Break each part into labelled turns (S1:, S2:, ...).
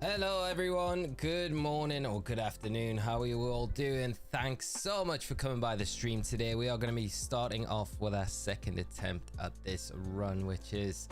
S1: Hello everyone, good morning or good afternoon, how are you all doing? Thanks so much for coming by the stream today. We are going to be starting off with our second attempt at this run, which is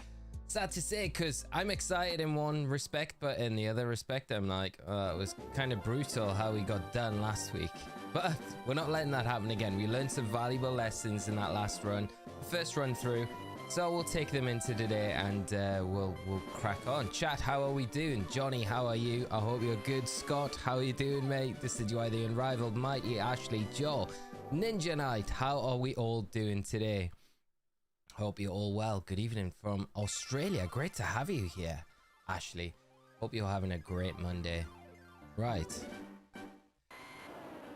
S1: sad to say because I'm excited in one respect, but in the other respect I'm like, it was kind of brutal how we got done last week. But we're not letting that happen again. We learned some valuable lessons in that last run, first run through. So we'll take them into today and we'll crack on. Chat, how are we doing? Johnny, how are you? I hope you're good. Scott, how are you doing, mate? This is Joy the Unrivaled, Mighty, Ashley, Joe, Ninja Knight. How are we all doing today? Hope you're all well. Good evening from Australia. Great to have you here, Ashley. Hope you're having a great Monday. Right.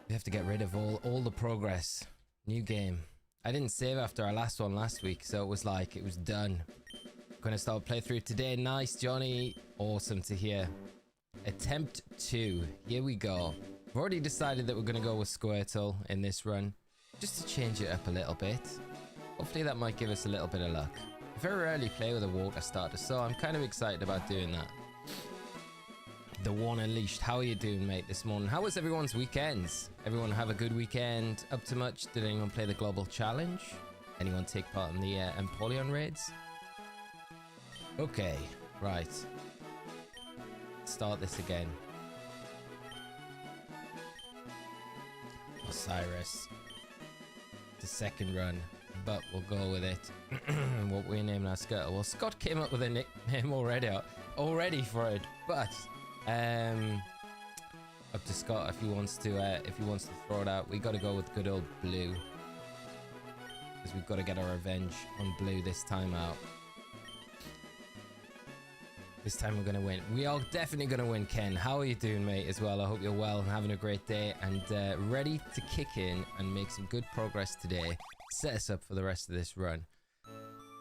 S1: We have to get rid of all the progress. New game. I didn't save after our last one last week, so it was like it was done. Gonna start playthrough today. Nice, Johnny. Awesome to hear. Attempt 2. Here we go. I've already decided that we're gonna go with Squirtle in this run, just to change it up a little bit. Hopefully that might give us a little bit of luck. I very rarely play with a water starter, so I'm kind of excited about doing that. The One Unleashed. How are you doing, mate, this morning? How was everyone's weekends? Everyone have a good weekend? Up to much? Did anyone play the Global Challenge? Anyone take part in the Empoleon raids? Okay, right. Start this again. Osirus. The second run, but we'll go with it. What we naming our Skirtle? Well, Scott came up with a nickname already for it, but up to Scott if he wants to throw it out. We got to go with good old Blue, because we've got to get our revenge on Blue this time out. This time we're gonna win. We are definitely gonna win. Ken, how are you doing, mate, as well? I hope you're well and having a great day and ready to kick in and make some good progress today. Set us up for the rest of this run.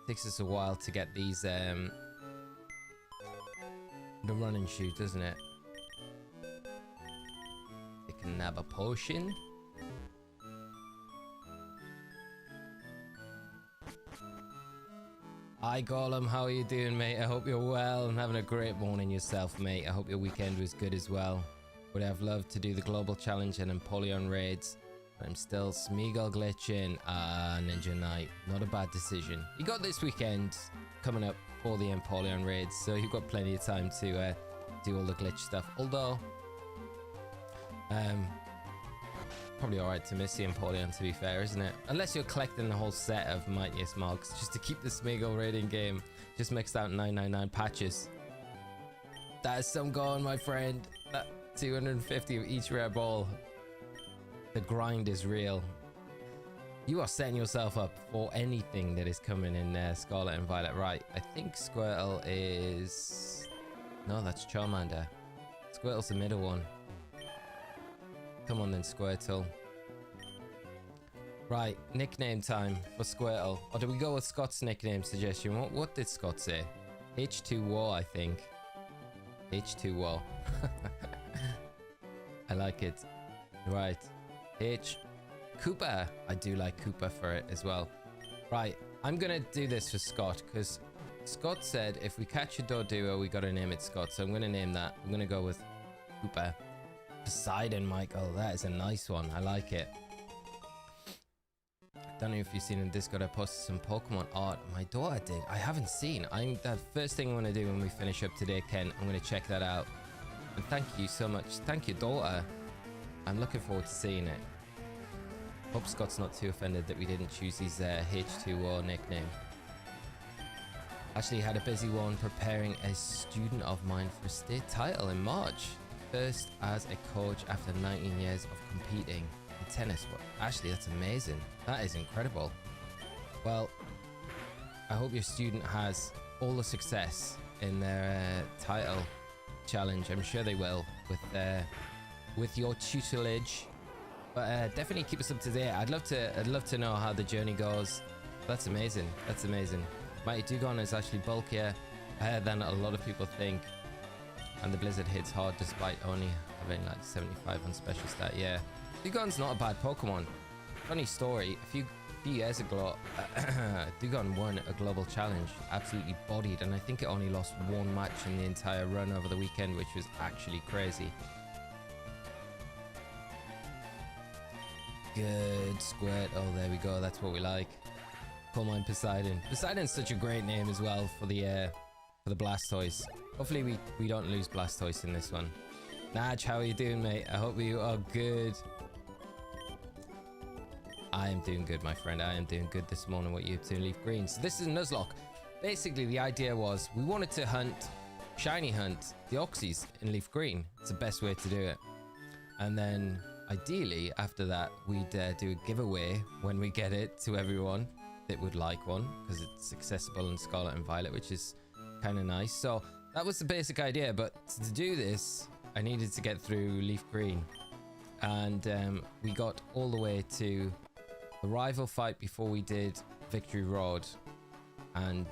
S1: Takes us a while to get these the run and shoot, doesn't it? They can nab a potion. Hi Gollum, how are you doing, mate? I hope you're well and having a great morning yourself, mate. I hope your weekend was good as well. Would have loved to do the Global Challenge and Empoleon raids, but I'm still Smeagol glitching. Ninja Knight, not a bad decision. You got this weekend coming up for the Empoleon raids, so you've got plenty of time to do all the glitch stuff. Although, probably alright to miss the Empoleon, to be fair, isn't it? Unless you're collecting the whole set of Mightiest Mogs, just to keep the Smeagol raiding game just mixed out 999 patches. That is some going, my friend. That 250 of each rare ball. The grind is real. You are setting yourself up for anything that is coming in Scarlet and Violet. Right, I think Squirtle is... No, that's Charmander. Squirtle's the middle one. Come on then, Squirtle. Right, nickname time for Squirtle. Or do we go with Scott's nickname suggestion? What did Scott say? H2O, I think. H2O. I like it. Right. Koopa. I do like Koopa for it as well. Right, I'm gonna do this for Scott because Scott said if we catch a Doduo, we gotta name it Scott. So I'm gonna name that. I'm gonna go with Koopa. Poseidon, Michael. That is a nice one. I like it. Don't know if you've seen in Discord. I posted some Pokemon art. My daughter did. I haven't seen. The first thing I'm gonna do when we finish up today, Ken. I'm gonna check that out. And thank you so much. Thank you, daughter. I'm looking forward to seeing it. Hope Scott's not too offended that we didn't choose his H2O nickname. Actually had a busy one preparing a student of mine for a state title in March. First as a coach after 19 years of competing in tennis. Well, actually, that's amazing. That is incredible. Well, I hope your student has all the success in their title challenge. I'm sure they will with your tutelage. But definitely keep us up to date. I'd love to know how the journey goes. That's amazing. That's amazing. Mighty Dugong is actually bulkier than a lot of people think. And the blizzard hits hard despite only having like 75 on special stat. Yeah, Dugong's not a bad Pokemon. Funny story, if you few years ago, Dugon won a global challenge, absolutely bodied, and I think it only lost one match in the entire run over the weekend, which was actually crazy. Good squirt. Oh, there we go. That's what we like. Coal Mine Poseidon. Poseidon's such a great name as well for the Blastoise. Hopefully we don't lose Blastoise in this one. Naj, how are you doing, mate? I hope you are good. I am doing good, my friend. I am doing good this morning. What you up to in Leaf Green? So this is Nuzlocke. Basically, the idea was we wanted to shiny hunt the Oxys in Leaf Green. It's the best way to do it. And then ideally, after that, we'd do a giveaway when we get it to everyone that would like one, because it's accessible in Scarlet and Violet, which is kind of nice. So that was the basic idea, but to do this, I needed to get through Leaf Green. And we got all the way to the rival fight before we did Victory Road. And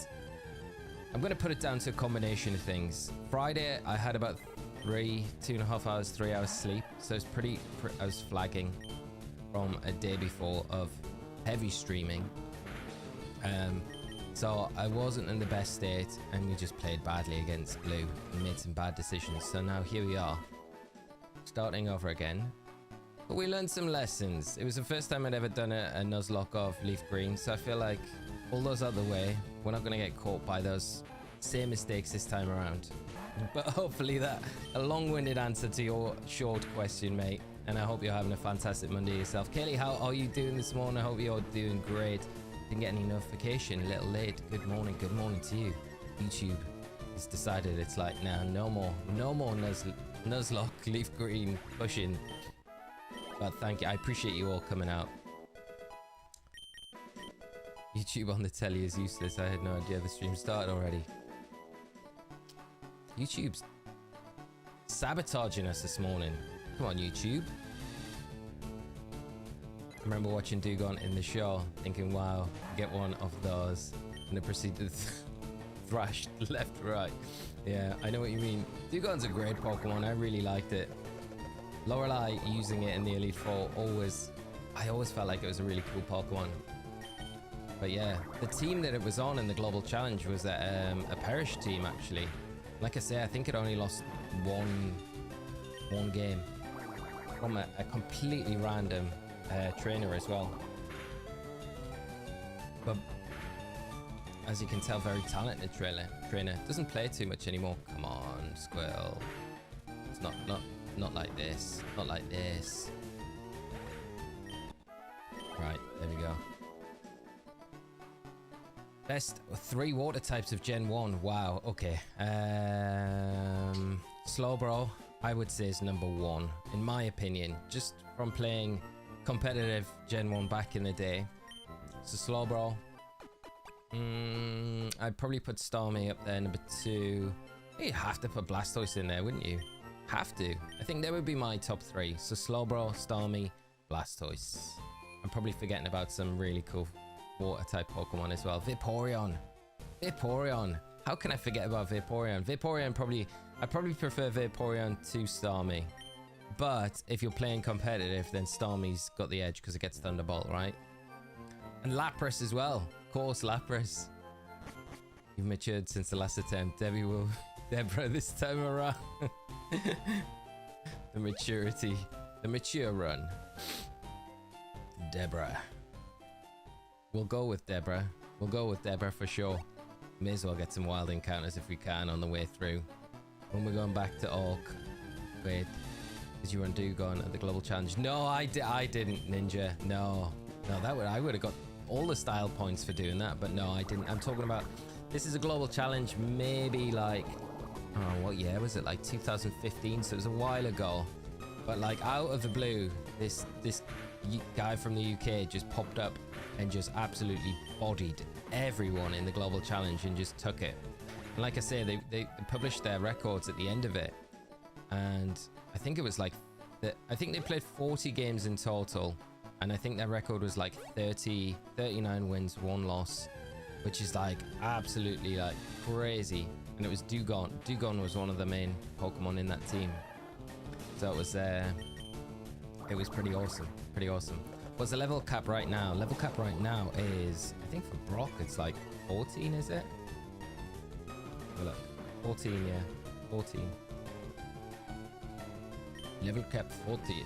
S1: I'm going to put it down to a combination of things. Friday, I had about 2.5 hours, 3 hours sleep. So it's I was flagging from a day before of heavy streaming. So I wasn't in the best state, and we just played badly against Blue and made some bad decisions. So now here we are, starting over again. But we learned some lessons. It was the first time I'd ever done a Nuzlocke of Leaf Green, so I feel like all those out the way, we're not going to get caught by those same mistakes this time around. But hopefully that a long-winded answer to your short question, mate. And I hope you're having a fantastic Monday yourself. Kaylee, how are you doing this morning? I hope you're doing great. Didn't get any notification, a little late. Good morning to you. YouTube has decided it's like, nah, no more Nuzlocke, Leaf Green, pushing. But thank you, I appreciate you all coming out. YouTube on the telly is useless. I had no idea the stream started already. YouTube's sabotaging us this morning. Come on, YouTube. I remember watching Dugon in the show, thinking, wow, get one of those. And it proceeded to thrash left, right. Yeah, I know what you mean. Dugon's a great Pokemon. I really liked it. Lorelei using it in the Elite Four, I always felt like it was a really cool Pokemon. But yeah, the team that it was on in the Global Challenge was a Perish team, actually. Like I say, I think it only lost one game from a completely random trainer as well. But as you can tell, very talented trainer. Doesn't play too much anymore. Come on, Squirrel. It's not like this. Not like this. Right, there we go. Best 3 water types of Gen 1. Wow, okay. Slowbro, I would say, is number 1, in my opinion. Just from playing competitive Gen 1 back in the day. So Slowbro. I'd probably put Starmie up there, number 2. You'd have to put Blastoise in there, wouldn't you? Have to. I think that would be my top 3. So Slowbro, Starmie, Blastoise. I'm probably forgetting about some really cool water type Pokemon as well. Vaporeon. How can I forget about Vaporeon? I probably prefer Vaporeon to Starmie. But if you're playing competitive, then Starmie's got the edge because it gets Thunderbolt, right? And Lapras as well. Of course, Lapras. You've matured since the last attempt. Deborah this time around. The mature run. Deborah. We'll go with Deborah for sure. May as well get some wild encounters if we can on the way through. When we're going back to Orc. Wait, did you undo Dugon at the Global Challenge? No, I didn't, Ninja. No, I would have got all the style points for doing that, but no, I didn't. I'm talking about, this is a Global Challenge, maybe like, oh, what year was it? Like 2015, so it was a while ago. But like out of the blue, this guy from the UK just popped up and just absolutely bodied everyone in the Global Challenge and just took it. And like I say, they published their records at the end of it, and I think it was like I think they played 40 games in total, and I think their record was like 39 wins, 1 loss, which is like absolutely like crazy. And it was Dugon. Dugon was one of the main Pokemon in that team, so it was pretty awesome. What's the level cap right now? Level cap right now is, I think for Brock, it's like 14, is it? Oh, look, 14, yeah, 14. Level cap 14.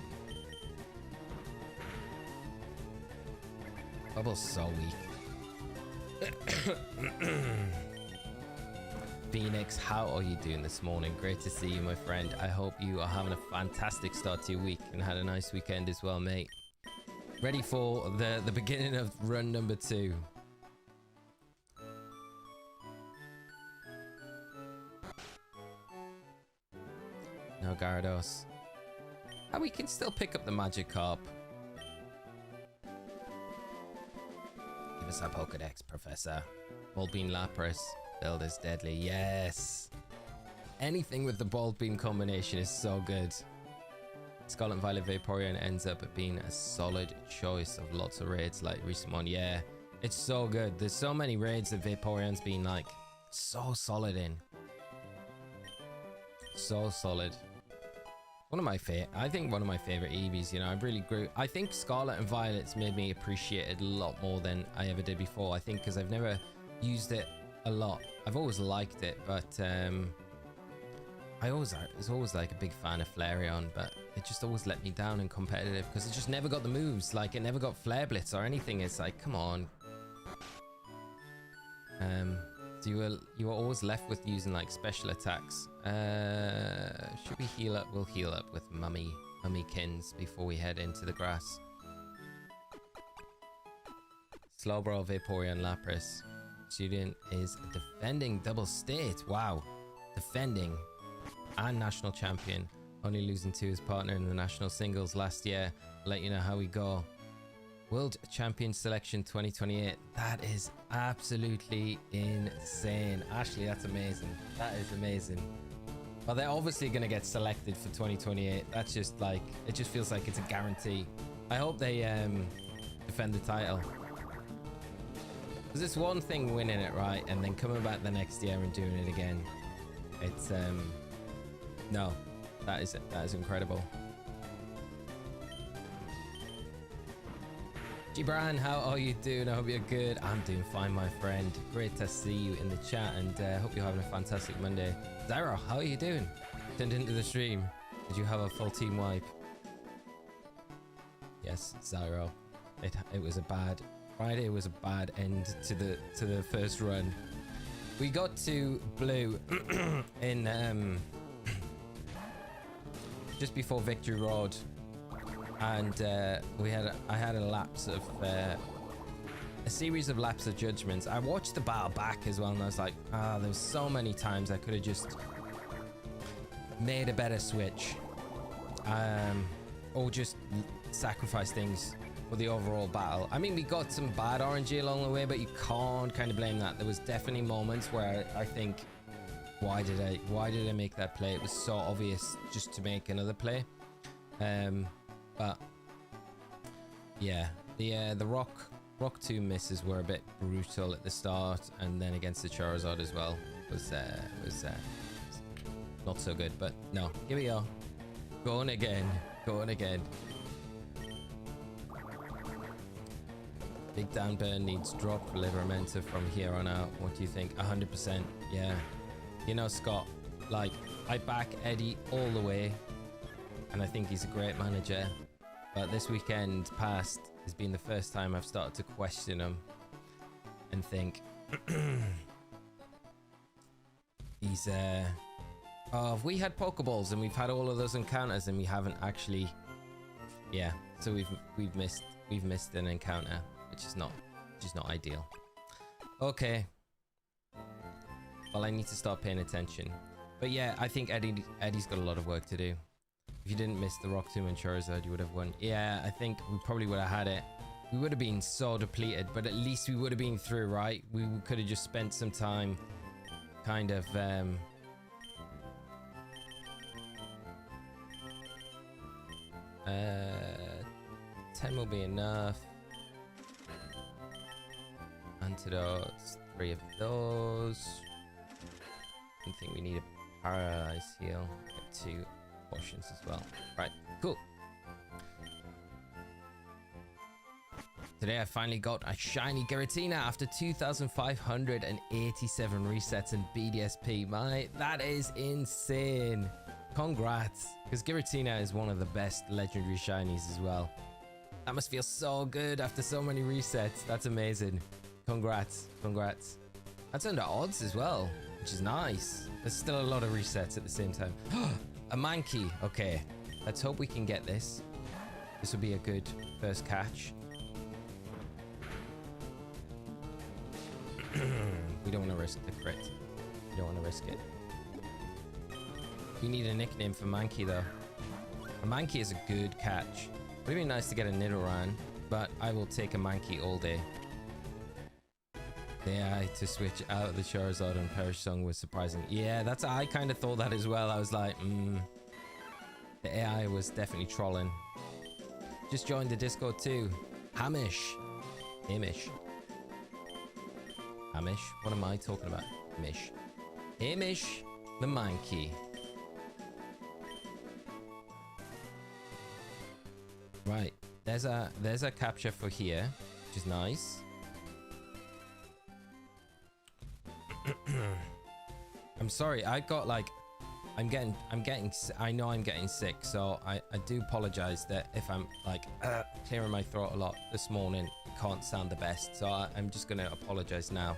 S1: Bubble's so weak. Phoenix, how are you doing this morning? Great to see you, my friend. I hope you are having a fantastic start to your week and had a nice weekend as well, mate. Ready for the beginning of run number 2. No Gyarados. Oh, we can still pick up the Magikarp. Give us our Pokedex, Professor. Ball Beam Lapras. Build is deadly. Yes. Anything with the Ball Beam combination is so good. Scarlet and Violet Vaporeon ends up being a solid choice of lots of raids like recent one. Yeah, it's so good. There's so many raids that Vaporeon's been like so solid in. So solid. One of my I think one of my favorite Eevees, you know, I really grew. I think Scarlet and Violet's made me appreciate it a lot more than I ever did before. I think because I've never used it a lot. I've always liked it, but I was always like a big fan of Flareon, but it just always let me down in competitive because it just never got the moves. Like, it never got Flare Blitz or anything. It's like, come on. So you were always left with using like special attacks. Should we heal up? We'll heal up with Mummykins before we head into the grass. Slowbro, Vaporeon, Lapras. Student is defending double state. Wow. Defending and national champion. Only losing to his partner in the national singles last year. I'll let you know how we go. World Champion Selection 2028. That is absolutely insane. Ashley, that's amazing. That is amazing. Well, they're obviously going to get selected for 2028. That's just like, it just feels like it's a guarantee. I hope they defend the title. Because it's one thing winning it, right? And then coming back the next year and doing it again. It's, no, that is incredible. Gibran, how are you doing? I hope you're good. I'm doing fine, my friend. Great to see you in the chat, and hope you're having a fantastic Monday. Zyro, how are you doing? Tuned into the stream. Did you have a full team wipe? Yes, Zyro. It was a bad Friday. Was a bad end to the first run. We got to blue in just before Victory Road. And I had a lapse of a series of lapse of judgments. I watched the battle back as well, and I was like, there's so many times I could have just made a better switch, or just sacrifice things for the overall battle. I mean, we got some bad RNG along the way, but you can't kind of blame that. There was definitely moments where I think, why did I make that play? It was so obvious just to make another play. But yeah, the rock 2 misses were a bit brutal at the start, and then against the Charizard as well was not so good. But no, here we are, going again. Big Dan Burn needs drop Livermenta from here on out. What do you think? 100%. Yeah, you know, Scott, like, I back Eddie all the way, and I think he's a great manager. But this weekend past has been the first time I've started to question him and think, he's we had Pokeballs and we've had all of those encounters and we haven't actually, yeah. So we've missed an encounter, which is not ideal. Okay. Well, I need to start paying attention. But yeah, I think Eddie's got a lot of work to do. If you didn't miss the Rock Tomb and Charizard, you would have won. Yeah, I think we probably would have had it. We would have been so depleted, but at least we would have been through, right? We could have just spent some time kind of 10 will be enough. Antidotes, 3 of those. I think we need a Paralyze heal. Get 2 potions as well. Right, cool. Today I finally got a shiny Giratina after 2,587 resets in BDSP. That is insane. Congrats, because Giratina is one of the best legendary shinies as well. That must feel so good after so many resets. That's amazing. Congrats, congrats. That's under odds as well, which is nice. There's still a lot of resets at the same time. A Mankey. Okay, let's hope we can get this. This will be a good first catch. We don't want to risk the crit. We don't want to risk it. We need a nickname for Mankey though. A Mankey is a good catch. It would be nice to get a Nidoran, but I will take a Mankey all day. The AI to switch out the Charizard and Perish Song was surprising. Yeah, I kind of thought that as well. I was like, the AI was definitely trolling. Just joined the Discord too. Hamish. Hamish. Hamish? What am I talking about? Hamish. Hamish the Mankey. Right. There's a capture for here, which is nice. I'm sorry, I got like I know I'm getting sick, so I do apologize that if I'm like clearing my throat a lot this morning, it can't sound the best, so I'm just gonna apologize now.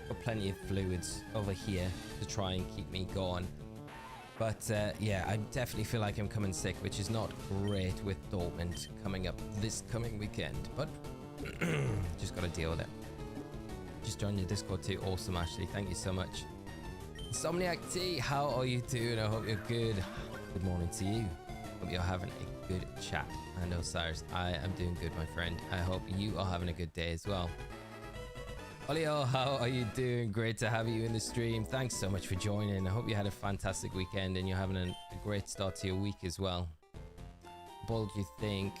S1: Got plenty of fluids over here to try and keep me going, but yeah, I definitely feel like I'm coming sick, which is not great with Dortmund coming up this coming weekend, but just gotta deal with it. Just joined your Discord too. Awesome, Ashley. Thank you so much. Insomniac T, how are you doing? I hope you're good. Good morning to you. Hope you're having a good chat. And Osirus, I am doing good, my friend. I hope you are having a good day as well. Olio, how are you doing? Great to have you in the stream. Thanks so much for joining. I hope you had a fantastic weekend and you're having a great start to your week as well. What ball do you think?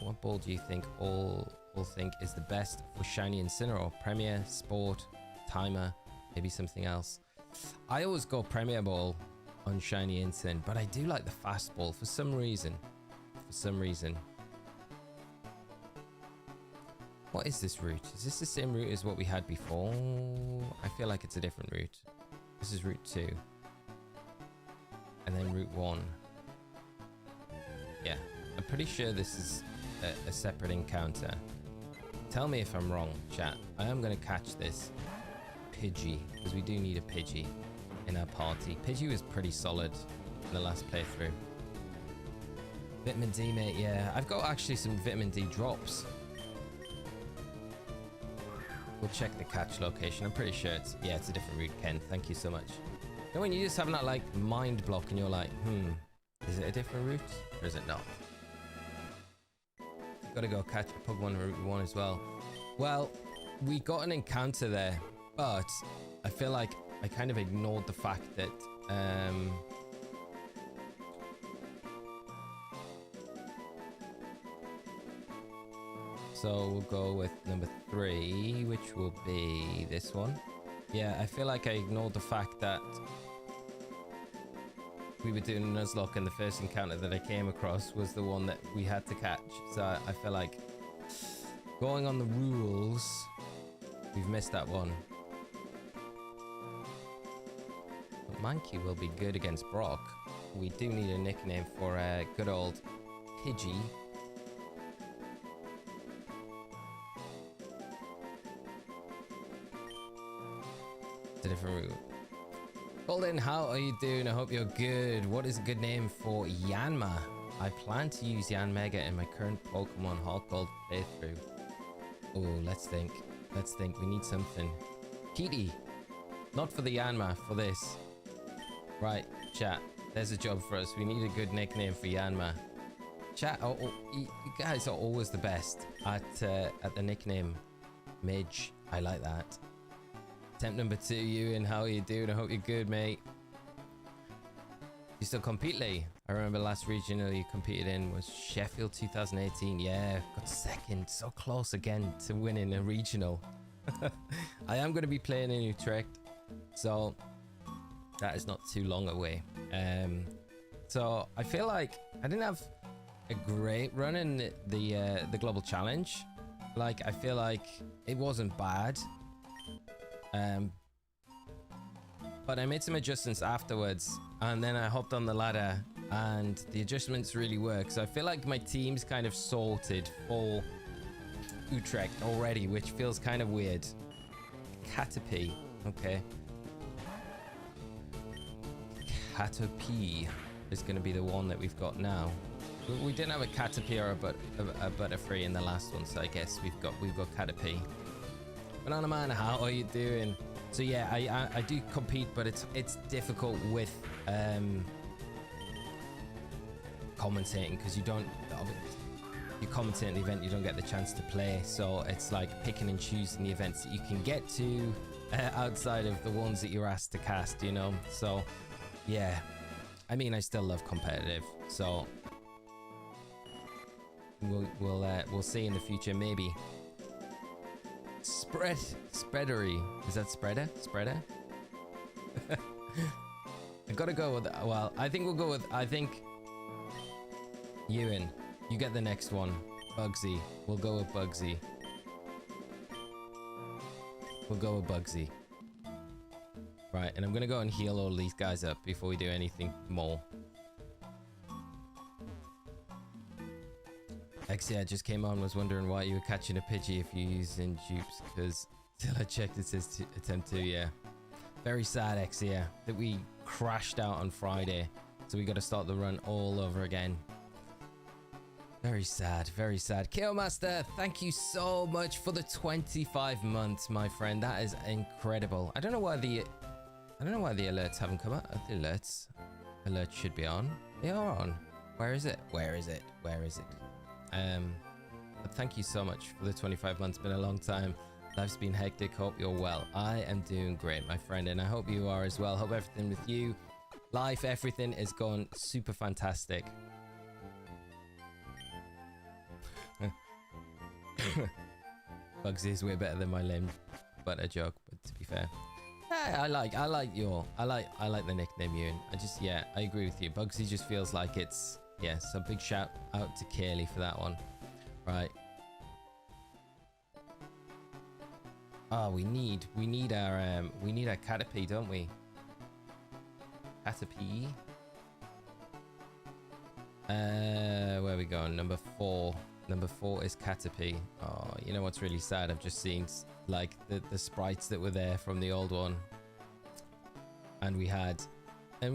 S1: What ball do you think all think is the best for shiny Incineroar? Premier, Sport, Timer, maybe something else. I always go Premier Ball on shiny Incin, but I do like the fast ball for some reason. What is this route? Is this the same route as what we had before? I feel like it's a different route. This is route 2. And then route 1. Yeah, I'm pretty sure this is a separate encounter. Tell me if I'm wrong, chat. I am going to catch this Pidgey, because we do need a Pidgey in our party. Pidgey was pretty solid in the last playthrough. Vitamin D, mate, yeah. I've got actually some Vitamin D drops. We'll check the catch location. I'm pretty sure it's a different route, Ken. Thank you so much. You know when you just have that like mind block and you're like, is it a different route or is it not? Gotta go catch a Pokemon in Route 1 as well. Well, we got an encounter there, but I feel like I kind of ignored the fact that so we'll go with number 3, which will be this one. Yeah, I feel like I ignored the fact that we were doing a Nuzlocke and the first encounter that I came across was the one that we had to catch. So I feel like going on the rules, we've missed that one. But Mankey will be good against Brock. We do need a nickname for good old Pidgey. It's a different route. Golden, how are you doing? I hope you're good. What is a good name for Yanma? I plan to use Yanmega in my current Pokemon Heart Gold playthrough. Oh, let's think. We need something. Kitty. Not for the Yanma, for this. Right, chat. There's a job for us. We need a good nickname for Yanma. Chat, you guys are always the best at the nickname. Midge. I like that. Attempt number 2, Ewan, how are you doing? I hope you're good, mate. You still compete, Lee? I remember last regional you competed in was Sheffield 2018. Yeah, got second. So close again to winning a regional. I am going to be playing in Utrecht, so that is not too long away. So I feel like I didn't have a great run in the global challenge. Like, I feel like it wasn't bad. But I made some adjustments afterwards, and then I hopped on the ladder, and the adjustments really work. So I feel like my team's kind of sorted for Utrecht already, which feels kind of weird. Caterpie, okay. Caterpie is going to be the one that we've got now. We didn't have a Caterpie or a Butterfree in the last one, so I guess we've got Caterpie. Banana Man, how are you doing? So yeah, I do compete, but it's difficult with commentating, because you commentate the event, you don't get the chance to play, so it's like picking and choosing the events that you can get to outside of the ones that you're asked to cast, you know. So yeah, I mean, I still love competitive, so we'll see in the future, maybe. Spreadery, is that spreader? I gotta go with, well, I think we'll go with, Ewan, you get the next one. Bugsy, we'll go with Bugsy. Right, and I'm gonna go and heal all these guys up before we do anything more. Actually, I just came on, was wondering why you were catching a Pidgey if you're using dupes, because till I checked it says attempt 2, yeah. Very sad, Exia, that we crashed out on Friday, so we got to start the run all over again. Very sad, very sad. Killmaster, thank you so much for the 25 months, my friend. That is incredible. I don't know why the alerts haven't come out. The alerts should be on. They are on. Where is it? But thank you so much for the 25 months. Been a long time. Life's been hectic. Hope you're well. I am doing great, my friend, and I hope you are as well. Hope everything with you, life, everything is going super fantastic. Bugsy is way better than my lame butter joke, but to be fair, I like the nickname Ewan. I agree with you. Bugsy just feels like it's, yeah. So big shout out to Kaylee for that one. Right. Oh, we need our Caterpie, don't we? Caterpie. Where are we going? Number 4. Number 4 is Caterpie. Oh, you know what's really sad? I've just seen like the sprites that were there from the old one, and we had a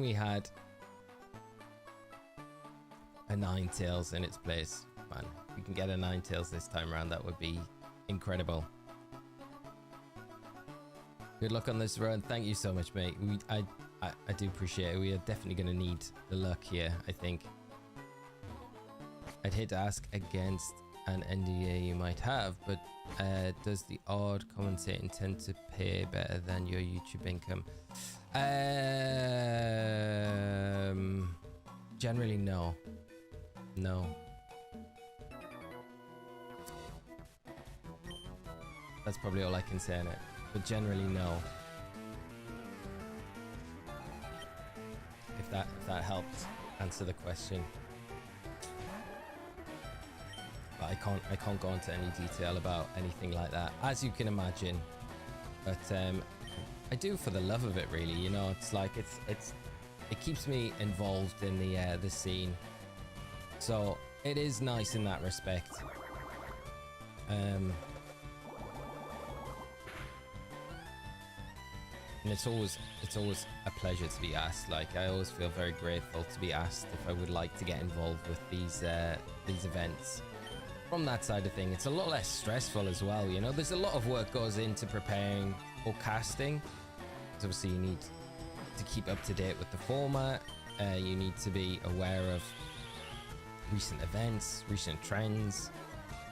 S1: Ninetales in its place. Man, if we can get a Ninetales this time around, that would be incredible. Good luck on this run. Thank you so much, mate. I do appreciate it. We are definitely going to need the luck here, I think. I'd hate to ask against an NDA you might have, but does the odd commentating tend to pay better than your YouTube income? Generally, no. No. That's probably all I can say on it. But generally, no. If that helps answer the question. But I can't go into any detail about anything like that, as you can imagine. But I do for the love of it, really. You know, it's like it keeps me involved in the scene. So it is nice in that respect. And it's always a pleasure to be asked. Like, I always feel very grateful to be asked if I would like to get involved with these events. From that side of thing, it's a lot less stressful as well. You know, there's a lot of work goes into preparing or casting. So obviously, you need to keep up to date with the format. You need to be aware of recent events, recent trends,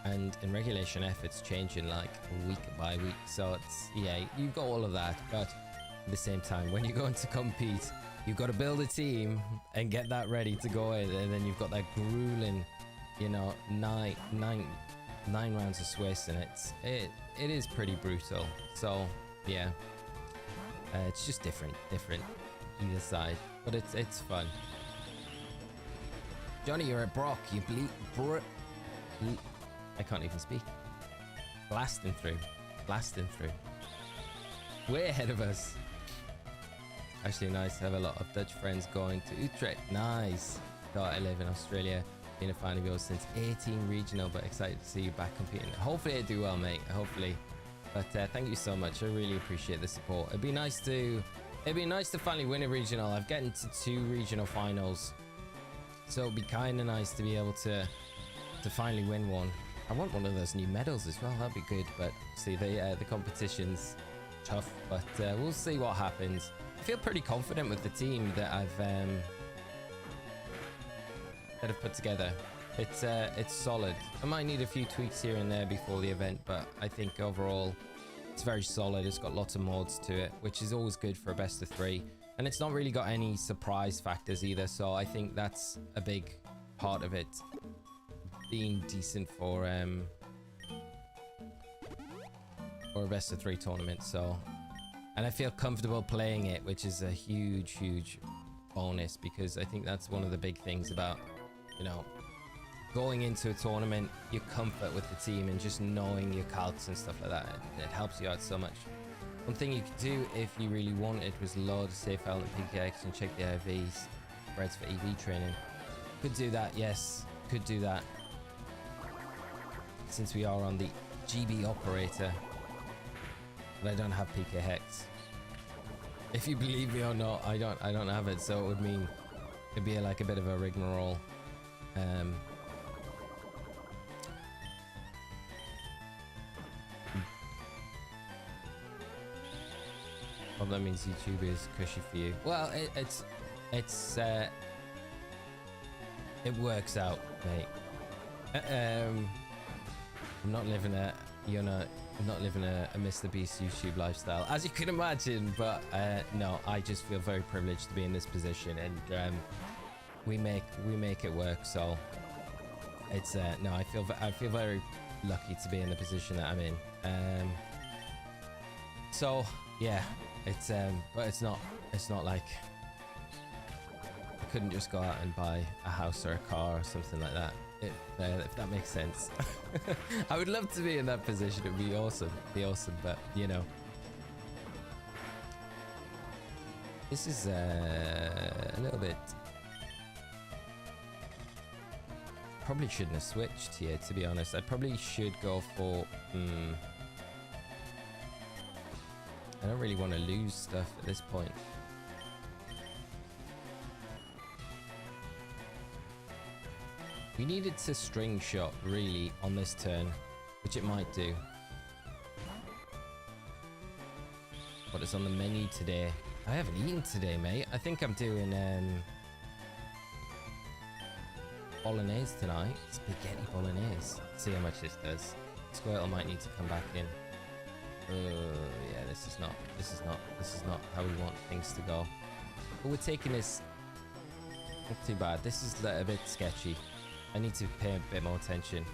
S1: and in Regulation F, it's changing like week by week. So it's, yeah, you've got all of that, but at the same time, when you're going to compete, you've got to build a team and get that ready to go in, and then you've got that grueling, you know, nine rounds of Swiss, and it is pretty brutal. So yeah, it's just different either side, but it's fun. Johnny, you're a Brock. You bleed. I can't even speak. Blasting through. Blasting through. Way ahead of us. Actually, nice to have a lot of Dutch friends going to Utrecht. Nice. I live in Australia. Been a fan of yours since 18 regional, but excited to see you back competing. Hopefully I do well, mate. Hopefully. But thank you so much. I really appreciate the support. It'd be nice to finally win a regional. I've gotten to 2 regional finals, so it'd be kind of nice to be able to finally win one. I want one of those new medals as well. That'd be good. But see, the competition's tough. But we'll see what happens. I feel pretty confident with the team that I've put together. It's solid. I might need a few tweaks here and there before the event, but I think overall it's very solid. It's got lots of mods to it, which is always good for a best of 3, and it's not really got any surprise factors either, so I think that's a big part of it being decent for a best of 3 tournament. So, and I feel comfortable playing it, which is a huge bonus, because I think that's one of the big things about, you know, going into a tournament, your comfort with the team and just knowing your calcs and stuff like that. It helps you out so much. One thing you could do if you really wanted was load a safe element PKX and check the IVs spreads for EV training. Could do that, yes, could do that. Since we are on the GB operator, but I don't have PK Hex. If you believe me or not, I don't have it, so it would mean it'd be like a bit of a rigmarole. Well, that means YouTube is cushy for you. Well, it works out, mate. I'm not living a Mr. Beast YouTube lifestyle, as you can imagine, but no, I just feel very privileged to be in this position, and we make it work. So it's no, I feel very lucky to be in the position that I'm in. So yeah, it's but it's not like I couldn't just go out and buy a house or a car or something like that. If that makes sense. I would love to be in that position. It'd be awesome. But you know, this is a little bit. Probably shouldn't have switched here, to be honest. I probably should go for. I don't really want to lose stuff at this point. We needed to string shot really on this turn, which it might do. What is on the menu today? I haven't eaten today, mate. I think I'm doing bolognese tonight. Spaghetti bolognese. Let's see how much this does. Squirtle might need to come back in. Yeah, this is not how we want things to go. But we're taking this. Not too bad. This is a bit sketchy. I need to pay a bit more attention.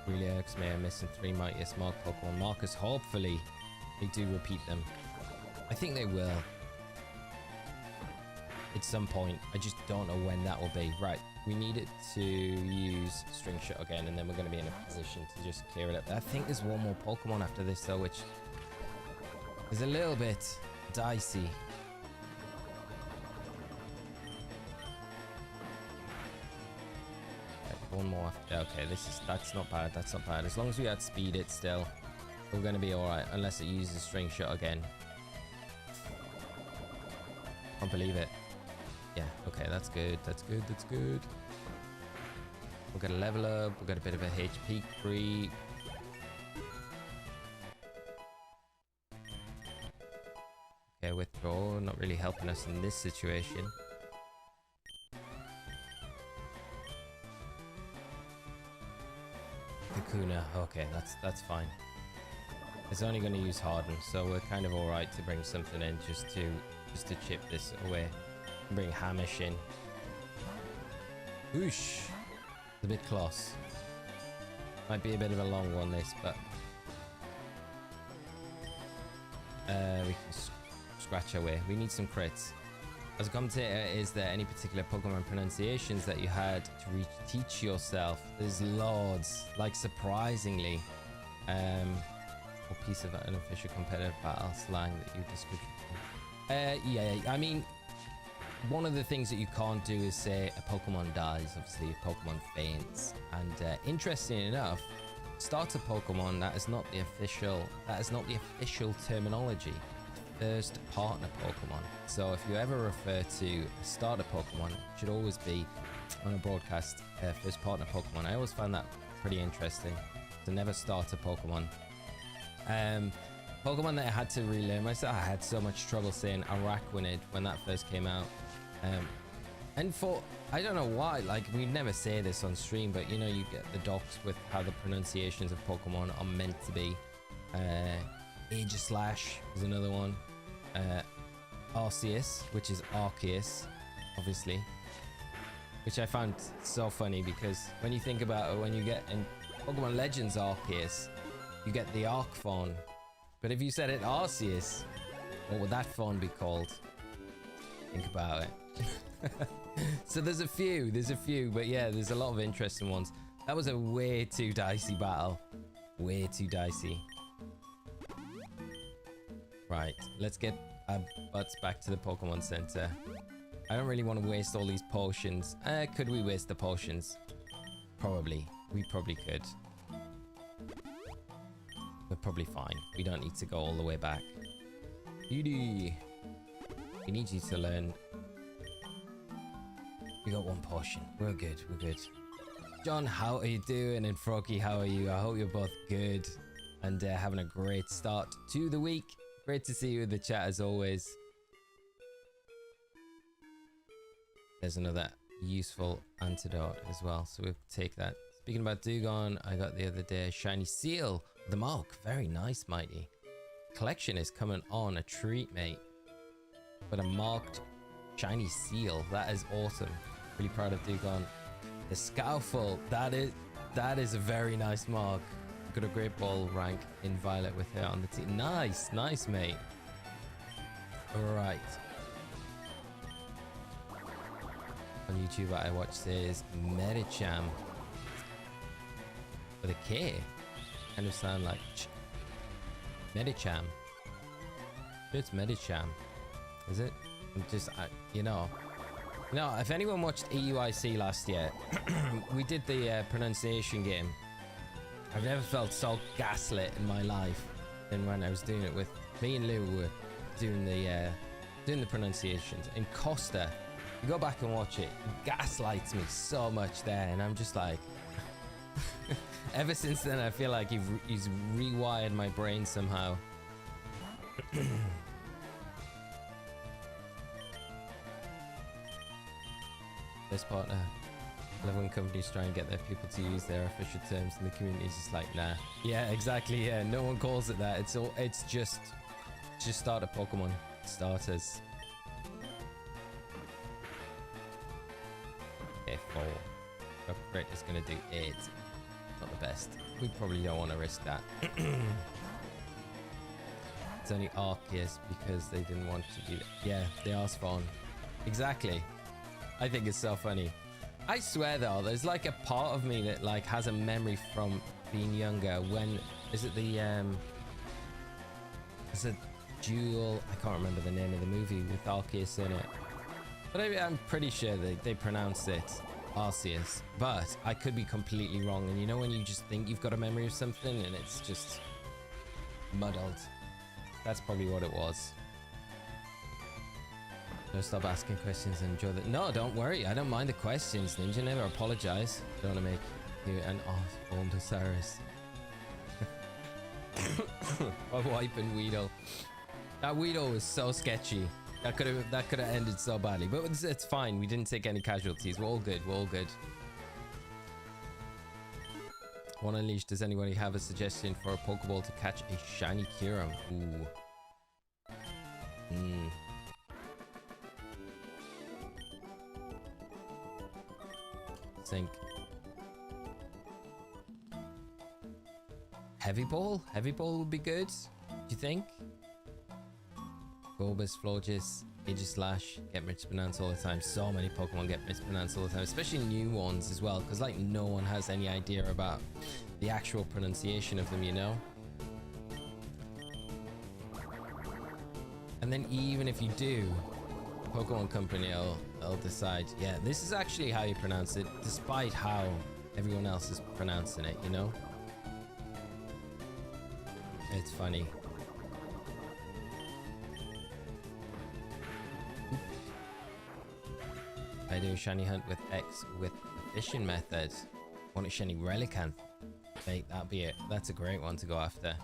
S1: Really irks me. I'm missing 3 mightiest mod Pokemon markers. Hopefully, they do repeat them. I think they will. At some point. I just don't know when that will be. Right. We needed to use String Shot again, and then we're going to be in a position to just clear it up. I think there's one more Pokemon after this, though, which is a little bit dicey. One more after. Okay, that's not bad. That's not bad. As long as we outspeed it still, we're going to be alright. Unless it uses String Shot again. Can't believe it. Yeah, okay, that's good. That's good. That's good. We'll get a level up. We'll get a bit of a HP creep. Okay, withdraw. Not really helping us in this situation. Kakuna. Okay, that's fine. It's only going to use Harden, so we're kind of alright to bring something in just to chip this away. Bring Hamish in. Whoosh! It's a bit close. Might be a bit of a long one, this, but we can scratch our way. We need some crits. as a commentator, is there any particular Pokemon pronunciations that you had to teach yourself? There's loads, like surprisingly. What piece of unofficial competitive battle slang that you described? Yeah, I mean, one of the things that you can't do is say a Pokemon dies. Obviously, a Pokemon faints. And interesting enough, starter Pokemon, that is not the official terminology. First partner Pokemon. So if you ever refer to a starter Pokemon, it should always be on a broadcast first partner Pokemon. I always found that pretty interesting. To never starter Pokemon. Pokemon that I had to relearn myself. I had so much trouble saying Araquanid when that first came out. And for, I don't know why, like we never say this on stream, but you know, you get the docs with how the pronunciations of Pokemon are meant to be. Aegislash is another one. Arceus, which is Arceus, obviously. Which I found so funny because when you think about it, when you get in Pokemon Legends Arceus, you get the Arcphone. But if you said it Arceus, what would that phone be called? Think about it. So there's a few, but yeah, there's a lot of interesting ones. That was a way too dicey battle. Way too dicey. Right, let's get our butts back to the Pokemon Center. I don't really want to waste all these potions. Could we waste the potions? Probably. We probably could. We're probably fine. We don't need to go all the way back. Edie, we need you to learn. We got one potion. We're good. We're good. John, how are you doing? And Froggy, how are you? I hope you're both good and having a great start to the week. Great to see you in the chat as always. There's another useful antidote as well, so we'll take that. Speaking about Dugong, I got the other day shiny seal. The mark, very nice, Mighty. Collection is coming on a treat, mate. But a marked shiny seal, that is awesome. Really proud of Dugong. The Scoutful, that is a very nice mark. Got a great ball rank in Violet with her on the team. Nice, nice, mate. All right. On YouTube, what I watched is Medicham with a K. Kind of sound like Medicham. It's Medicham, is it? I'm just, you know. No, if anyone watched EUIC last year, we did the pronunciation game. I've never felt so gaslit in my life than when I was doing it with me and Lou were doing the pronunciations. And Costa, you go back and watch it, he gaslights me so much there, and I'm just like, ever since then I feel like he's rewired my brain somehow. This partner. I love when companies try and get their people to use their official terms and the community's just like, nah. Yeah, exactly, yeah. No one calls it that. It's just start a Pokemon. Starters. Okay, 4. Upgrade is gonna do 8. Not the best. We probably don't want to risk that. It's only Arceus because they didn't want to do that. Yeah, they are spawn. Exactly. I think it's so funny. I swear though, there's like a part of me that like has a memory from being younger when, is it the is it Duel, I can't remember the name of the movie with Arceus in it, but I'm pretty sure they pronounced it Arceus, but I could be completely wrong. And you know when you just think you've got a memory of something and it's just muddled? That's probably what it was. Don't stop asking questions and enjoy the... No, don't worry. I don't mind the questions, Ninja. Never apologize. Don't want to make you an off-formed Osirus. I'm wiping Weedle. That Weedle was so sketchy. That could have ended so badly. But it's fine. We didn't take any casualties. We're all good. We're all good. One Unleashed. Does anybody have a suggestion for a Pokeball to catch a shiny Kyurem? Ooh. Think Heavy Ball would be good. Do you think? Bulbous, Florges, Aegislash get mispronounced all the time. So many Pokemon get mispronounced all the time, especially new ones as well, because like no one has any idea about the actual pronunciation of them, you know. And then even if you do, Pokemon Company will decide, yeah, this is actually how you pronounce it, despite how everyone else is pronouncing it, you know. It's funny. I do a shiny hunt with X with the fishing method. Want a shiny Relicanth? Mate, that'll be it. That's a great one to go after.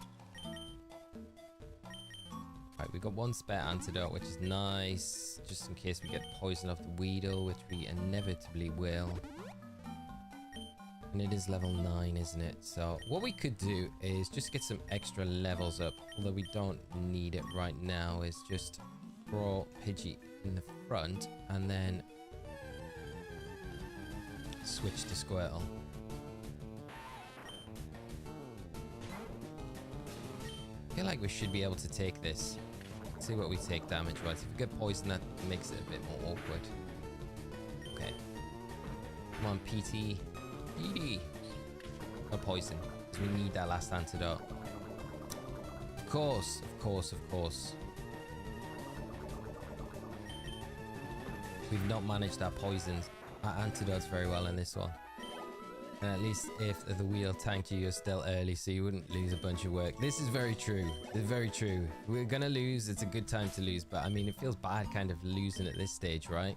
S1: Right, we've got one spare antidote, which is nice, just in case we get poisoned off the Weedle, which we inevitably will. And it is level 9, isn't it? So what we could do is just get some extra levels up, although we don't need it right now, is just throw Pidgey in the front and then switch to Squirtle. I feel like we should be able to take this. Let's see what we take damage-wise. If we get poisoned, that makes it a bit more awkward. Okay. Come on, PT. PT. No poison, because we need that last antidote. Of course, of course, of course. We've not managed our poisons, our antidotes very well in this one. And at least if the wheel tanked you, you're still early, so you wouldn't lose a bunch of work. This is very true. It's very true. We're gonna lose. It's a good time to lose, but I mean, it feels bad kind of losing at this stage, right?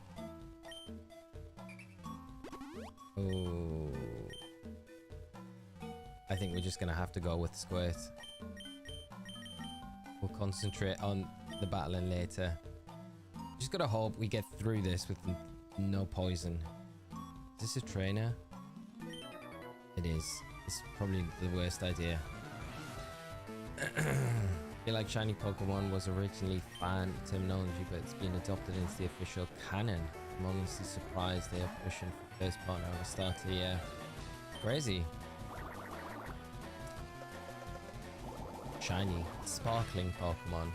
S1: Oh. I think we're just gonna have to go with Squirt. We'll concentrate on the battling later. Just gotta hope we get through this with no poison. Is this a trainer? It is. It's probably the worst idea. I feel like shiny Pokemon was originally fan terminology, but it's been adopted into the official canon. I'm honestly surprised they are pushing for first partner at the start of the year. Crazy. Shiny, sparkling Pokemon.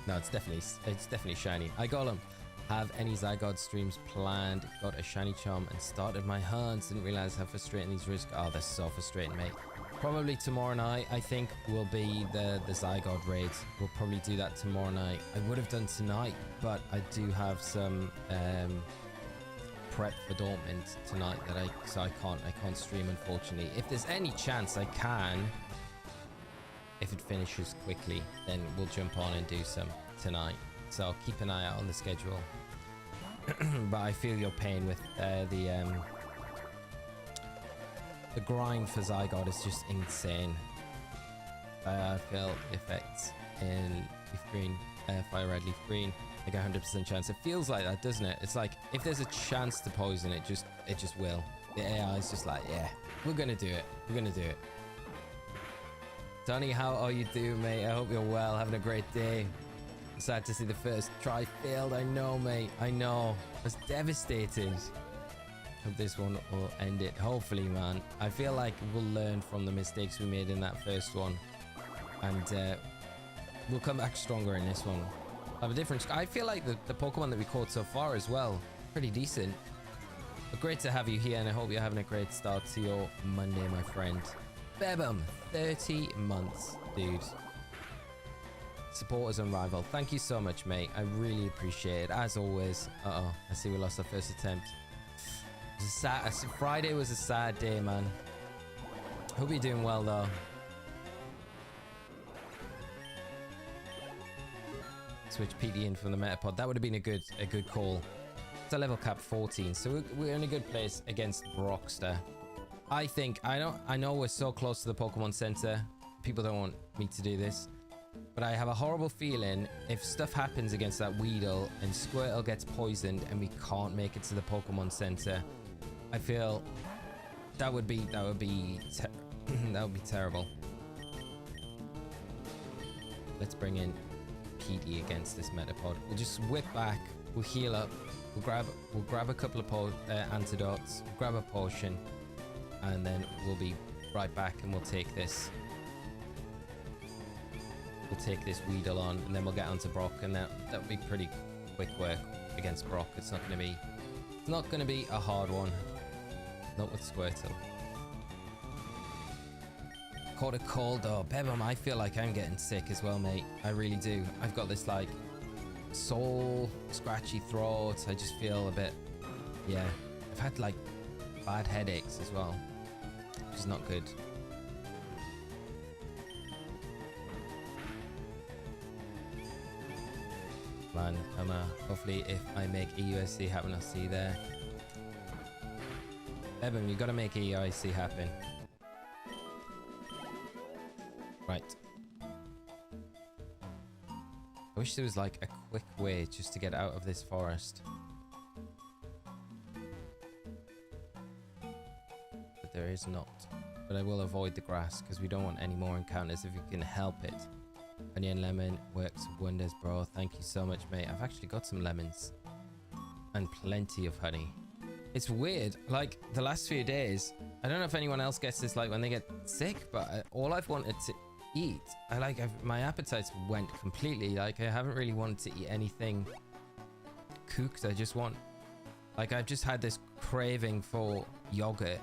S1: No, it's definitely shiny. I got them. Have any Zygarde streams planned? Got a shiny charm and started my hunts. Didn't realize how frustrating these risks. Oh, they're so frustrating, mate. Probably tomorrow night, I think, will be the Zygarde raids. We'll probably do that tomorrow night. I would have done tonight, but I do have some prep for Dortmund tonight that I can't stream, unfortunately. If there's any chance I can, if it finishes quickly, then we'll jump on and do some tonight. So keep an eye out on the schedule. But I feel your pain with the grind for Zygarde is just insane. I feel the effects in Leaf Green, Fire Red, Leaf Green, like 100% chance. It feels like that, doesn't it? It's like if there's a chance to poison it, just will. The AI is just like, yeah, we're gonna do it. We're gonna do it. Donny, how are you doing, mate? I hope you're well, having a great day. Sad to see the first try failed. I know, mate. I know. I was devastated. Hope this one will end it. Hopefully, man. I feel like we'll learn from the mistakes we made in that first one. And we'll come back stronger in this one. Have a different... I feel like the Pokemon that we caught so far as well, pretty decent. But great to have you here, and I hope you're having a great start to your Monday, my friend. Bebum, 30 months, dude. Support is unrivaled. Thank you so much, mate. I really appreciate it. As always. Uh-oh. I see we lost our first attempt. It was a sad, Friday was a sad day, man. Hope you're doing well, though. Switch PT in from the Metapod. That would have been a good call. It's a level cap 14, so we're in a good place against Brockster. I think, I know we're so close to the Pokemon Center. People don't want me to do this. But I have a horrible feeling if stuff happens against that Weedle and Squirtle gets poisoned and we can't make it to the Pokemon Center, I feel that would be terrible. Let's bring in PD against this Metapod. We'll just whip back. We'll heal up. We'll grab a couple of antidotes. Grab a potion, and then we'll be right back and we'll take this. we'll take this Weedle on, and then we'll get onto Brock, and that'll be pretty quick work against Brock. It's not gonna be a hard one. Not with Squirtle. Caught a cold though. Bebum, I feel like I'm getting sick as well, mate. I really do. I've got this like sore, scratchy throat. I just feel a bit, yeah. I've had like bad headaches as well, which is not good. Man, hopefully if I make EUSC happen, I'll see you there. Evan, you gotta make EUIC happen. Right. I wish there was like a quick way just to get out of this forest. But there is not. But I will avoid the grass because we don't want any more encounters if you can help it. Honey and lemon works wonders, bro. Thank you so much, mate. I've actually got some lemons. And plenty of honey. It's weird, like the last few days, I don't know if anyone else gets this like when they get sick, but all I've wanted to eat, my appetites went completely, like I haven't really wanted to eat anything cooked. I just want, like I've just had this craving for yogurt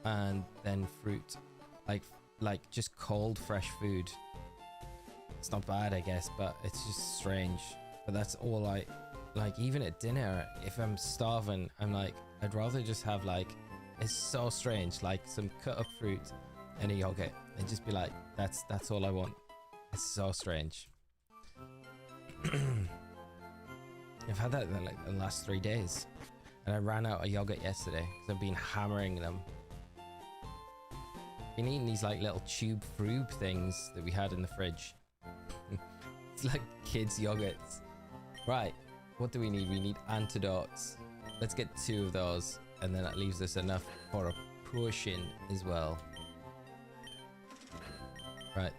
S1: and then fruit, like just cold fresh food. It's not bad, I guess, but it's just strange. But that's all like even at dinner, if I'm starving, I'm like, I'd rather just have like, it's so strange, like some cut up fruit and a yogurt and just be like, that's all I want. It's so strange. I've had that in like the last 3 days and I ran out of yogurt yesterday because I've been hammering them. Been eating these like little tube froob things that we had in the fridge. It's like kids yogurts. Right, what do we need? We need antidotes. Let's get 2 of those, and then that leaves us enough for a potion as well. Right,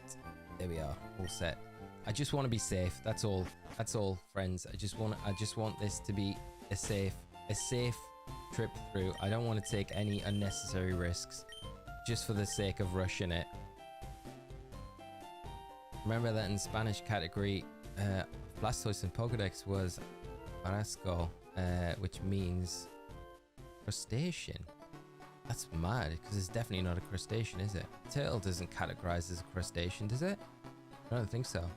S1: there we are, all set. I just want to be safe. That's all. That's all, friends. I just want this to be a safe trip through. I don't want to take any unnecessary risks, just for the sake of rushing it. Remember that in Spanish category, Blastoise and Pokedex was Barasco, which means crustacean. That's mad, because it's definitely not a crustacean, is it? Turtle doesn't categorize as a crustacean, does it? I don't think so.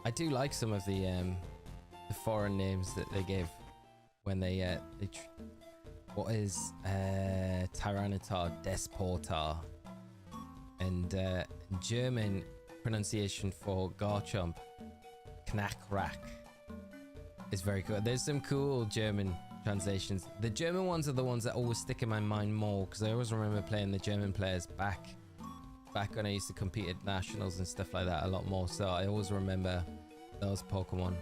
S1: I do like some of the foreign names that they give when they what is Tyranitar, Desportar, and German pronunciation for Garchomp, Knackrack, is very good. There's some cool German translations. The German ones are the ones that always stick in my mind more, because I always remember playing the German players back when I used to compete at nationals and stuff like that a lot more, so I always remember those Pokemon.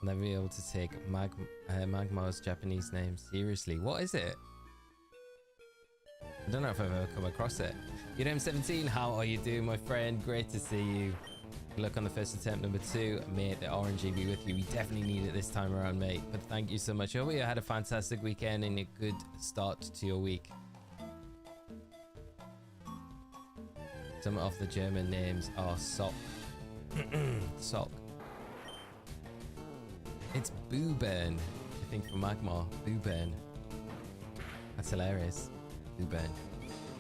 S1: I'll never be able to take Magmar's Japanese name seriously. What is it? I don't know if I've ever come across it. UNM17, how are you doing, my friend? Great to see you. Good luck on the first attempt. Number 2, mate, the RNG be with you. We definitely need it this time around, mate. But thank you so much. I hope you had a fantastic weekend and a good start to your week. Some of the German names are Sock. Sock. It's Boobern, I think, for Magmar. Boobern. That's hilarious. Boobern.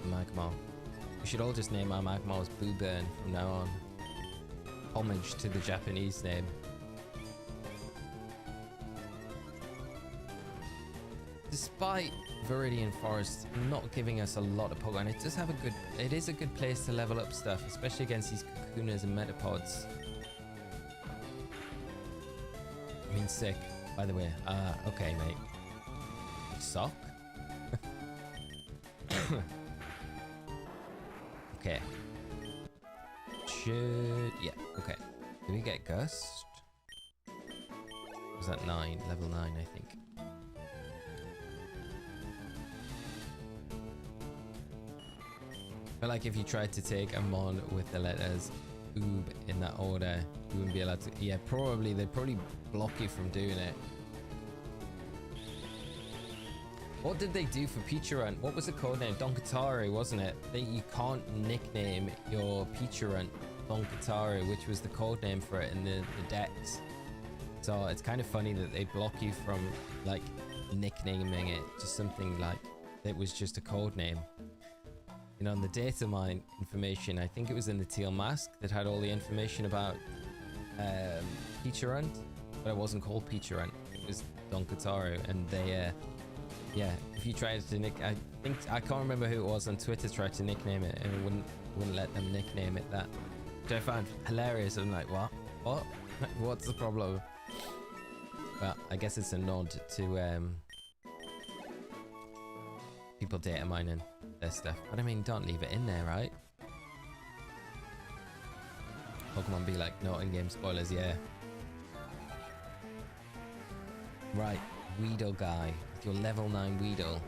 S1: Magmar. We should all just name our Magmars Boobern from now on. Homage to the Japanese name. Despite Viridian Forest not giving us a lot of Pokemon, it does have it is a good place to level up stuff, especially against these Kakunas and Metapods. I mean, sick, by the way. Okay, mate. Sock? Okay. Yeah, okay. Did we get Gust? Was that 9? Level 9, I think. I feel like if you tried to take a Mon with the letters Oob in that order, you wouldn't be allowed to. Yeah, probably. They'd probably block you from doing it. What did they do for Pichurunt? What was the codename? Donkataru, wasn't it? You can't nickname your Pichurunt Donkataru, which was the codename for it in the decks. So it's kind of funny that they block you from like nicknaming it just something like it was just a codename. You know, on the data mine information, I think it was in the teal mask that had all the information about Pichurunt, but it wasn't called Pichurunt. It was Donkataru, and they yeah, if you tried to I can't remember who it was on Twitter tried to nickname it, and it wouldn't let them nickname it that, which I found hilarious. I'm like, what what's the problem? But I guess it's a nod to people data mining their stuff. But I mean, don't leave it in there, right? Pokemon be like, not in-game spoilers, yeah. Right, Weedle guy. Your level 9 Weedle.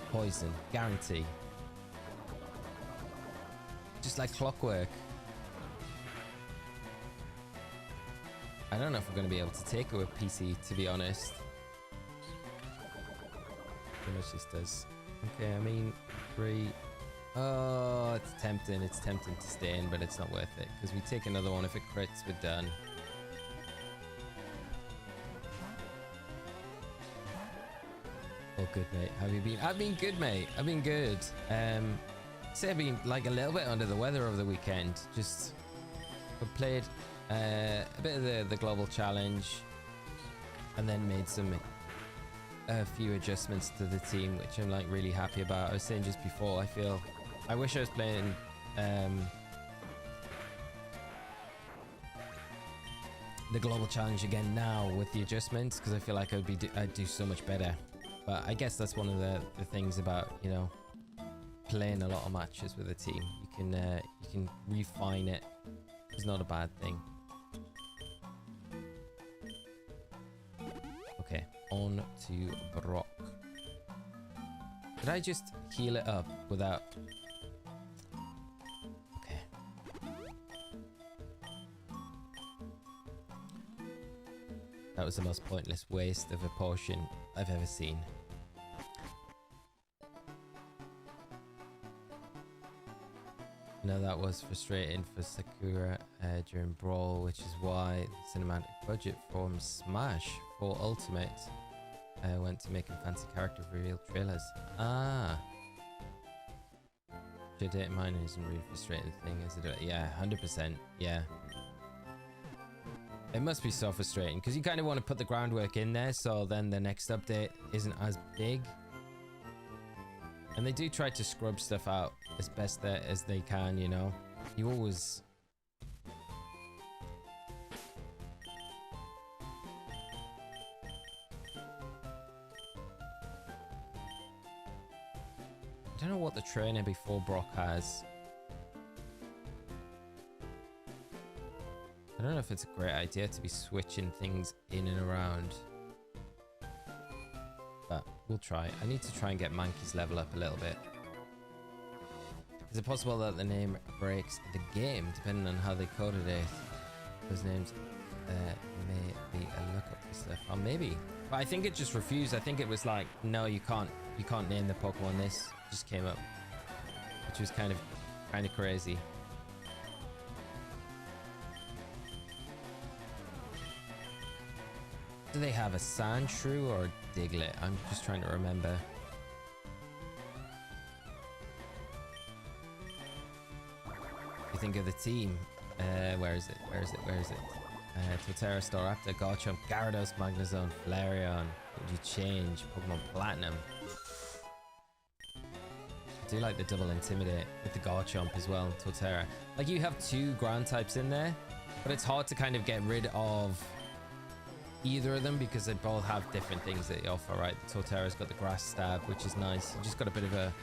S1: Poison, guarantee. Just like clockwork. I don't know if we're going to be able to take it with PC, to be honest. Pretty much just does. Okay, I mean, 3. Oh, it's tempting to stay in, but it's not worth it. Because we take another one, if it crits, we're done. Oh, good, mate. How have you been? I've been good, mate. I've been good. Say I've been like a little bit under the weather over the weekend. Just played a bit of the global challenge, and then made a few adjustments to the team, which I'm like really happy about. I was saying just before, I wish I was playing the global challenge again now with the adjustments, because I feel like I'd do so much better. But I guess that's one of the things about, you know, playing a lot of matches with a team. You can refine it. It's not a bad thing. Okay, on to Brock. Did I just heal it up without... Okay. That was the most pointless waste of a potion I've ever seen. No, that was frustrating for Sakura during Brawl, which is why the cinematic budget from Smash for Ultimate went to making fancy character reveal trailers. Ah. Data mining isn't really frustrating thing, is it? Yeah, 100%. Yeah. It must be so frustrating because you kind of want to put the groundwork in there so then the next update isn't as big. And they do try to scrub stuff out as best as they can, you know. You always... I don't know what the trainer before Brock has. I don't know if it's a great idea to be switching things in and around. But we'll try. I need to try and get Mankey's level up a little bit. Is it possible that the name breaks the game, depending on how they coded it? Those names may be a lookup for stuff. Or maybe. But I think it just refused. I think it was like, no, you can't name the Pokemon this. Just came up. Which was kind of crazy. Do they have a Sandshrew or a Diglett? I'm just trying to remember. You think of the team. Where is it? Torterra, Staraptor, Garchomp, Gyarados, Magnezone, Flareon. Would you change? Pokemon Platinum. I do like the double Intimidate with the Garchomp as well, Torterra. Like, you have 2 ground types in there, but it's hard to kind of get rid of either of them because they both have different things that they offer, right? The Torterra's got the Grass Stab, which is nice. You just got a bit of a...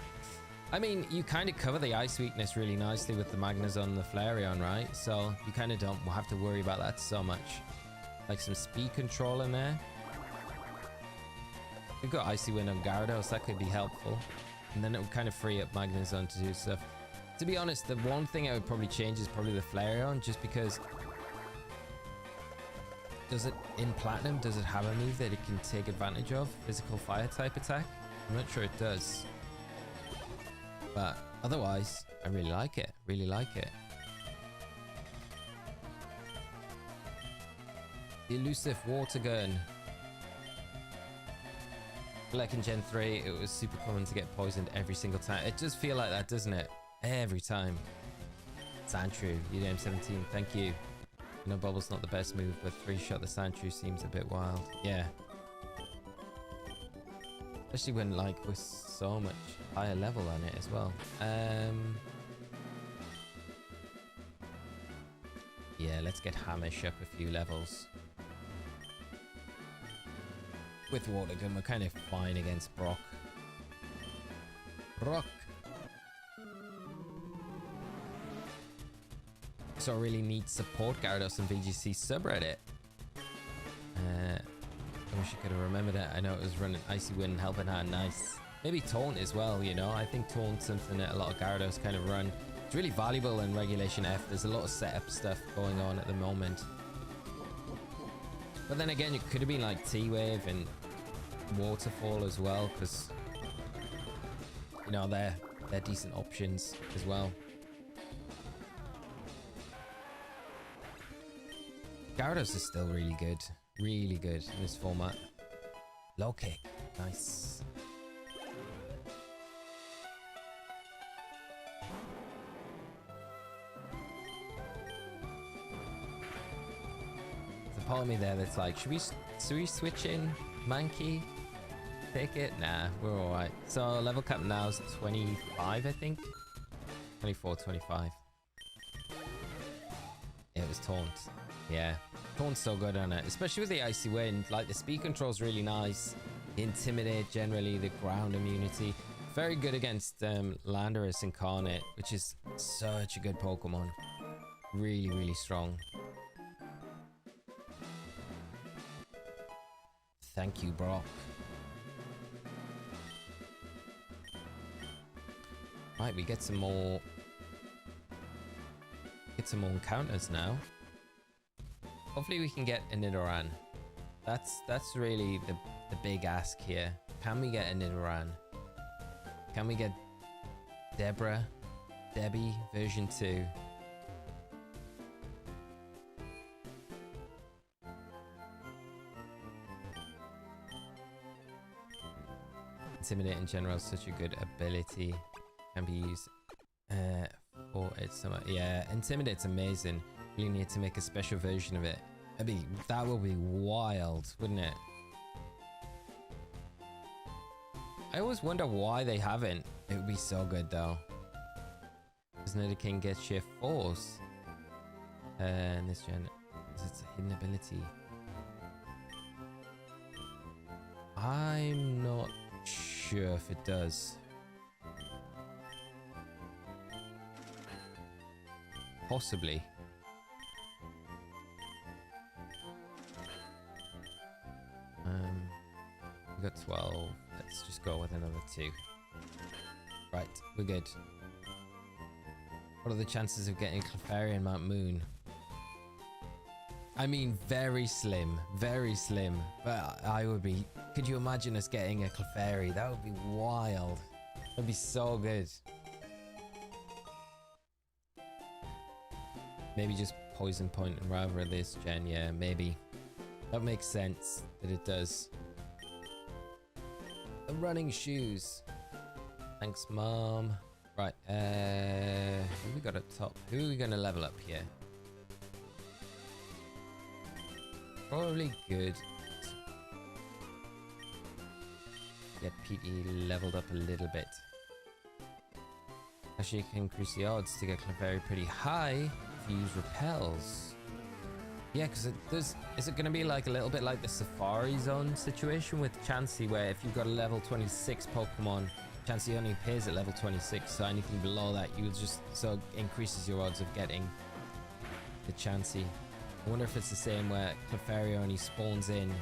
S1: I mean, you kind of cover the Ice Weakness really nicely with the Magnezone and the Flareon, right? So you kind of don't have to worry about that so much. Like some speed control in there. We've got Icy Wind on Gyarados, that could be helpful. And then it would kind of free up Magnezone to do stuff. To be honest, the one thing I would probably change is probably the Flareon, just because does it in Platinum, does it have a move that it can take advantage of? Physical fire type attack? I'm not sure it does. But otherwise, I really like it. Really like it. The elusive water gun. Like in Gen 3, it was super common to get poisoned every single time. It does feel like that, doesn't it? Every time. Sandshrew, UDM17, thank you. I know Bubble's not the best move, but 3-shot the Sandshrew seems a bit wild. Yeah. Especially when, like, we're so much higher level on it as well. Yeah, let's get Hamish up a few levels. With Water Gun, we're kind of fine against Brock. Brock! So I really need support Gyarados and VGC subreddit. I wish I could have remembered it. I know it was running Icy Wind, Helping Hand, nice. Maybe Taunt as well, you know. I think Taunt's something that a lot of Gyarados kind of run. It's really valuable in Regulation F. There's a lot of setup stuff going on at the moment. But then again, it could have been like T-Wave and Waterfall as well, because, you know, they're decent options as well. Gyarados is still really good in this format. Low kick, nice. There's a part of me there that's like, should we switch in Mankey? Take it? Nah, we're alright. So level cap now is 25, I think. 24, 25. Yeah, it was Taunt. Yeah, Taunt's so good on it, especially with the Icy Wind. Like, the speed control's really nice. The Intimidate, generally, the ground immunity. Very good against Landorus Incarnate, which is such a good Pokemon. Really, really strong. Thank you, Brock. Right, we get some more encounters now. Hopefully we can get a Nidoran. That's really the big ask here. Can we get a Nidoran? Can we get Debbie version 2? Intimidate in general is such a good ability. Can be used for its yeah, Intimidate's amazing. Really need to make a special version of it. That will be wild, wouldn't it? I always wonder why they haven't. It would be so good though. Because Nidoking gets sheer force. And this gen, it's a hidden ability. I'm not sure if it does. Possibly. We got 12. Let's just go with another 2. Right, we're good. What are the chances of getting Clefairy and Mount Moon? I mean, very slim, but I would be... Could you imagine us getting a Clefairy? That would be wild. That'd be so good. Maybe just Poison Point and rather this gen, yeah, maybe. That makes sense that it does. The running shoes. Thanks, Mom. Right, who we got up top? Who are we gonna level up here? Probably good. Get PT leveled up a little bit. Actually, you can increase the odds to get Clefairy pretty high if you use repels. Yeah, because it does. Is it going to be like a little bit like the Safari Zone situation with Chansey, where if you've got a level 26 Pokemon, Chansey only appears at level 26, so anything below that, you just so increases your odds of getting the Chansey. I wonder if it's the same where Clefairy only spawns in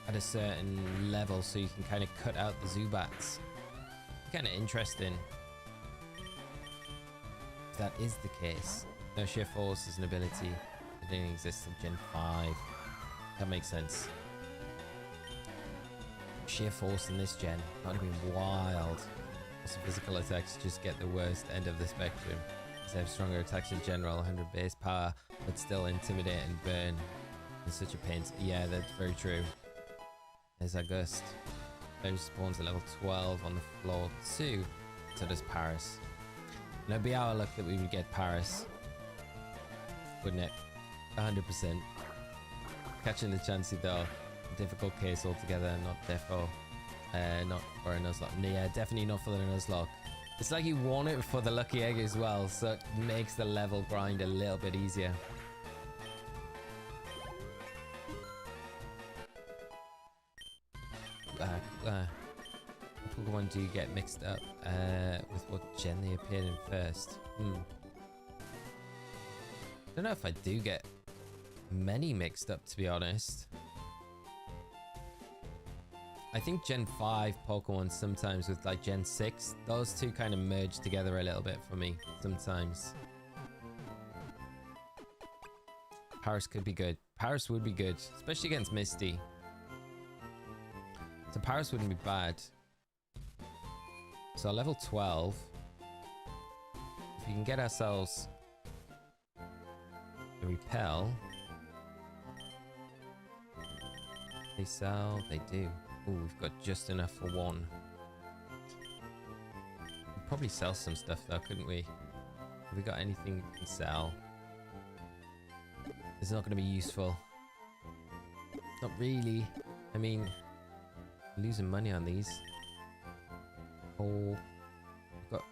S1: at a certain level, so you can kind of cut out the Zubats. Kind of interesting. if that is the case, no, Sheer Force is an ability that didn't exist in Gen 5. That makes sense. Sheer Force in this gen, that would have been wild. Also, physical attacks just get the worst end of the spectrum. They have stronger attacks in general, 100 base power, but still intimidate and burn. It's such a pain. Yeah, that's very true. There's August. Then spawns at level 12 on the floor too. So does Paris. And it'd be our luck that we would get Paris, wouldn't it? 100%. Catching the Chansey though, difficult case altogether. Not defo, not for a Nuzlocke. Yeah, definitely not for the Nuzlocke. It's like you want it for the lucky egg as well, so it makes the level grind a little bit easier. Pokemon do get mixed up with what gen they appeared in first. I don't know if I do get many mixed up, to be honest. I think Gen 5 Pokemon sometimes with like Gen 6, those two kind of merge together a little bit for me sometimes. Paris could be good. Paris would be good, especially against Misty. So Paris wouldn't be bad. So level 12. If we can get ourselves a Repel. They sell, they do. Ooh, we've got just enough for one. We'd probably sell some stuff though, couldn't we? Have we got anything we can sell? It's not going to be useful. Not really. I mean, losing money on these. Oh, we've got,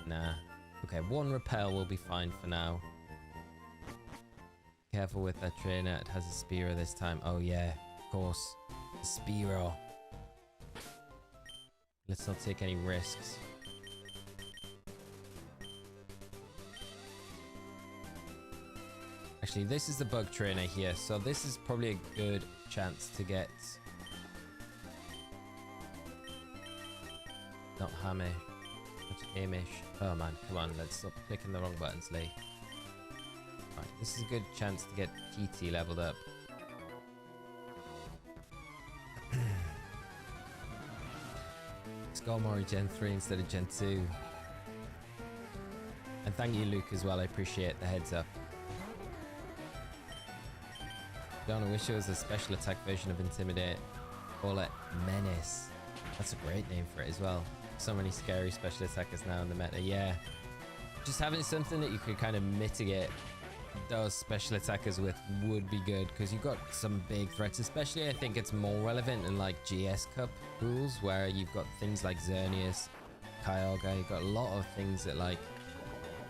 S1: nah. Okay, one Repel will be fine for now. Careful with that trainer, it has a Spearow this time. Oh yeah, of course. Spearow. Let's not take any risks. Actually, this is the bug trainer here, so this is probably a good chance to get... Not Hame. Not Hamish. Oh man, come on, let's stop clicking the wrong buttons, Lee. Right, this is a good chance to get GT leveled up. Skarmory Gen 3 instead of Gen 2. And thank you, Luke, as well. I appreciate the heads up. John, I wish it was a special attack version of Intimidate. Call it Menace. That's a great name for it as well. So many scary special attackers now in the meta. Yeah. Just having something that you could kind of mitigate those special attackers with would be good, because you've got some big threats. Especially I think it's more relevant in like GS Cup rules where you've got things like Xerneas, Kyogre. You've got a lot of things that like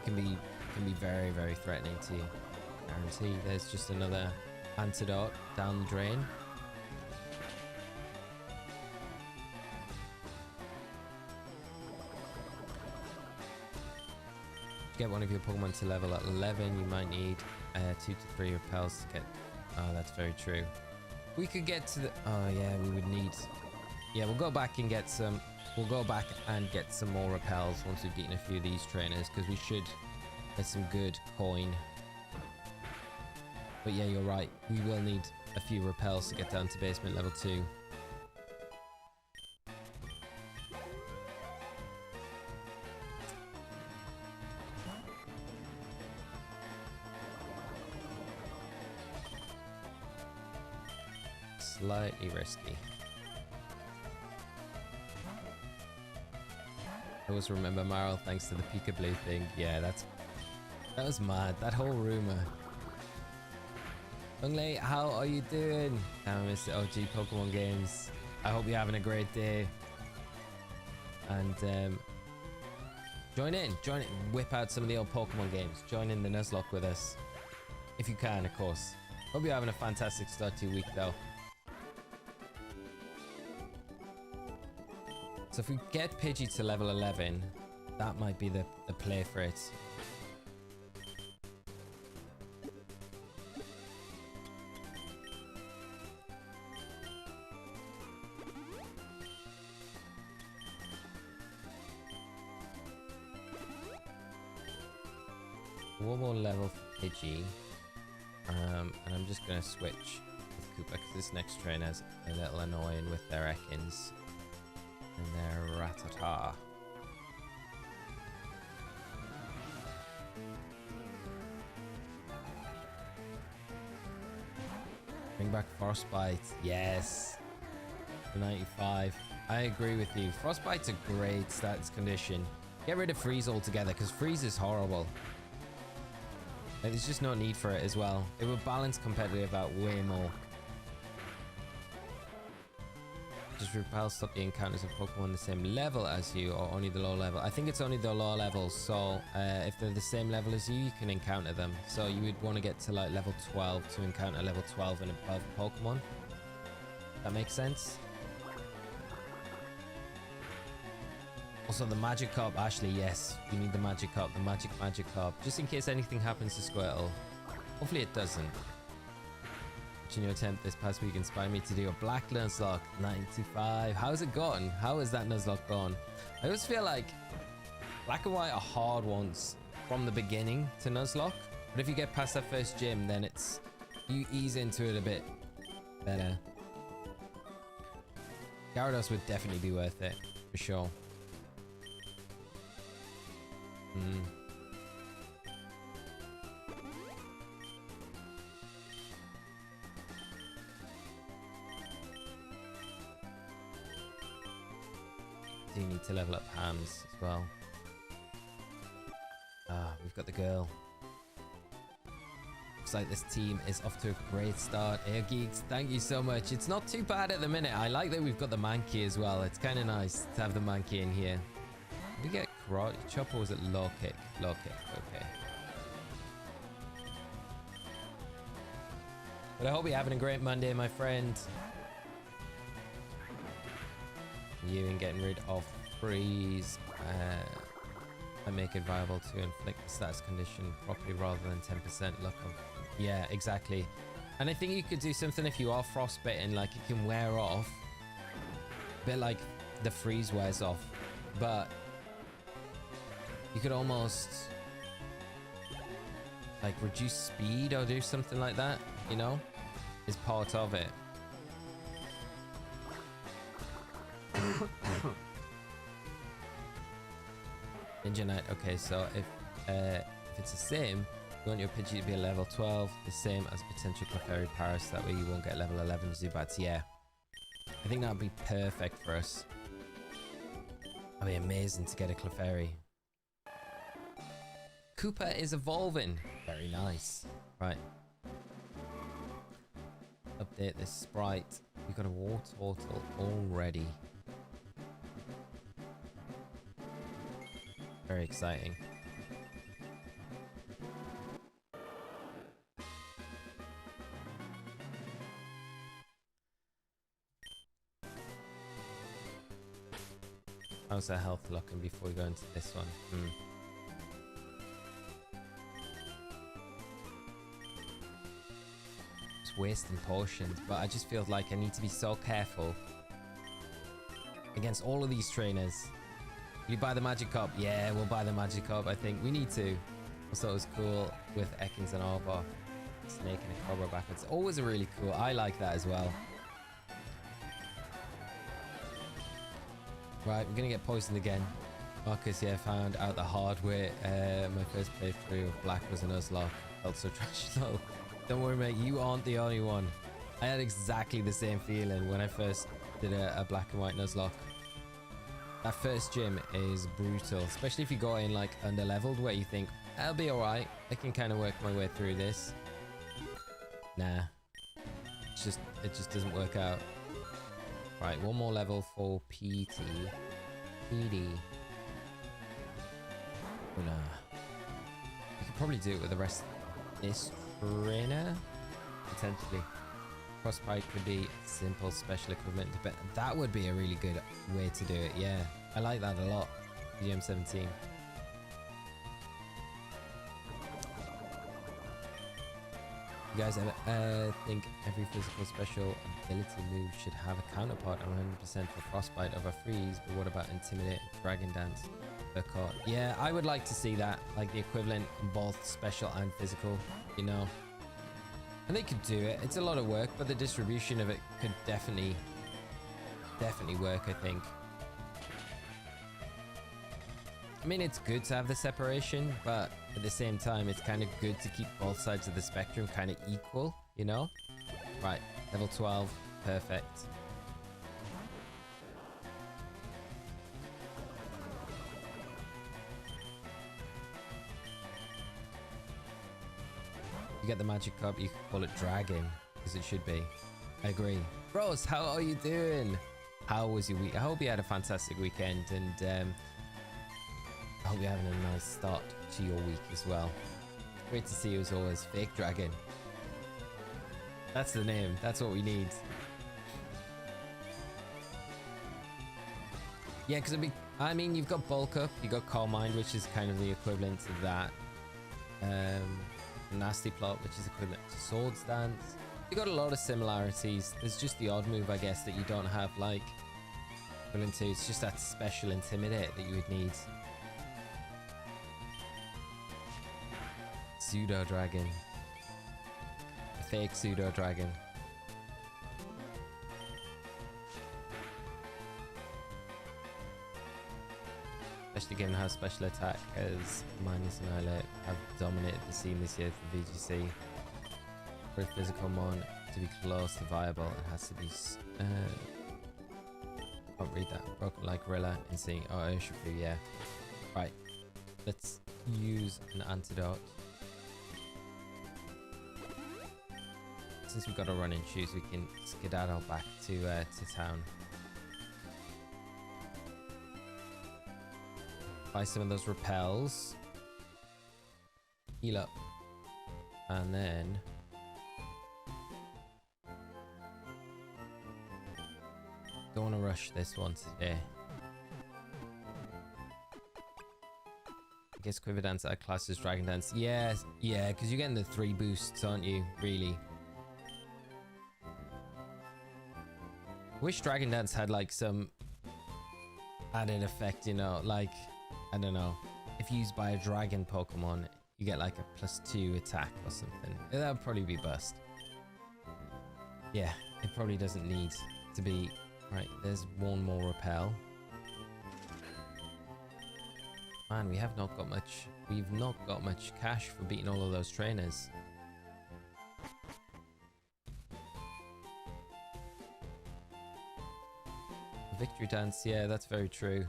S1: can be very, very threatening to you. Guarantee. There's just another antidote down the drain. To get one of your Pokemon to level at 11, you might need 2 to 3 repels to get... Oh, that's very true. We could get to the... Oh, yeah, we would need... Yeah, we'll go back and get some... We'll go back and get some more repels once we've beaten a few of these trainers, because we should get some good coin. But yeah, you're right. We will need a few repels to get down to basement level 2. Slightly risky. I always remember Marl thanks to the Peekaboo thing. Yeah, that was mad. That whole rumor. Hungley, how are you doing? I miss the OG Pokemon games. I hope you're having a great day. And join in, whip out some of the old Pokemon games. Join in the Nuzlocke with us. If you can, of course. Hope you're having a fantastic start to your week though. So if we get Pidgey to level 11, that might be the play for it. one more level for Pidgey. And I'm just going to switch with Koopa because this next trainer's a little annoying with their Ekans and their Rattata. Bring back Frostbite. Yes. 95. I agree with you. Frostbite's a great stats condition. Get rid of Freeze altogether because Freeze is horrible. Like, there's just no need for it as well. It would balance competitive out way more. Just repel, stop the encounters of Pokemon the same level as you or only the low level. I think it's only the low levels. So if they're the same level as you, you can encounter them. So you would want to get to like level 12 to encounter level 12 and above Pokemon. That makes sense. Also, the Magikarp, Ashley, yes, you need the Magikarp, the Magikarp, just in case anything happens to Squirtle. Hopefully it doesn't. Watching your attempt this past week inspired me to do a Black Nuzlocke 95. How's it gone? How has that Nuzlocke gone? I always feel like Black and White are hard ones from the beginning to Nuzlocke, but if you get past that first gym, then it's, you ease into it a bit better. Gyarados would definitely be worth it, for sure. Do need to level up Hams as well. We've got the girl. Looks like this team is off to a great start. Air Geeks, thank you so much. It's not too bad at the minute. I like that we've got the Mankey as well. It's kind of nice to have the Mankey in here. Did we get Karate Chop or was it Low Kick? Low Kick, okay. But I hope you're having a great Monday, my friend. You and getting rid of Freeze. And make it viable to inflict the status condition properly rather than 10% luck of... Yeah, exactly. And I think you could do something if you are frostbitten, like it can wear off. A bit like the Freeze wears off. But you could almost like reduce speed or do something like that, you know, is part of it. Ninja Knight, okay, so if it's the same, you want your Pidgey to be a level 12, the same as potential Clefairy Paris, that way you won't get level 11 Zubats. Yeah, I think that would be perfect for us. That'd be amazing to get a Clefairy. Koopa is evolving. Very nice. Right. Update this sprite. We've got a war turtle already. Very exciting. How's our health looking before we go into this one? Just wasting potions, but I just feel like I need to be so careful against all of these trainers. You buy the Magikarp? Yeah, we'll buy the Magikarp. I think we need to. Also, it was cool with Ekans and Arbor. Snake and a Cobra backwards. Always a really cool. I like that as well. Right, we're gonna get poisoned again. Marcus, yeah, found out the hard way. My first playthrough of Black was a Nuzlocke. Felt so trash though. Don't worry, mate. You aren't the only one. I had exactly the same feeling when I first did a Black and White Nuzlocke. That first gym is brutal, especially if you go in like under-leveled where you think, I'll be alright, I can kind of work my way through this. Nah. It just doesn't work out. Right, one more level for PT. PD. Oh, nah. You could probably do it with the rest of this trainer. Potentially. Frostbite could be simple special equivalent, but that would be a really good way to do it. Yeah, I like that a lot. GM17. You guys think every physical special ability move should have a counterpart. I'm 100% for Frostbite over Freeze, but what about Intimidate, Dragon Dance, card? Yeah, I would like to see that, like the equivalent in both special and physical, you know. And they could do it. It's a lot of work, but the distribution of it could definitely work, I think. I mean, it's good to have the separation, but at the same time, it's kind of good to keep both sides of the spectrum kind of equal, you know? Right, level 12, perfect. You get the magic cup, you can call it dragon, because it should be. I agree. Bros, how are you doing? How was your week? I hope you had a fantastic weekend, and I hope you're having a nice start to your week as well. Great to see you as always. Fake Dragon. That's the name. That's what we need. Yeah, because I mean, you've got Bulk Up, you've got Calm Mind, which is kind of the equivalent to that. Nasty Plot, which is equivalent to Swords Dance. You've got a lot of similarities. There's just the odd move, I guess, that you don't have, like, equivalent to. It's just that special Intimidate that you would need. Pseudo Dragon. A fake Pseudo Dragon. Especially given how special attack as Minus and Annihilate have dominated the scene this year for VGC. For a physical mon to be close to viable, it has to be. Can't read that. Broken like Gorilla and seeing. Oh, Urshifu, yeah. Right. Let's use an antidote. Since we've got a run in shoes, we can skedaddle back to town. Buy some of those repels. Heal up. And then don't want to rush this one today. I guess Quiver Dance at class is Dragon Dance. Yes, yeah, because you're getting the 3 boosts, aren't you? Really. Wish Dragon Dance had like some added effect, you know, like, I don't know, if used by a dragon Pokemon, you get like a +2 attack or something. That would probably be bust. Yeah, it probably doesn't need to be. Right, there's one more repel. Man, we have not got much. We've not got much cash for beating all of those trainers. Victory Dance, yeah, that's very true.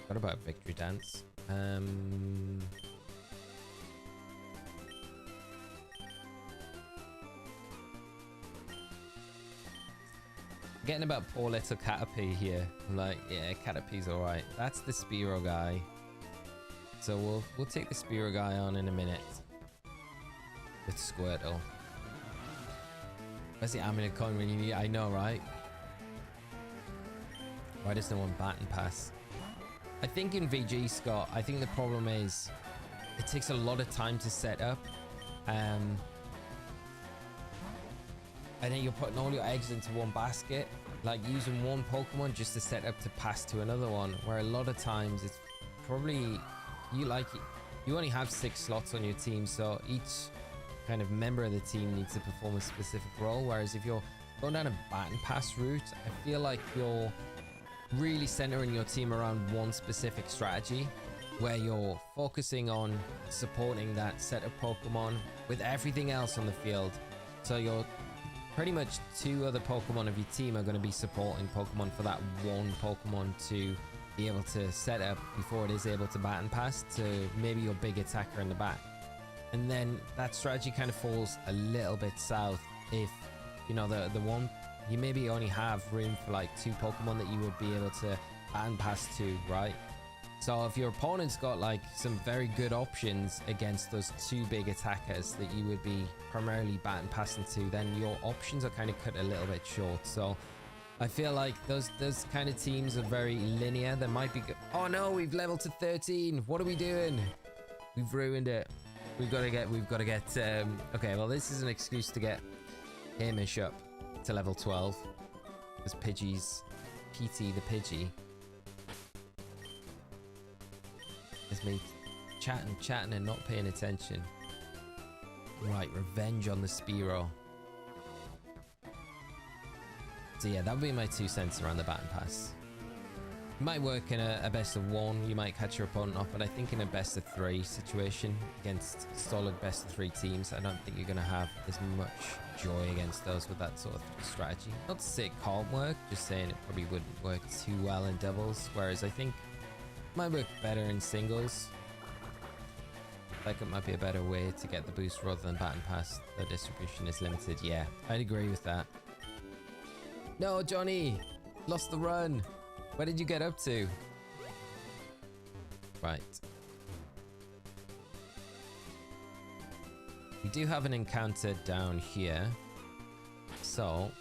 S1: What about Victory Dance? Getting about poor little Caterpie here. I'm like, yeah, Caterpie's alright. That's the Spearow guy. So we'll take the Spearow guy on in a minute. With Squirtle. Where's the Amulet coin when you need it? I know, right? Why does no one bat and pass? I think in VG, Scott, I think the problem is it takes a lot of time to set up. And then you're putting all your eggs into one basket, like using one Pokemon just to set up to pass to another one, where a lot of times it's probably you only have 6 slots on your team, so each kind of member of the team needs to perform a specific role. Whereas if you're going down a bat and pass route, I feel like you're really centering your team around one specific strategy, where you're focusing on supporting that set of Pokemon with everything else on the field. So you're pretty much 2 other Pokemon of your team are going to be supporting Pokemon for that one Pokemon to be able to set up before it is able to bat and pass to maybe your big attacker in the back. And then that strategy kind of falls a little bit south if, you know, the one, you maybe only have room for like 2 Pokemon that you would be able to bat and pass to, right? So if your opponent's got like some very good options against those 2 big attackers that you would be primarily bat and passing to, then your options are kind of cut a little bit short. So I feel like those kind of teams are very linear. There might be oh no, we've leveled to 13. What are we doing? We've ruined it. We've got to get, okay, well, this is an excuse to get Hamish up to level 12. Because Pidgey's, PT the Pidgey, is me chatting and not paying attention. Right, revenge on the Spearow. So yeah, that would be my 2 cents around the Baton Pass. It might work in a best of 1, you might catch your opponent off, but I think in a best of 3 situation against solid best of 3 teams, I don't think you're going to have as much joy against those with that sort of strategy. Not to say it can't work, just saying it probably wouldn't work too well in doubles, whereas I think it might work better in singles. Like it might be a better way to get the boost rather than Baton Pass. The distribution is limited. Yeah, I'd agree with that. No, Johnny! Lost the run! Where did you get up to? Right. We do have an encounter down here. So...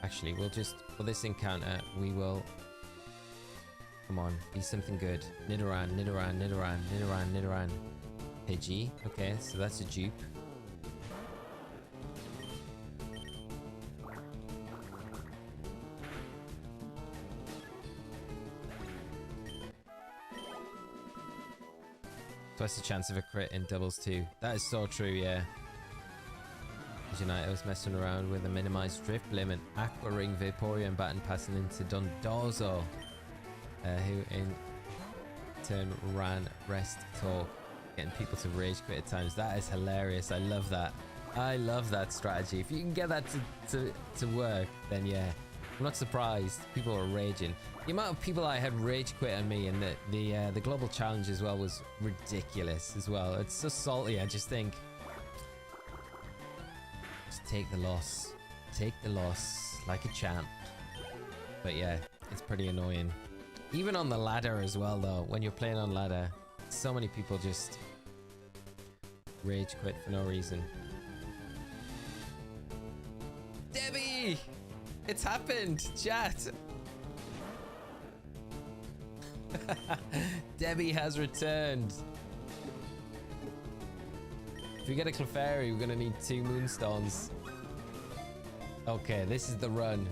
S1: actually, we'll just... for this encounter, we will... come on, be something good. Nidoran, Nidoran, Nidoran, Nidoran, Nidoran. Pidgey. Okay, so that's a dupe. Twice the chance of a crit in doubles too. That is so true, yeah. Unite, I was messing around with a minimized drift limit, Aqua Ring, Vaporeon, Baton passing into Dondozo, who in turn ran Rest Talk, getting people to rage quit at times. That is hilarious. I love that. I love that strategy. If you can get that to work, then yeah, I'm not surprised. People are raging. The amount of people I had rage quit on me, and the global challenge as well was ridiculous as well. It's so salty. I just think, just take the loss like a champ. But yeah, it's pretty annoying. Even on the ladder as well, though. When you're playing on ladder, so many people just rage quit for no reason. Debbie, it's happened, chat. Debbie has returned. If we get a Clefairy, we're gonna need 2 Moonstones. Okay, this is the run.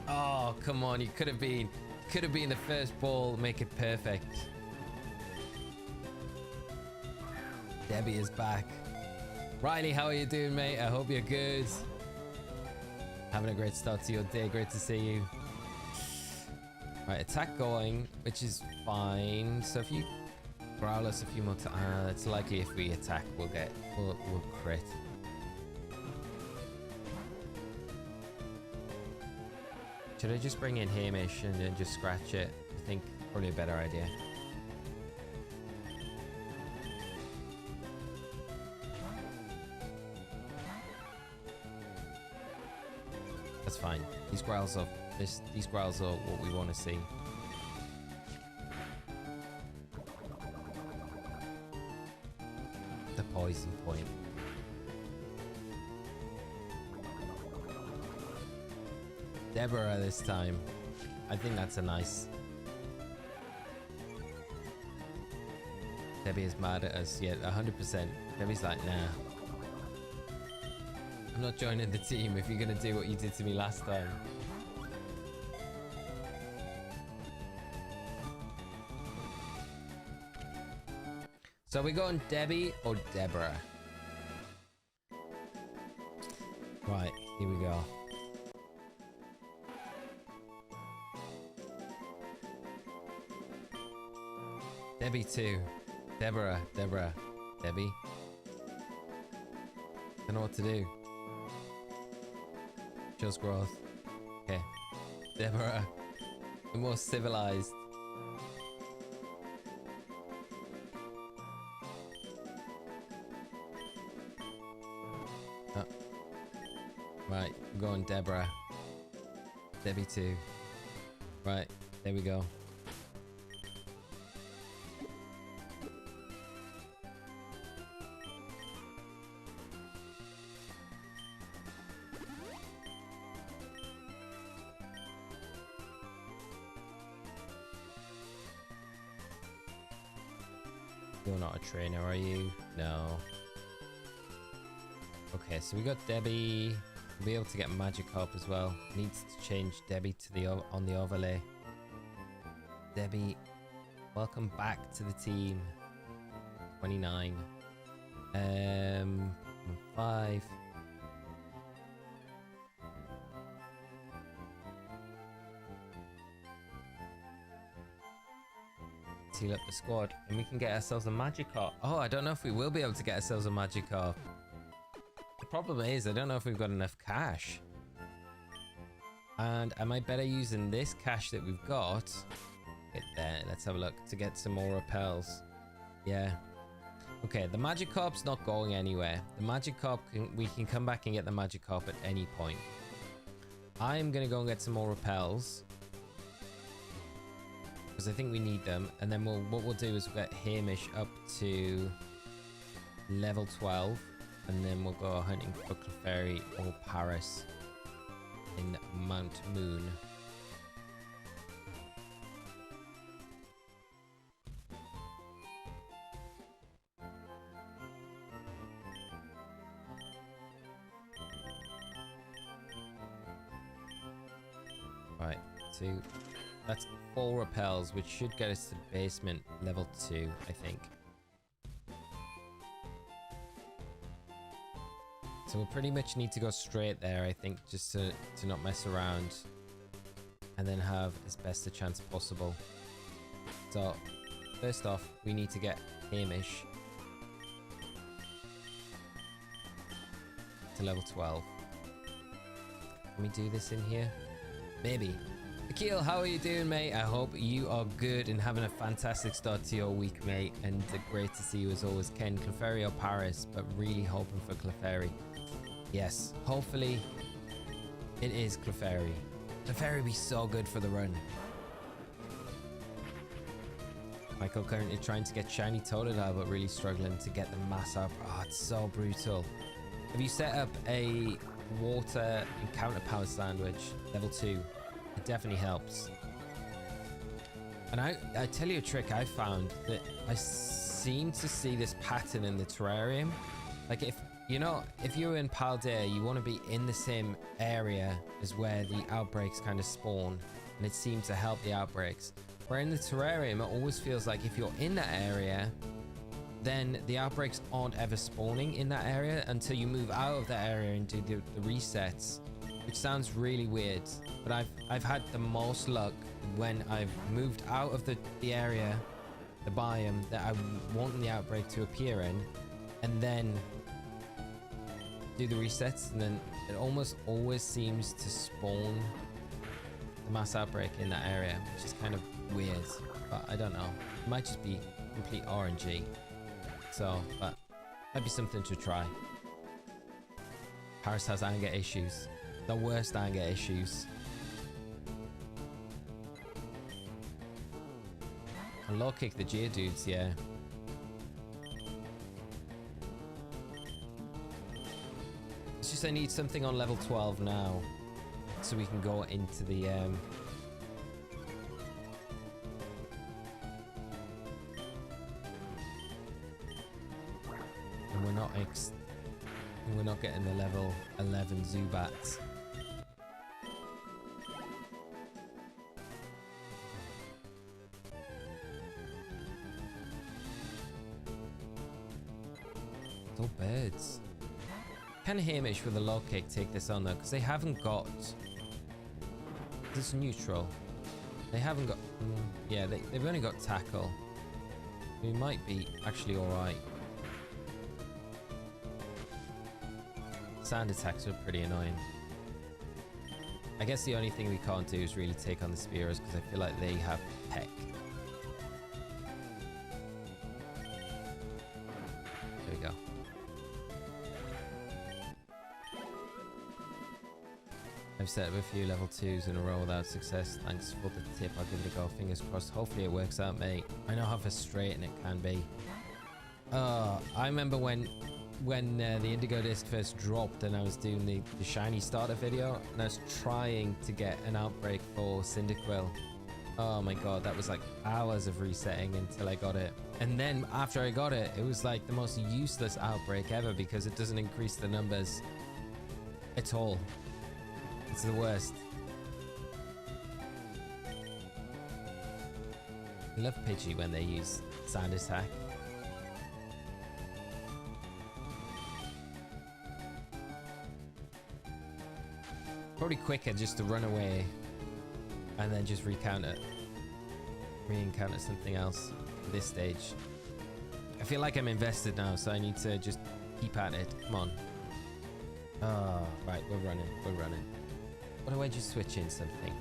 S1: Oh, come on, you could have been the first ball, make it perfect. Debbie is back. Riley, how are you doing, mate? I hope you're good. Having a great start to your day. Great to see you. Right, attack going, which is fine. So if you growl us a few more times, it's likely if we attack, we'll crit. Should I just bring in Hamish and then just scratch it? I think probably a better idea. That's fine. These growls are what we want to see. The poison point. Deborah this time. I think that's a nice. Debbie is mad at us. Yeah, 100%. Debbie's like, nah. I'm not joining the team if you're gonna do what you did to me last time. So we're going Debbie or Deborah? Right, here we go. Debbie 2. Deborah. Debbie. Don't know what to do. Shows growth. Okay. Deborah. The more civilized. Oh. Right, I'm going Deborah. Debbie 2. Right, there we go. You're not a trainer, are you? No. Okay, so we got Debbie. We'll be able to get Magikarp as well. Needs to change Debbie to the on the overlay. Debbie, welcome back to the team. 29. 5. Seal up the squad and we can get ourselves a Magikarp. Oh, I don't know if we will be able to get ourselves a Magikarp. The problem is I don't know if we've got enough cash. And am I better using this cash that we've got? Get there, let's have a look to get some more repels. Yeah. Okay, the Magikarp's not going anywhere. The Magikarp, we can come back and get the Magikarp at any point. I'm gonna go and get some more repels. Because I think we need them. And then what we'll do is we'll get Hamish up to level 12. And then we'll go hunting for Clefairy or Paris in Mount Moon. Right, so that's 4 repels, which should get us to basement level 2, I think. So we'll pretty much need to go straight there, I think, just to not mess around. And then have as best a chance possible. So, first off, we need to get Hamish to level 12. Can we do this in here? Maybe. Akil, how are you doing, mate? I hope you are good and having a fantastic start to your week, mate. And great to see you as always, Ken. Clefairy or Paris, but really hoping for Clefairy. Yes, hopefully it is Clefairy. Clefairy would be so good for the run. Michael currently trying to get shiny Totodile, but really struggling to get the mass up. Oh, it's so brutal. Have you set up a water encounter power sandwich level 2? It definitely helps. And I tell you a trick I found, that I seem to see this pattern in the terrarium. Like if you're in Paldea, you want to be in the same area as where the outbreaks kind of spawn, and it seems to help the outbreaks. Where in the terrarium, it always feels like if you're in that area, then the outbreaks aren't ever spawning in that area until you move out of that area and do the resets, which sounds really weird. But I've had the most luck when I've moved out of the area, the biome that I want the outbreak to appear in, and then do the resets, and then it almost always seems to spawn the mass outbreak in that area, which is kind of weird, but I don't know. It might just be complete RNG. So, but might be something to try. Paris has anger issues. The worst anger issues. And low kick the Geodudes, yeah. It's just I need something on level 12 now, so we can go into the and we're not getting the level 11 Zubats. It's all birds. Can Hamish with a low kick take this on though? Because they haven't got this neutral. They haven't got. Yeah, they've only got tackle. We might be actually all right. Sand attacks are pretty annoying. I guess the only thing we can't do is really take on the Spearers because I feel like they have Peck. There we go. I've set up a few level 2s in a row without success. Thanks for the tip. I'll give it a go. Fingers crossed. Hopefully it works out, mate. I know how frustrating it can be. I remember when the Indigo Disc first dropped and I was doing the shiny starter video and I was trying to get an outbreak for Cyndaquil, Oh my god, that was like hours of resetting until I got it. And then after I got it, it was like the most useless outbreak ever because it doesn't increase the numbers at all. It's the worst. I love Pidgey when they use Sand Attack. Probably quicker just to run away and then just re-encounter something else at this stage. I feel like I'm invested now, so I need to just keep at it. Come on. Oh, right, we're running. What do I just switch in something?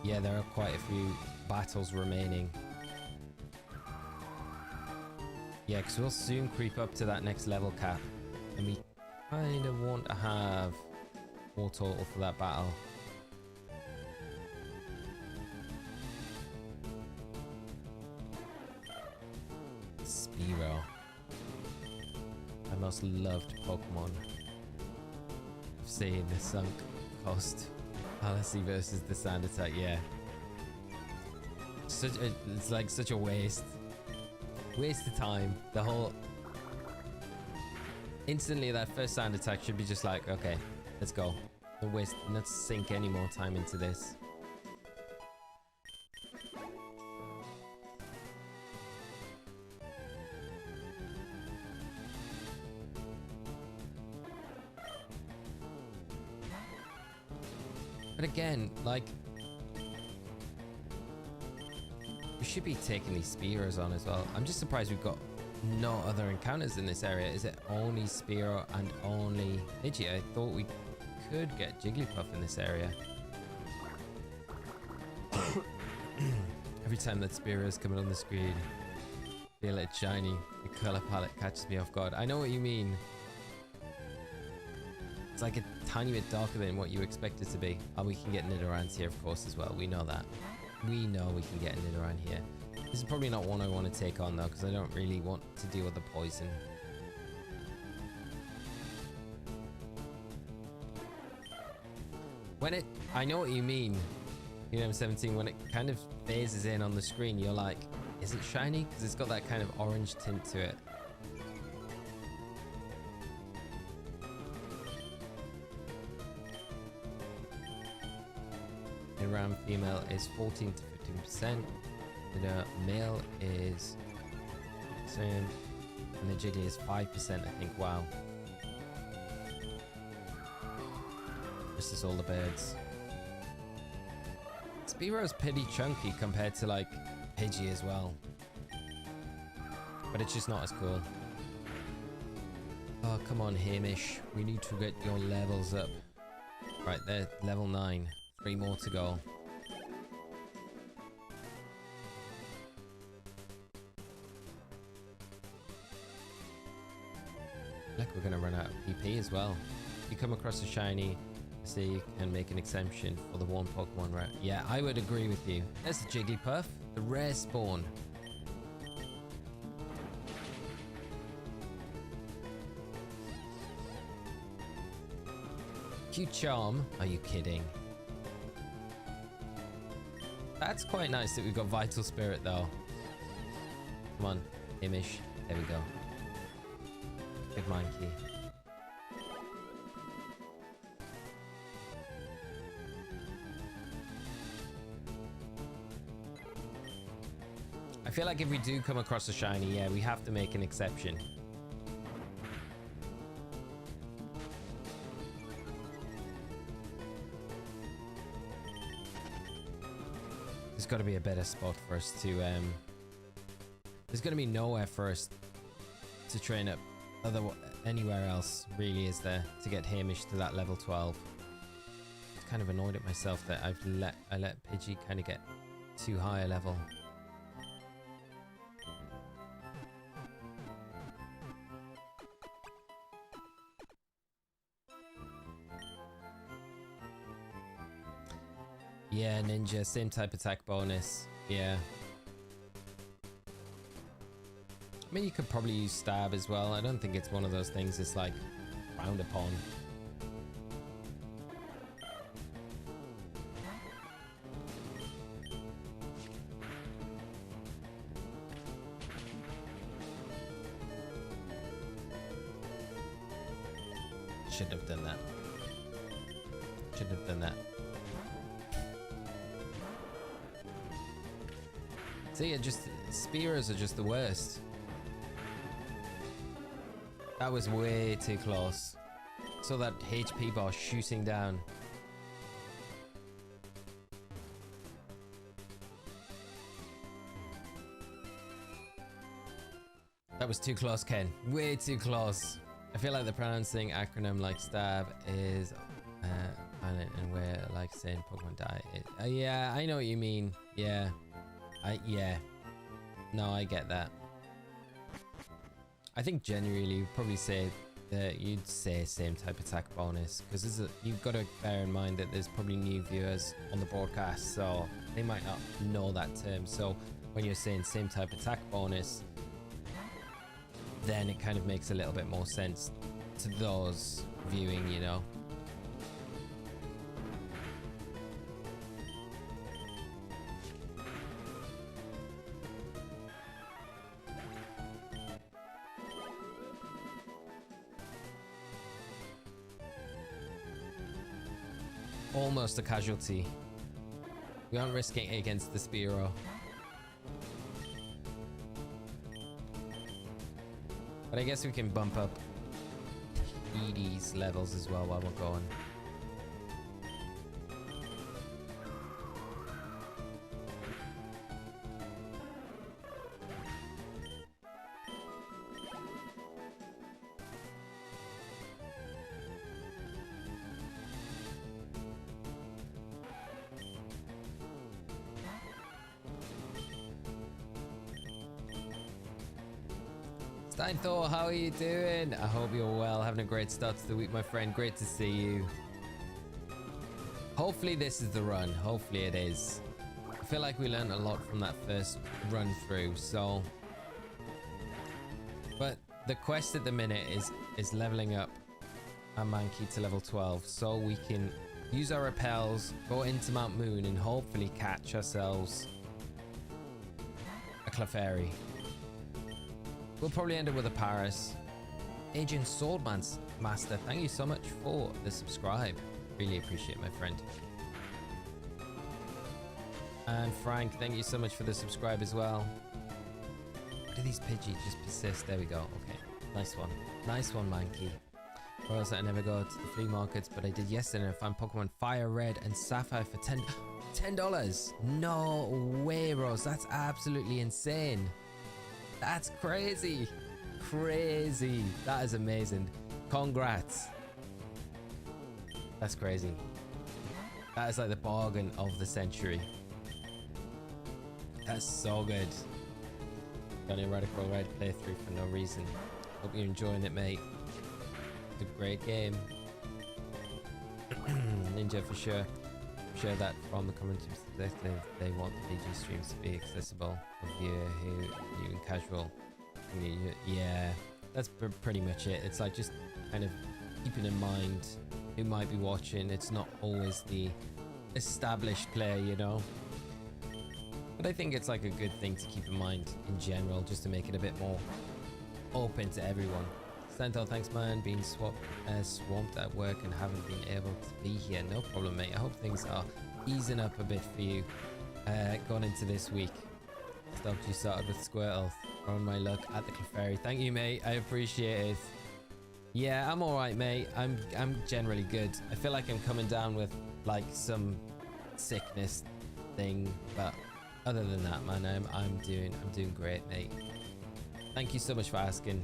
S1: Yeah, there are quite a few battles remaining. Yeah, because we'll soon creep up to that next level cap. And we kind of want to have more total for that battle. Spearow. My most loved Pokemon. I've seen the sunk cost fallacy versus the Sand Attack, yeah. It's like such a waste of time. The whole instantly that first Sand Attack should be just like, okay, let's go. No waste, let's sink any more time into this. But again, like, we should be taking these Spearows on as well. I'm just surprised we've got no other encounters in this area. Is it only Spearow and only Pidgey? I thought we could get Jigglypuff in this area. Every time that Spearow is coming on the screen, feel it shiny. The color palette catches me off guard. I know what you mean. It's like a tiny bit darker than what you expect it to be. And we can get Nidorans here, of course, as well. We know that. We know we can get a Nidoran here. This is probably not one I want to take on, though, because I don't really want to deal with the poison. When it... I know what you mean, UM17, when it kind of phases in on the screen, you're like, is it shiny? Because it's got that kind of orange tint to it. Nidoran female is 14 to 15%. The male is same, and the Jiggly is 5%, I think. Wow. This is all the birds. Spearow's pretty chunky compared to like Pidgey as well, but it's just not as cool. Oh, come on, Hamish. We need to get your levels up. Right there, level 9. 3 more to go. Look, we're gonna run out of PP as well. If you come across a shiny, so you can make an exemption for the one Pokemon rare. Yeah, I would agree with you. There's the Jigglypuff, the rare spawn. Cute charm. Are you kidding? That's quite nice that we've got Vital Spirit though. Come on, Imish. There we go. Good mind key. I feel like if we do come across a shiny, yeah, we have to make an exception. There's got to be a better spot for us to there's going to be nowhere for us to train up anywhere else, really, is there, to get Hamish to that level 12. I was kind of annoyed at myself that I let Pidgey kind of get too high a level. Yeah, Ninja, same type attack bonus. Yeah. I mean, you could probably use stab as well. I don't think it's one of those things that's like frowned upon. Should have done that. Should have done that. See, spears are just the worst. That was way too close. Saw that HP bar shooting down. That was too close, Ken. Way too close. I feel like the pronouncing acronym like stab is and where like saying Pokemon die. Yeah, I know what you mean. Yeah. Yeah. No, I get that. I think genuinely you'd probably say that you'd say same type attack bonus, because you've got to bear in mind that there's probably new viewers on the broadcast, so they might not know that term. So when you're saying same type attack bonus, then it kind of makes a little bit more sense to those viewing, you know. Almost a casualty. We aren't risking it against the Spearow. But I guess we can bump up Edie's levels as well while we're going. Steinthor, how are you doing? I hope you're well. Having a great start to the week, my friend. Great to see you. Hopefully this is the run. Hopefully it is. I feel like we learned a lot from that first run through, so... But the quest at the minute is leveling up our Mankey to level 12, so we can use our repels, go into Mount Moon, and hopefully catch ourselves a Clefairy. We'll probably end up with a Paris. Agent Swordman's Master, thank you so much for the subscribe. Really appreciate it, my friend. And Frank, thank you so much for the subscribe as well. Why do these Pidgey just persist? There we go. Okay, nice one. Nice one, Mankey. Rose, I never go to the flea markets, but I did yesterday and I found Pokemon Fire Red and Sapphire for $10. No way, Rose. That's absolutely insane. That's crazy. Crazy. That is amazing. Congrats. That's crazy. That is like the bargain of the century. That's so good. Done a Radical Red playthrough for no reason. Hope you're enjoying it, mate. It's a great game. Ninja for sure. I'm sure that from the community perspective, they want the PG streams to be accessible for viewer who new and casual. Yeah, that's pretty much it. It's like just kind of keeping in mind who might be watching. It's not always the established player, you know. But I think it's like a good thing to keep in mind in general, just to make it a bit more open to everyone. Santo, thanks man, being swamped at work and haven't been able to be here. No problem, mate. I hope things are easing up a bit for you going into this week. Stoked you started with Squirtle. On my luck at the Clefairy. Thank you, mate. I appreciate it. Yeah, I'm alright, mate. I'm generally good. I feel like I'm coming down with like some sickness thing, but other than that, man, I'm doing great, mate. Thank you so much for asking.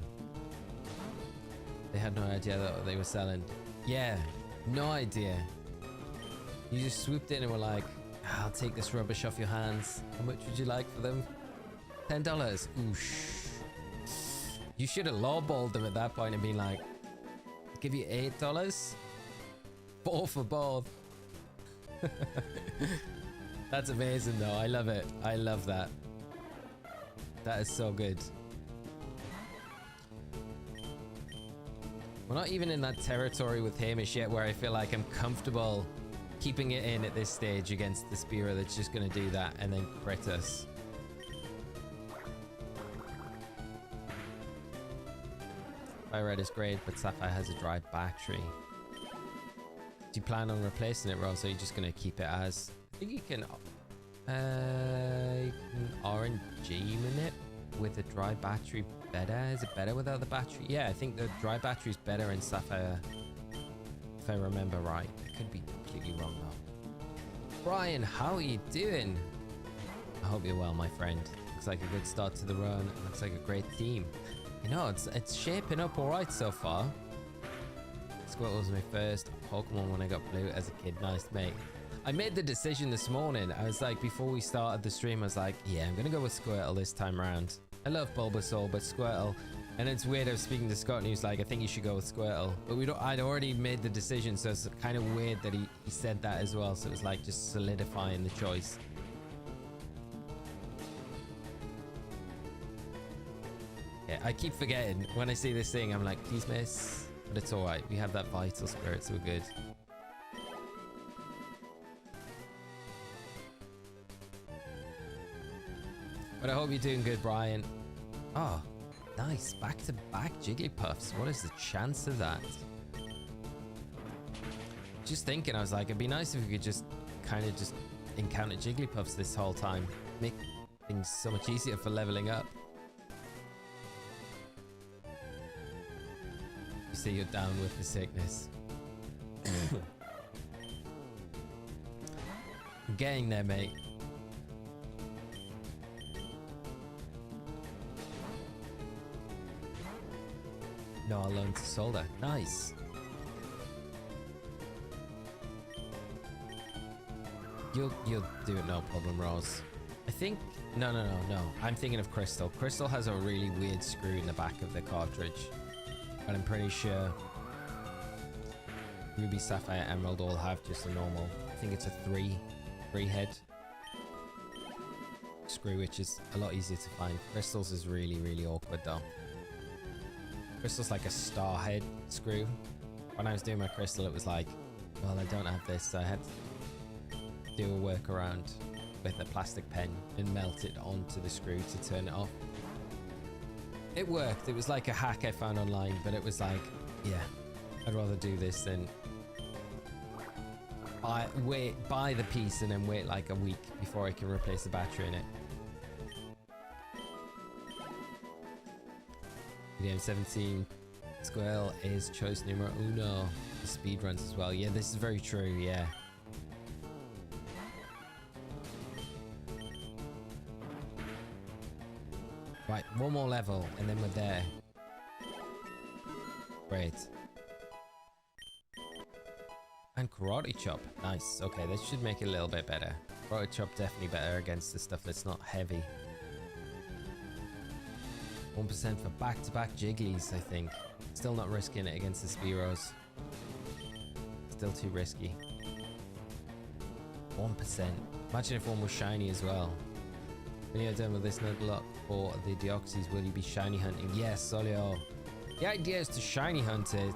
S1: They had no idea that they were selling. Yeah, no idea. You just swooped in and were like, I'll take this rubbish off your hands. How much would you like for them? $10. Oosh. You should have lowballed them at that point and been like, give you $8? 4 for both. That's amazing though. I love it. I love that. That is so good. We're not even in that territory with Hamish yet where I feel like I'm comfortable keeping it in at this stage against the Spearow that's just going to do that and then crit us. Fire Red is great, but Sapphire has a dry battery. Do you plan on replacing it, Ross, or are you just going to keep it as? I think you can RNG in it with a dry battery better. Is it better without the battery? Yeah, I think the dry battery is better in Sapphire, if I remember right. I could be completely wrong though. Brian, how are you doing? I hope you're well, my friend. Looks like a good start to the run. Looks like a great team. You know, it's shaping up all right so far. Squirtle was my first Pokemon when I got blue as a kid. Nice, mate. I made the decision this morning. I was like, before we started the stream, I was like, yeah, I'm gonna go with Squirtle this time around. I love Bulbasaur, but Squirtle. And it's weird, I was speaking to Scott and he was like, I think you should go with Squirtle. But I'd already made the decision, so it's kind of weird that he said that as well. So it was like just solidifying the choice. Yeah, I keep forgetting. When I see this thing, I'm like, please miss. But it's alright. We have that vital spirit, so we're good. But I hope you're doing good, Brian. Oh, nice. Back-to-back Jigglypuffs. What is the chance of that? Just thinking, I was like, it'd be nice if we could just kind of just encounter Jigglypuffs this whole time. Make things so much easier for leveling up. You see you're down with the sickness. I'm getting there, mate. No, I'll learn to solder. Nice. You'll do it, no problem, Rose. I think no. I'm thinking of Crystal. Crystal has a really weird screw in the back of the cartridge, but I'm pretty sure Ruby, Sapphire, Emerald all have just a normal. I think it's a three head screw, which is a lot easier to find. Crystal's is really awkward though. Crystal's like a star head screw. When I was doing my Crystal, it was like, well, I don't have this, so I had to do a workaround with a plastic pen and melt it onto the screw to turn it off. It worked. It was like a hack I found online, but it was like, yeah, I'd rather do this than buy the piece and then wait like a week before I can replace the battery in it. Game 17 Squirrel is choice numero uno for speedruns as well. Yeah, this is very true, yeah. Right, one more level and then we're there. Great. And Karate Chop. Nice. Okay, this should make it a little bit better. Karate Chop definitely better against the stuff that's not heavy. 1% for back-to-back Jigglies, I think. Still not risking it against the Spearows. Still too risky. 1%. Imagine if one was shiny as well. When you're done with this Nuzlocke for the Deoxys, will you be shiny hunting? Yes, Solio. The idea is to shiny hunt it,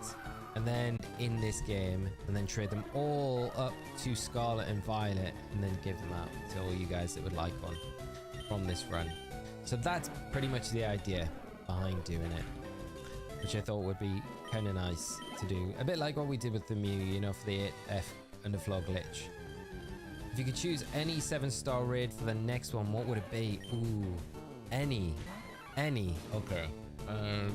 S1: and then in this game, and then trade them all up to Scarlet and Violet, and then give them out to all you guys that would like one from this run. So that's pretty much the idea behind doing it, which I thought would be kind of nice to do. A bit like what we did with the Mew, you know, for the 8F underfloor glitch. If you could choose any 7-star raid for the next one, what would it be? Ooh, any. Okay. I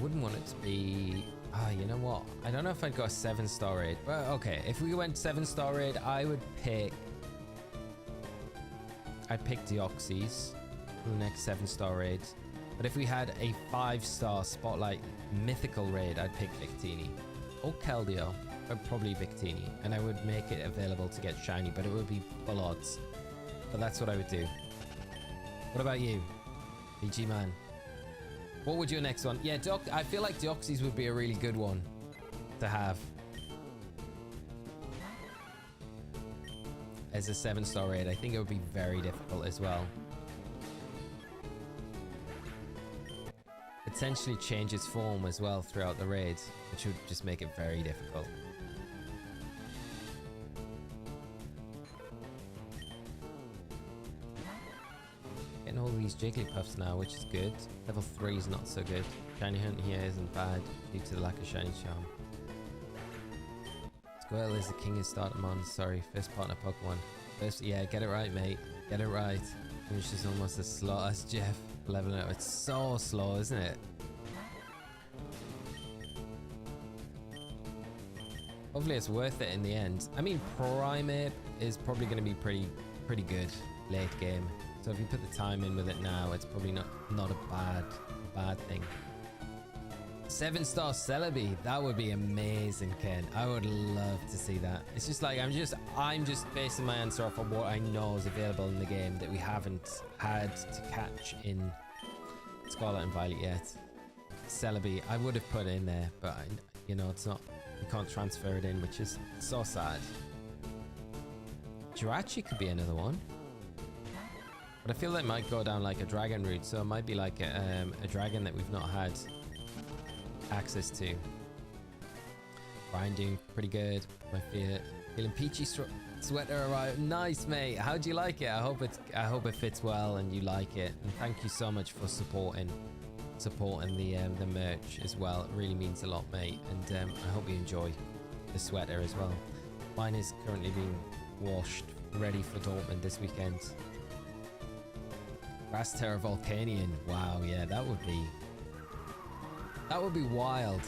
S1: wouldn't want it to be... Ah, you know what? I don't know if I'd go a 7-star raid, but okay. If we went 7-star raid, I'd pick Deoxys for the next 7-star raid. But if we had a 5-star spotlight mythical raid, I'd pick Victini or Keldeo, but probably Victini, and I would make it available to get shiny, but it would be full odds. But that's what I would do. What about you, BG man? What would your next one? Yeah, I feel like Deoxys would be a really good one to have as a 7-star raid. I think it would be very difficult as well. potentially change its form as well throughout the raid, which would just make it very difficult. Getting all these Jigglypuffs now, which is good. Level 3 is not so good. Shiny Hunt here isn't bad due to the lack of Shiny Charm. Squirtle is the king of Startermon. Sorry, first partner Pokemon. First, yeah, get it right, mate. Get it right. Which is almost as slow as Jeff. Leveling up. It's so slow, isn't it? Hopefully it's worth it in the end. I mean, Primeape is probably going to be pretty good late game. So if you put the time in with it now, it's probably not a bad thing. 7-star Celebi, that would be amazing, Ken. I would love to see that. It's just like I'm just basing my answer off of what I know is available in the game that we haven't had to catch in Scarlet and Violet yet. Celebi, I would have put it in there, but you know, it's not. You can't transfer it in, which is so sad. Jirachi could be another one, but I feel that might go down like a dragon route, so it might be like a dragon that we've not had access to. Brian doing pretty good. My feeling peachy sweater arrived. Nice, mate. How'd you like it? I hope it fits well and you like it. And thank you so much for supporting the merch as well. It really means a lot, mate. And I hope you enjoy the sweater as well. Mine is currently being washed, ready for Dortmund this weekend. Grass Terra Volcanion. Wow, yeah, that would be wild.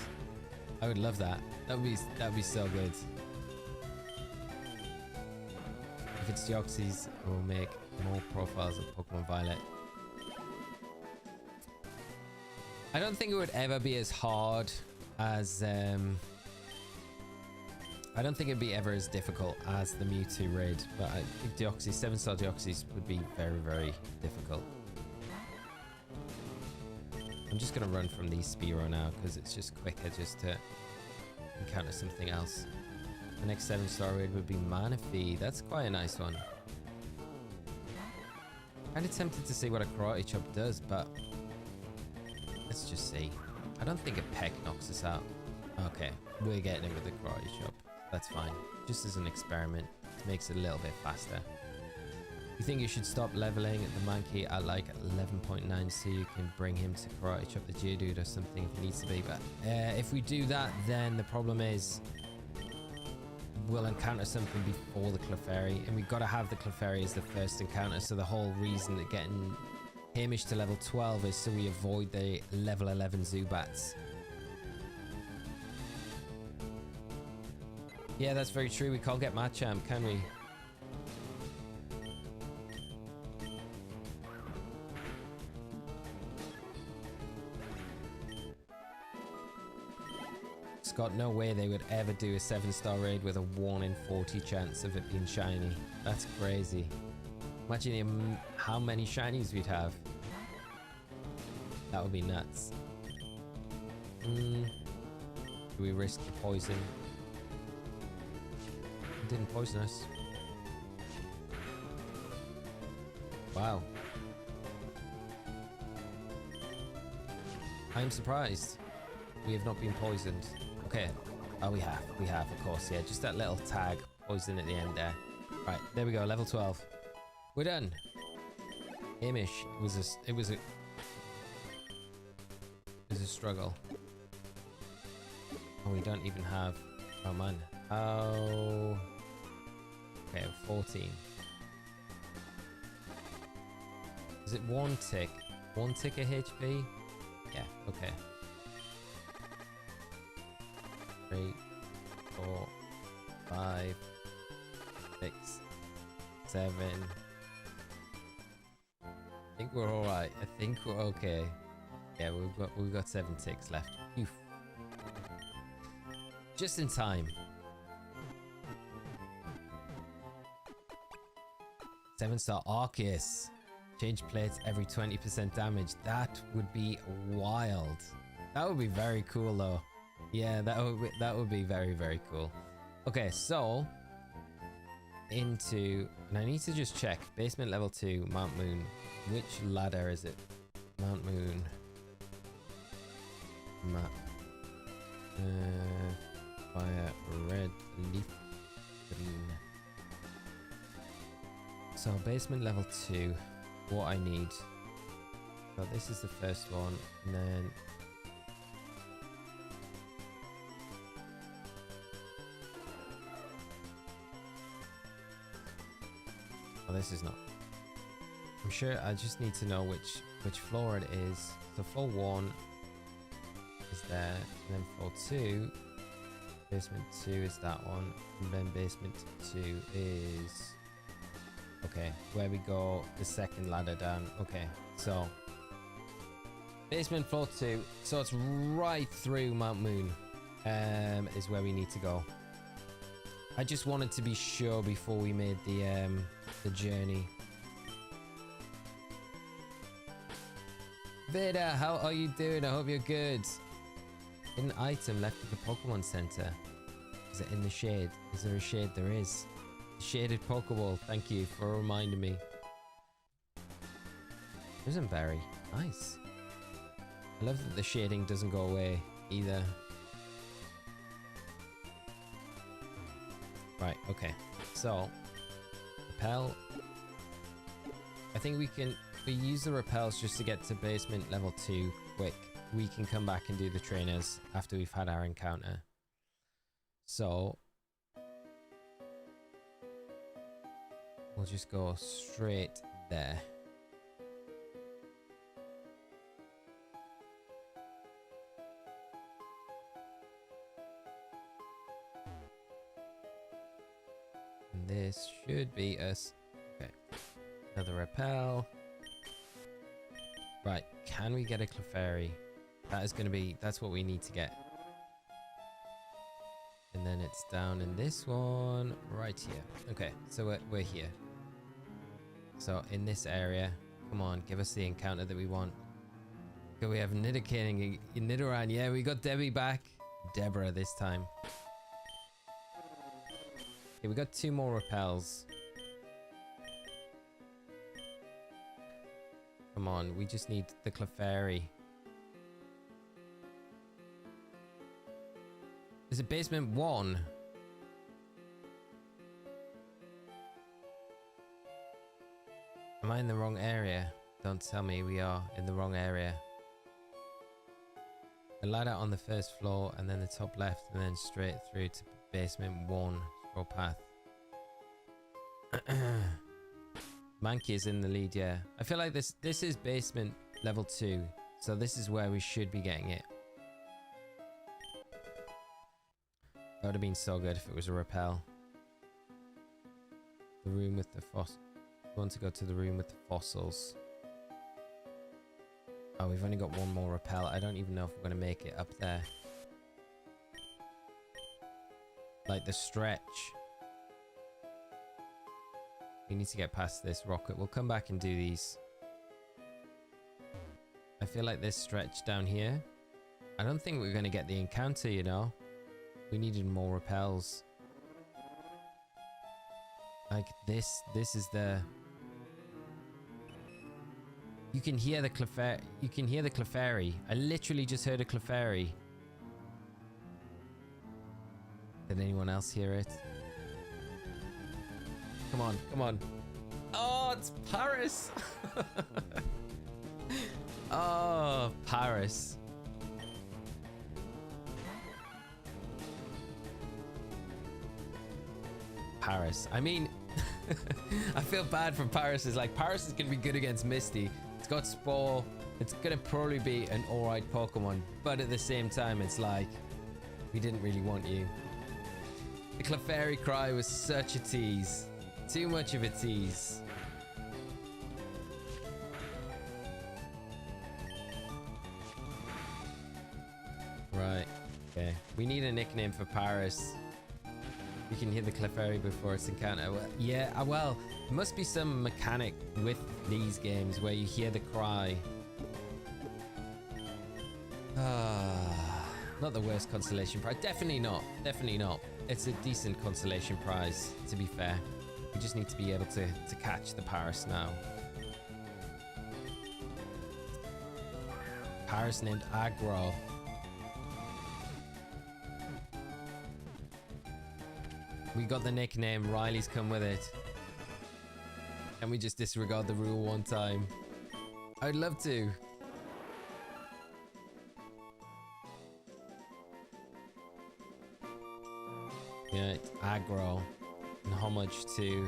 S1: I would love that. That would be so good. If it's Deoxys, we'll make more profiles of Pokemon Violet. I don't think it would ever be as hard as I don't think it'd be ever as difficult as the Mewtwo raid, but I think Deoxys, 7-star Deoxys would be very, very difficult. I'm just going to run from these Spearow now because it's just quicker just to encounter something else. The next 7-star raid would be Manaphy. That's quite a nice one. Kind of tempted to see what a Karate Chop does, but let's just see. I don't think a Peck knocks us out. Okay, we're getting it with the Karate Chop. That's fine. Just as an experiment. It makes it a little bit faster. You think you should stop leveling the Mankey at like 11.9 so you can bring him to Karate Chop the Geodude or something if it needs to be, but if we do that, then the problem is we'll encounter something before the Clefairy, and we've got to have the Clefairy as the first encounter, so the whole reason that getting Hamish to level 12 is so we avoid the level 11 Zubats. Yeah, that's very true. We can't get Machamp, can we? Scott, no way they would ever do a 7-star raid with a 1 in 40 chance of it being shiny. That's crazy. Imagine how many shinies we'd have. That would be nuts. Do we risk the poison? It didn't poison us. Wow. I'm surprised. We have not been poisoned. Okay. Oh, we have, of course. Yeah, just that little tag poison at the end there. Right, there we go. Level 12. We're done. Hamish. It was a struggle. Oh, we don't even have. Oh man. Oh. Okay, 14. Is it 1 tick? 1 tick of HP? Yeah. Okay. 3, 4, 5, 6, 7. I think we're all right. I think we're okay. Yeah, we've got 7 ticks left. Oof. Just in time. 7-star Arceus. Change plates every 20% damage. That would be wild. That would be very cool though. Yeah, that would be very, very cool. Okay, so and I need to just check basement level 2 Mount Moon. Which ladder is it? Mount Moon. map. Fire red, leaf green. So basement level 2. What I need. So this is the first one, and then oh, this is not. I'm sure I just need to know which floor it is. So floor 1 is there, and then floor 2, basement 2 is that one, and then basement 2 is okay, where we go the second ladder down. Okay, so basement floor 2, so it's right through Mount Moon, is where we need to go. I just wanted to be sure before we made the journey. Veda, how are you doing? I hope you're good. An item left at the Pokemon Center. Is it in the shade? Is there a shade? There is. Shaded Pokeball. Thank you for reminding me. Prison Berry. Nice. I love that the shading doesn't go away either. Right, okay. So, repel. I think we use the repels just to get to basement level 2 quick. We can come back and do the trainers after we've had our encounter. So, we'll just go straight there. And this should be us. Okay. Another repel. Right, can we get a Clefairy? That is going to be, that's what we need to get. And then it's down in this one, right here. Okay, so we're here. So in this area, come on, give us the encounter that we want. Okay, we have Nidoking in Nidoran. Yeah, we got Debbie back. Deborah this time. Okay, we got 2 more repels. Come on, we just need the Clefairy. Is it basement 1? Am I in the wrong area? Don't tell me we are in the wrong area. A ladder on the first floor, and then the top left, and then straight through to basement 1. Scroll path. Mankey is in the lead, yeah. I feel like this is basement level 2, so this is where we should be getting it. That would have been so good if it was a repel. The room with the fossils. We want to go to the room with the fossils. Oh, we've only got 1 more repel. I don't even know if we're going to make it up there. Like the stretch. We need to get past this rocket. We'll come back and do these. I feel like this stretch down here. I don't think we're going to get the encounter, you know. We needed more repels. Like this is the... You can hear the Clefairy. You can hear the Clefairy. I literally just heard a Clefairy. Did anyone else hear it? Come on, come on. Oh, it's Paris. Oh, Paris. Paris. I mean, I feel bad for Paris. It's like Paris is going to be good against Misty. It's got Spore. It's going to probably be an alright Pokemon. But at the same time, it's like, we didn't really want you. The Clefairy cry was such a tease. Too much of a tease. Right. Okay. We need a nickname for Paris. You can hear the Clefairy before its encounter. Well, yeah, well, there must be some mechanic with these games where you hear the cry. Not the worst consolation prize. Definitely not. Definitely not. It's a decent consolation prize, to be fair. We just need to be able to catch the Paris now. Paris named Agro. We got the nickname. Riley's come with it. Can we just disregard the rule one time? I'd love to. Yeah, it's aggro. And homage to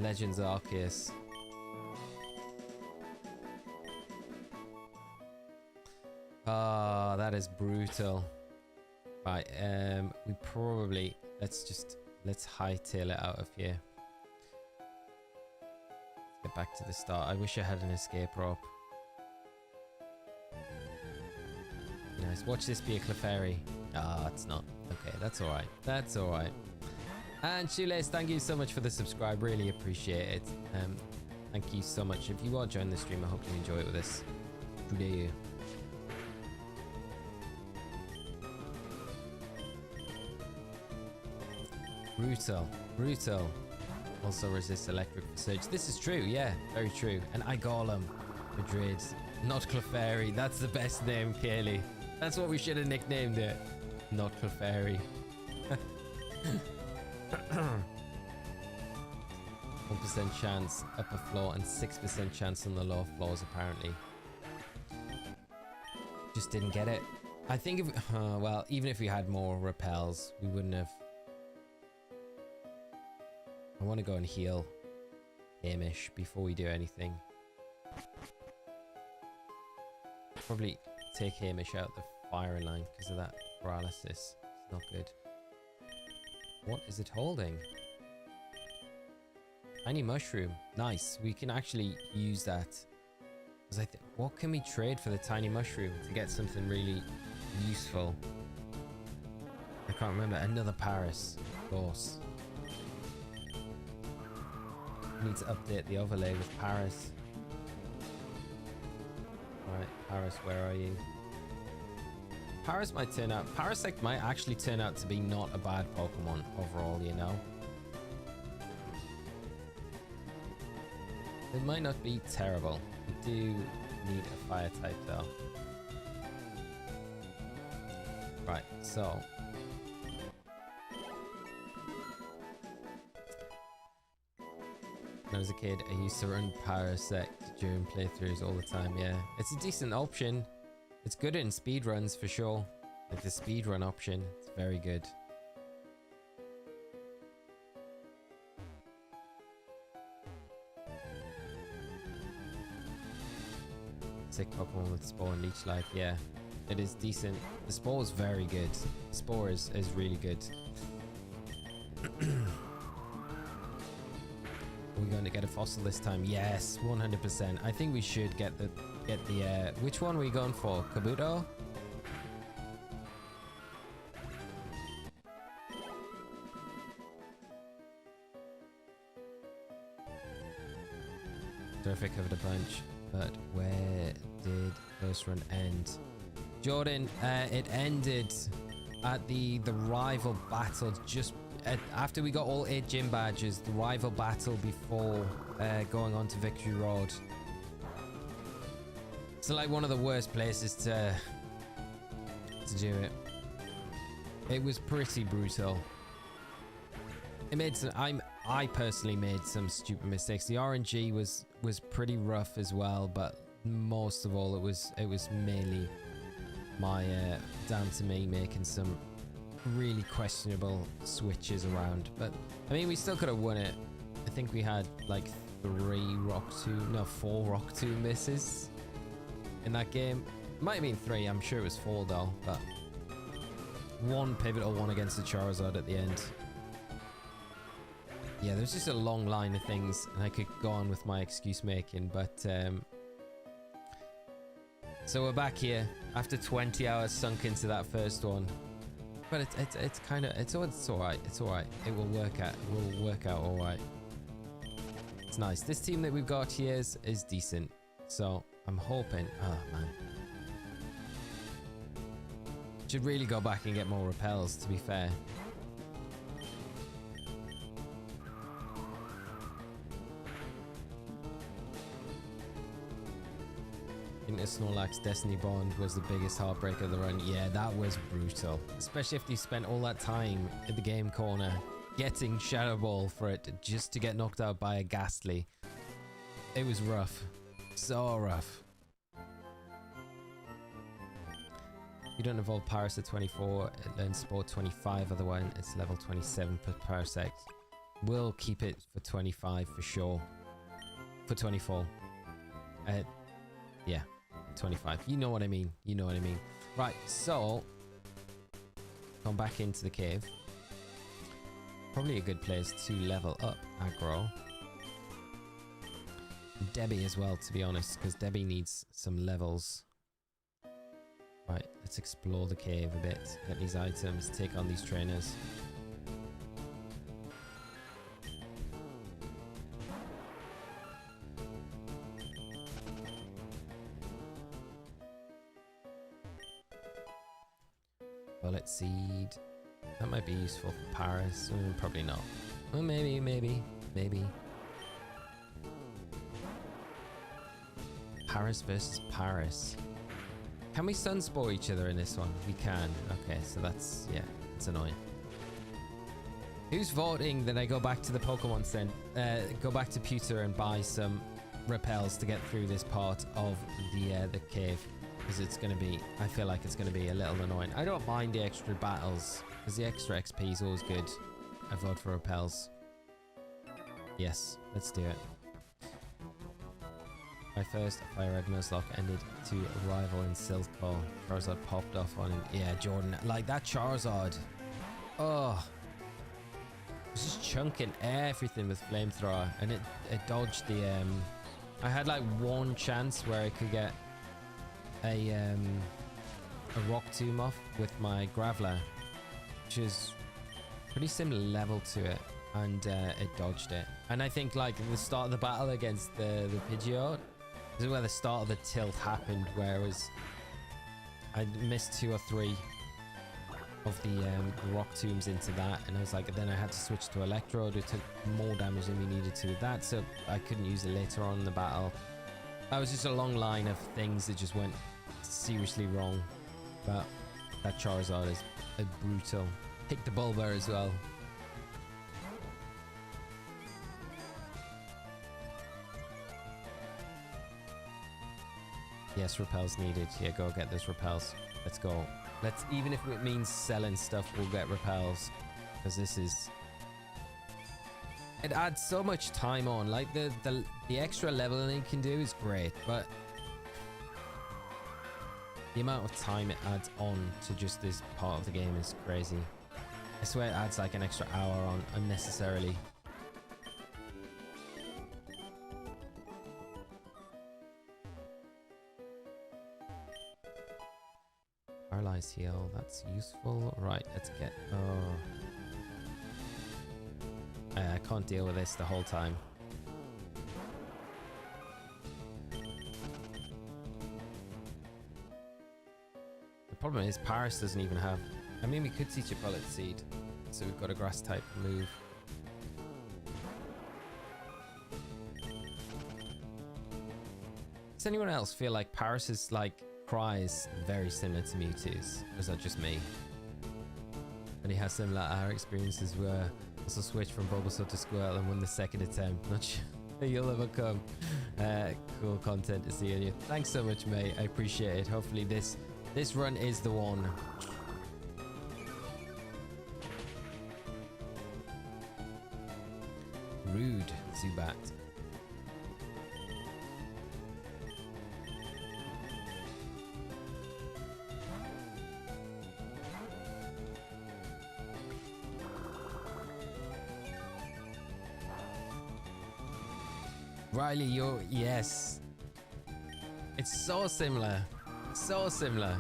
S1: Legends Arceus. Ah, that is brutal. Right, we probably let's hightail it out of here. Let's get back to the start. I wish I had an escape rope. Nice. Watch this be a Clefairy. Ah, it's not. Okay, that's all right. That's all right. And Shoelace, thank you so much for the subscribe. Really appreciate it. Thank you so much. If you are joining the stream, I hope you enjoy it with us today. Brutal, brutal. Also resists electric surge. This is true, yeah, very true. And Igolem, Madrid, not Clefairy. That's the best name, Kaylee. That's what we should have nicknamed it. Not Clefairy. 1% chance upper floor and 6% chance on the lower floors, apparently. Just didn't get it. I think if, well, even if we had more repels, we wouldn't have. I want to go and heal Hamish before we do anything. Probably take Hamish out the firing line because of that paralysis. It's not good. What is it holding? Tiny mushroom. Nice. We can actually use that. Because what can we trade for the tiny mushroom to get something really useful? I can't remember. Another Paris. Of course. Need to update the overlay with Paris. Alright, Paris, where are you? Paris might turn out... Parasect might actually turn out to be not a bad Pokemon overall, you know? It might not be terrible. We do need a fire type though. Right, so... When I was a kid, I used to run Parasect during playthroughs all the time, yeah. It's a decent option. It's good in speedruns for sure. Like the speedrun option, it's very good. Sick Pokemon with Spore and Leech Life, yeah. It is decent. The Spore is very good. The Spore is really good. Are we going to get a fossil this time? Yes, 100%. I think we should get the which one are we going for? Kabuto? Terrific covered a bunch, but where did first run end? Jordan, it ended at the rival battle just after we got all 8 gym badges, the rival battle before going on to Victory Road. It's like one of the worst places to do it. It was pretty brutal. It made some. I personally made some stupid mistakes. The RNG was pretty rough as well, but most of all, it was mainly my down to me making some really questionable switches around. But I mean, we still could have won it. I think we had like 4 Rock 2 misses in that game. It might have been 3, I'm sure it was 4 though, but 1 pivotal one against the Charizard at the end. Yeah, there's just a long line of things and I could go on with my excuse making, but so we're back here after 20 hours sunk into that first one. But it's kind of it's all right. It's all right. It will work out all right. It's nice. This team that we've got here is decent. So I'm hoping. Oh man, should really go back and get more repels. To be fair. into Snorlax Destiny Bond was the biggest heartbreak of the run. Yeah, that was brutal. Especially if you spent all that time in the game corner getting Shadow Ball for it just to get knocked out by a Ghastly. It was rough. So rough. You don't evolve Paris at 24, it learns Sport 25, otherwise it's level 27 per Parasect. We'll keep it for 25 for sure. For 24. Yeah, 25. You know what I mean. You know what I mean. Right, so come back into the cave. Probably a good place to level up aggro. Debbie as well, to be honest, because Debbie needs some levels. Right, let's explore the cave a bit, get these items, take on these trainers. Bullet seed. That might be useful for Paris. Probably not. Well, maybe. Paris versus Paris. Can we sunspore each other in this one? We can. Okay, so that's, yeah, it's annoying. Who's voting that I go back to the Pokemon Center, go back to Pewter and buy some repels to get through this part of the cave? Because it's going to be, I feel like it's going to be a little annoying. I don't mind the extra battles, because the extra XP is always good. I vote for repels. Yes, let's do it. My first Fire Red Nuzlocke ended to rival in Silco. Charizard popped off on him. Yeah, Jordan, like that Charizard. Oh. It was just chunking everything with Flamethrower, and it dodged the, I had like one chance where I could get a Rock Tomb off with my Graveler, which is pretty similar level to it, and it dodged it. And I think like the start of the battle against the Pidgeot, this is where the start of the tilt happened, where it was, I missed 2 or 3 of the Rock Tombs into that, and I was like, then I had to switch to Electrode. It took more damage than we needed to with that, so I couldn't use it later on in the battle. That was just a long line of things that just went seriously wrong. But that Charizard is brutal. Pick the Bulba as well. Yes, repels needed. Yeah, go get those repels. Let's go. Let's, even if it means selling stuff, we'll get repels. Because this is... It adds so much time on. Like, the extra leveling it can do is great, but... the amount of time it adds on to just this part of the game is crazy. I swear it adds like an extra hour on unnecessarily. Paralyze heal, that's useful. Right, let's get... oh. I can't deal with this the whole time. The problem is Paris doesn't even have... I mean, we could teach a Bullet Seed. So we've got a grass type move. Does anyone else feel like Paris's like cries very similar to Mewtwo's? Or is that just me? And he has similar our experiences were also switched from Bulbasaur to Squirtle and won the second attempt. Not sure you'll ever come. Cool content to see you. Thanks so much, mate. I appreciate it. Hopefully this run is the one. Rude, Zubat. Riley, you're... yes. It's so similar. So similar.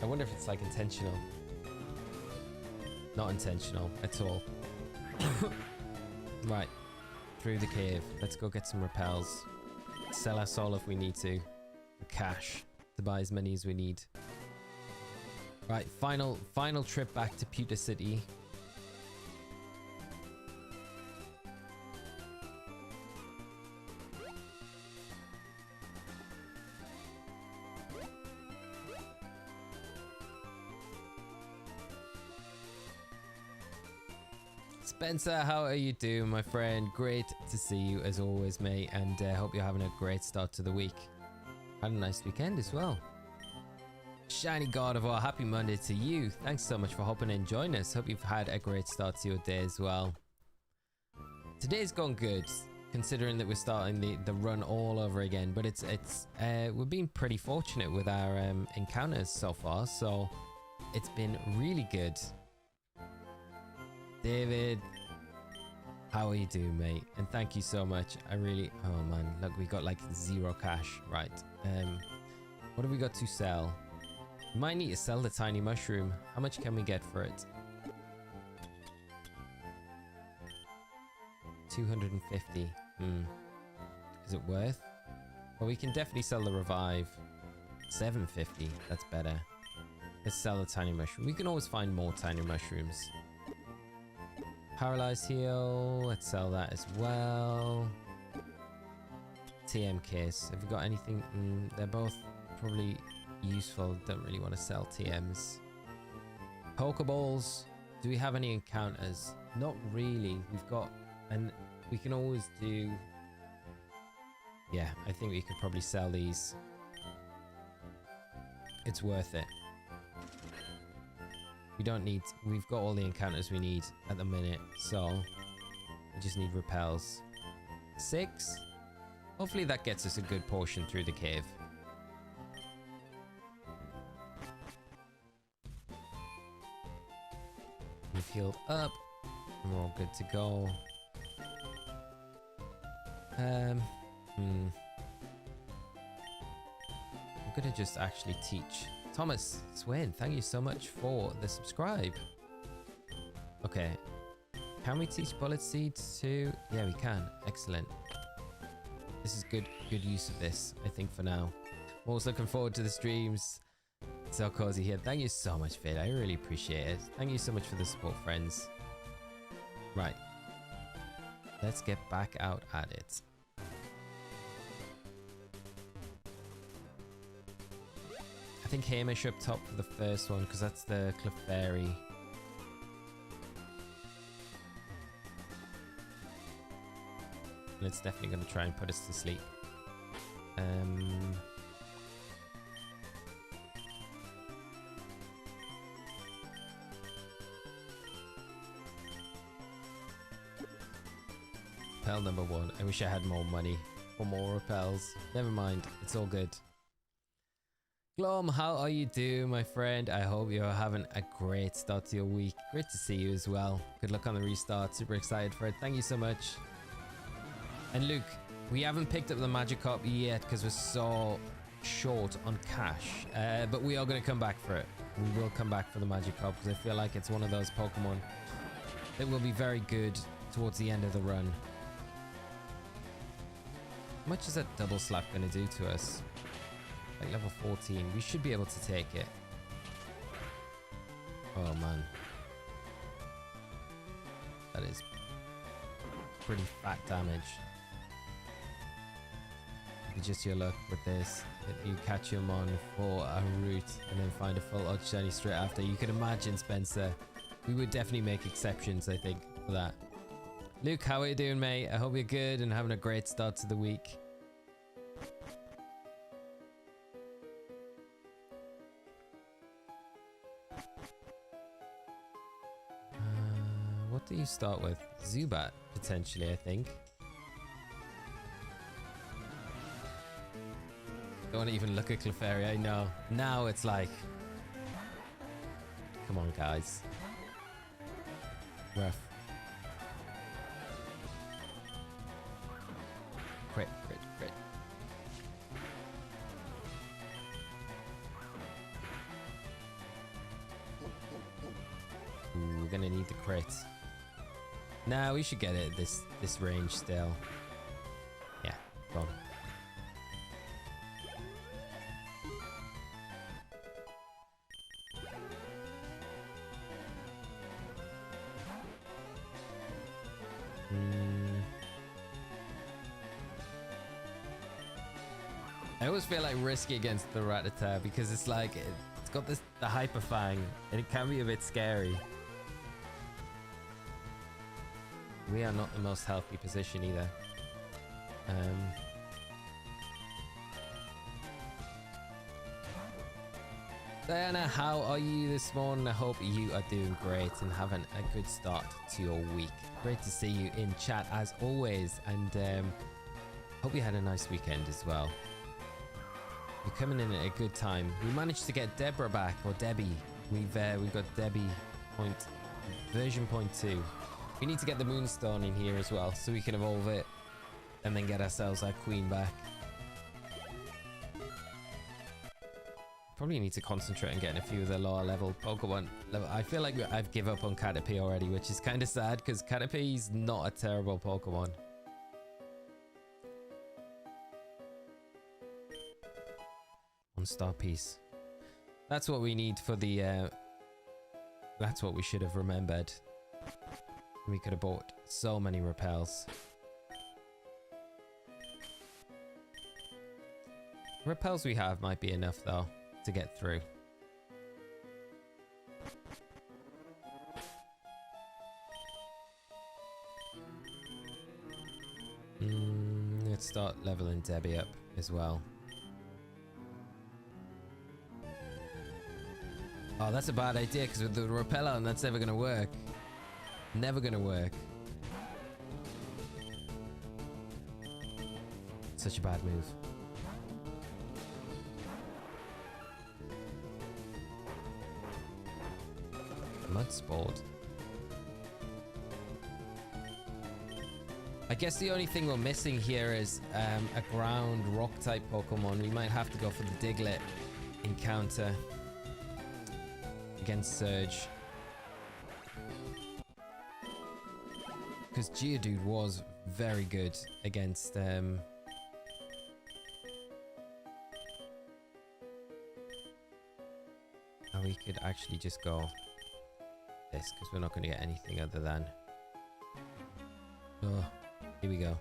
S1: I wonder if it's like intentional. Not intentional at all. Right. Through the cave. Let's go get some repels. Sell our soul if we need to. Cash to buy as many as we need. Right. Final trip back to Pewter City. Spencer, how are you doing, my friend? Great to see you as always, mate, and hope you're having a great start to the week. Had a nice weekend as well. Shiny God of War, happy Monday to you. Thanks so much for hopping in and joining us. Hope you've had a great start to your day as well. Today's gone good, considering that we're starting the run all over again, but we've been pretty fortunate with our encounters so far, so it's been really good. David, how are you doing, mate? And thank you so much. Oh man, look, we got like 0 cash. Right. What have we got to sell? We might need to sell the tiny mushroom. How much can we get for it? 250. Is it worth? Well, we can definitely sell the revive. 750. That's better. Let's sell the tiny mushroom. We can always find more tiny mushrooms. Paralyzed heal. Let's sell that as well. TM case. Have we got anything? They're both probably useful. Don't really want to sell TMs. Pokeballs. Do we have any encounters? Not really. We've got, and we can always do. Yeah, I think we could probably sell these. It's worth it. We've got all the encounters we need at the minute, so we just need repels. 6. Hopefully that gets us a good portion through the cave. We've healed up, and we're all good to go. I'm gonna just actually teach. Thomas Swain, thank you so much for the subscribe. Okay, can we teach bullet seeds too? Yeah, we can. Excellent. This is good use of this, I think, for now. I'm also looking forward to the streams. So cozy here. Thank you so much, Fid. I really appreciate it. Thank you so much for the support, friends. Right. Let's get back out at it. I think Hamish up top for the first one, because that's the Clefairy. And it's definitely going to try and put us to sleep. Repel number 1. I wish I had more money for more repels. Never mind, it's all good. Glom, how are you doing, my friend? I hope you're having a great start to your week. Great to see you as well. Good luck on the restart. Super excited for it. Thank you so much. And Luke, we haven't picked up the Magikarp yet because we're so short on cash. But we are going to come back for it. We will come back for the Magikarp because I feel like it's one of those Pokemon that will be very good towards the end of the run. How much is that double slap going to do to us? Like level 14. We should be able to take it. Oh man. That is pretty fat damage. Just your luck with this. If you catch him on for a route and then find a full Odd Shiny straight after, you can imagine, Spencer, we would definitely make exceptions, I think, for that. Luke, how are you doing, mate? I hope you're good and having a great start to the week. What do you start with? Zubat, potentially, I think. Don't want to even look at Clefairy, I know. Now it's like... Come on, guys. Rough. Crit, crit, crit. Ooh, we're gonna need the crit. Nah, we should get it at this range still. Yeah, go on. I always feel like risky against the Rattata because it's like it's got the Hyper Fang and it can be a bit scary. We are not the most healthy position either. Diana, how are you this morning? I hope you are doing great and having a good start to your week. Great to see you in chat as always, and hope you had a nice weekend as well. You're coming in at a good time. We managed to get Deborah back, or Debbie. We've got Debbie version 0.2. We need to get the Moonstone in here as well, so we can evolve it and then get ourselves our queen back. Probably need to concentrate on getting a few of the lower level Pokemon. I feel like I've given up on Caterpie already, which is kind of sad because Caterpie's not a terrible Pokemon. One star piece. That's what we need for the... that's what we should have remembered. We could have bought so many repels. Repels we have might be enough though to get through. Let's start leveling Debbie up as well. Oh, that's a bad idea because with the repel on, that's never going to work. Never going to work. Such a bad move. Mudsport. I guess the only thing we're missing here is a ground rock type Pokemon. We might have to go for the Diglett encounter against Surge. Because Geodude was very good against or we could actually just go this because we're not going to get anything other than... Oh, here we go.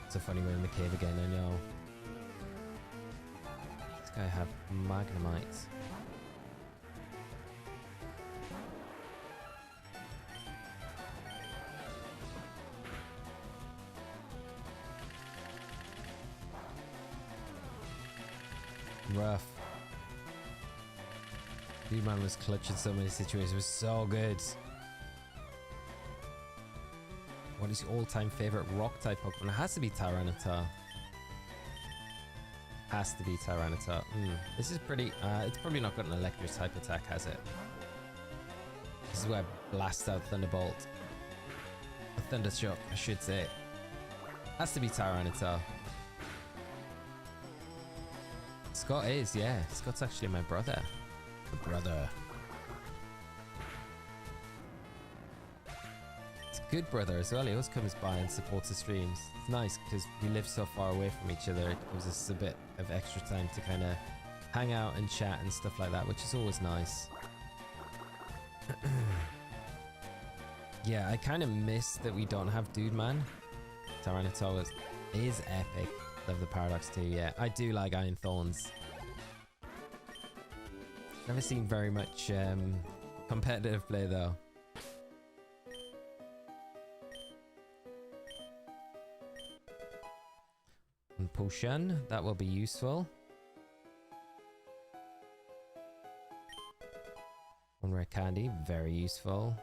S1: It's a funny we're in the cave again, I know. This guy have Magnemite. Rough. Dude man was clutch in so many situations. It was so good. What is your all-time favorite rock type Pokemon? It has to be Tyranitar. Has to be Tyranitar. This is pretty... it's probably not got an Electric type attack, has it? This is where I blast out Thunderbolt. A Thundershock, I should say. Has to be Tyranitar. Scott is, yeah. Scott's actually my brother. The brother. It's a good brother as well. He always comes by and supports the streams. It's nice because we live so far away from each other. It gives us a bit of extra time to kind of hang out and chat and stuff like that, which is always nice. Yeah, I kind of miss that we don't have Dude Man. Tyranitar is epic. Love the Paradox too, yeah. I do like Iron Thorns. Never seen very much competitive play though. And potion, that will be useful. One rare candy, very useful.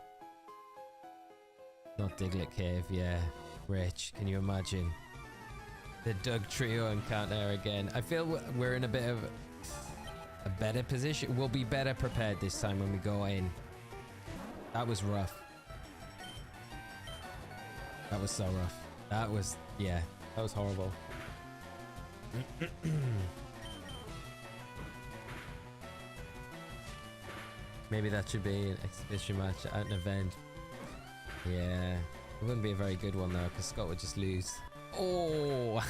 S1: Not Diglett Cave, yeah. Rich, can you imagine? The Doug Trio encounter again. I feel we're in a bit of a better position. We'll be better prepared this time when we go in. That was rough. That was so rough. That was, yeah, that was horrible. Maybe that should be an exhibition match at an event. Yeah, it wouldn't be a very good one though, because Scott would just lose. Oh,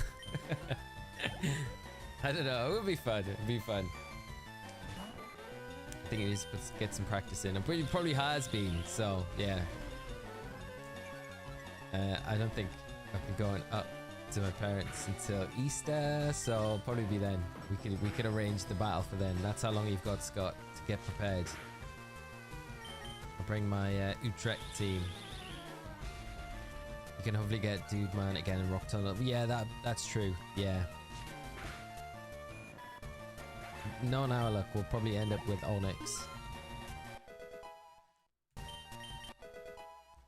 S1: I don't know. It would be fun. It would be fun. I think it is to get some practice in. It probably has been. So yeah. I don't think I've been going up to my parents until Easter, so probably be then. We could arrange the battle for then. That's how long you've got, Scott, to get prepared. I'll bring my Utrecht team. You can hopefully get Dude Man again in Rock Tunnel. Yeah, that's true. Yeah. Knowing our luck, we'll probably end up with Onyx.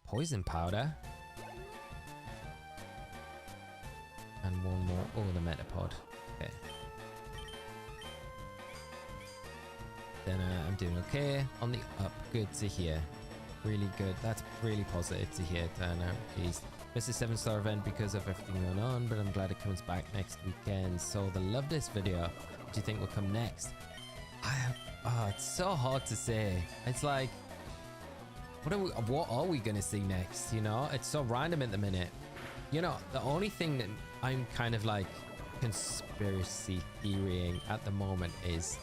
S1: Poison Powder. And one more. Oh, the Metapod. Okay. Then I'm doing okay. On the up. Good to hear. Really good. That's really positive to hear. Please. Missed a 7-star event because of everything going on, but I'm glad it comes back next weekend. So the Love This video, what do you think will come next? It's so hard to say. It's like, what are we gonna see next? You know, it's so random at the minute. You know, the only thing that I'm kind of like conspiracy theorying at the moment is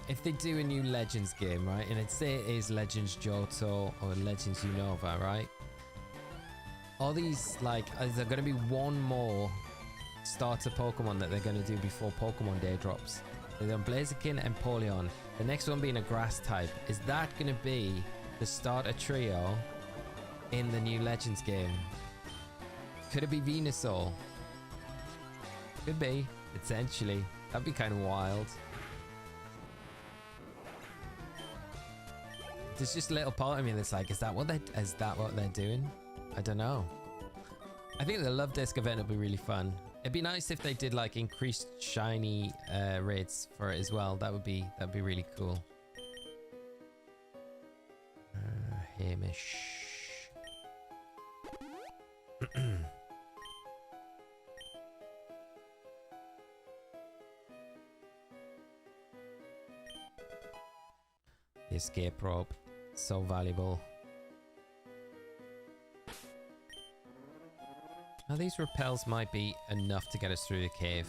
S1: if they do a new Legends game, right? And let's say it is Legends Johto or Legends Unova, right? All these, like, is there going to be one more starter Pokemon that they're going to do before Pokemon Day drops? They've done Blaziken and Polion. The next one being a grass type. Is that going to be the starter trio in the new Legends game? Could it be Venusaur? Could be, potentially. That'd be kind of wild. There's just a little part of me that's like, is that what they're doing? I don't know. I think the Love Disc event would be really fun. It'd be nice if they did like increased shiny rates for it as well. That'd be really cool. Hamish. The escape rope, so valuable. Now these repels might be enough to get us through the cave.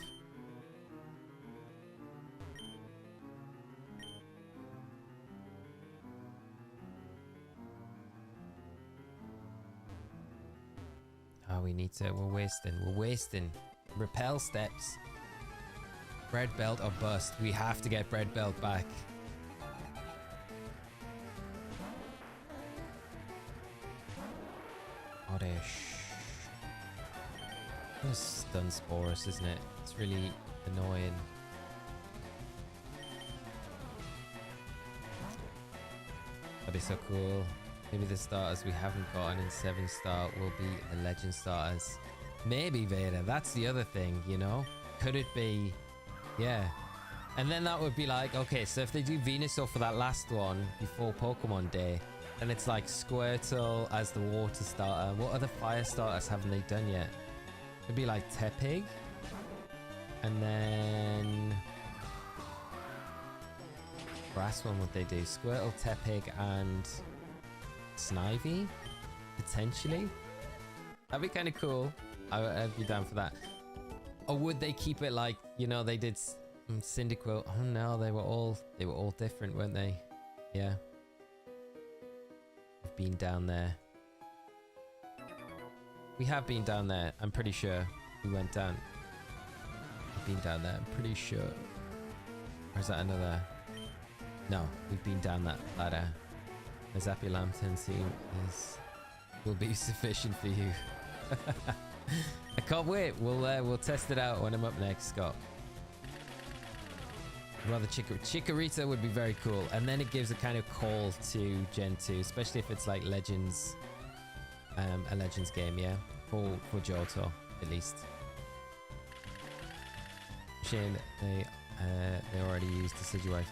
S1: Oh, we need to, we're wasting. Repel steps. Bread belt or bust. We have to get bread belt back. Oddish. It's Dunsporus, isn't it? It's really annoying. That'd be so cool. Maybe the starters we haven't gotten in 7-star will be the legend starters. Maybe Vader. That's the other thing, you know? Could it be? Yeah. And then that would be like, okay, so if they do Venusaur for that last one before Pokemon Day, then it's like Squirtle as the water starter. What other fire starters haven't they done yet? It'd be like Tepig. And then... Grass one would they do? Squirtle, Tepig, and... Snivy? Potentially? That'd be kind of cool. I'd be down for that. Or would they keep it like, you know, they did Cyndaquil? Oh no, they were all different, weren't they? Yeah. We've been down there. We have been down there. I'm pretty sure we went down. We've been down there. I'm pretty sure. Or is that another? No, we've been down that ladder. The Zappy Lambton team will be sufficient for you. I can't wait. We'll test it out when I'm up next, Scott. Rather Chikorita would be very cool, and then it gives a kind of call to Gen 2, especially if it's like Legends, a Legends game, yeah, for Johto at least. Shame they already used Decidueye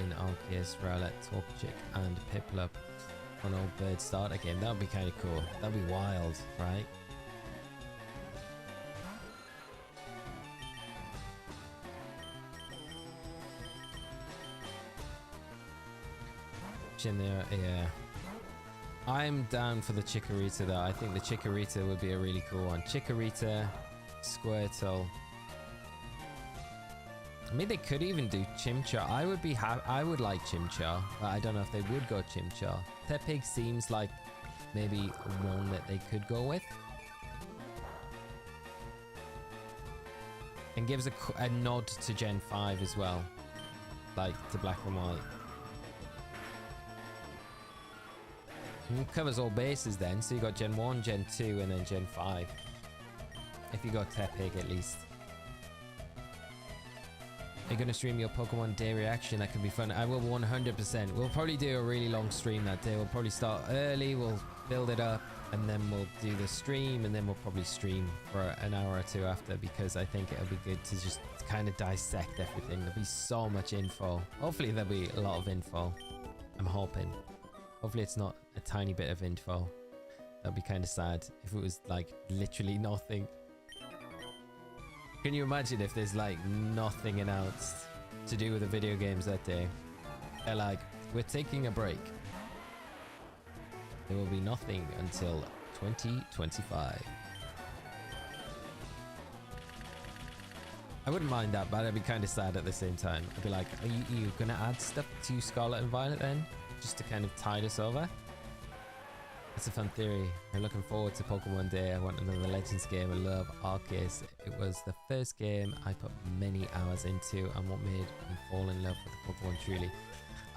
S1: in Arceus, Rowlet, Torchic, and Piplup on Old Bird starter game. That would be kind of cool. That'd be wild, right? In there, yeah. I'm down for the Chikorita though. I think the Chikorita would be a really cool one. Chikorita, Squirtle. I mean, they could even do Chimchar. I would like Chimchar, but I don't know if they would go Chimchar. Tepig seems like maybe one that they could go with. And gives a nod to Gen 5 as well. Like to Black and White. It covers all bases then. So you got Gen 1, Gen 2, and then Gen 5. If you got Tepig at least. Are you going to stream your Pokemon Day reaction? That could be fun. I will 100%. We'll probably do a really long stream that day. We'll probably start early. We'll build it up. And then we'll do the stream. And then we'll probably stream for an hour or two after. Because I think it'll be good to just kind of dissect everything. There'll be so much info. Hopefully there'll be a lot of info. I'm hoping. Hopefully it's not a tiny bit of info. That'd be kind of sad if it was like literally nothing. Can you imagine if there's like nothing announced to do with the video games that day? They're like, we're taking a break. There will be nothing until 2025. I wouldn't mind that, but I'd be kind of sad at the same time. I'd be like, are you going to add stuff to Scarlet and Violet then? Just to kind of tide us over? That's a fun theory. I'm looking forward to Pokemon Day. I want another Legends game. I love Arceus. It was the first game I put many hours into and what made me fall in love with the Pokemon truly.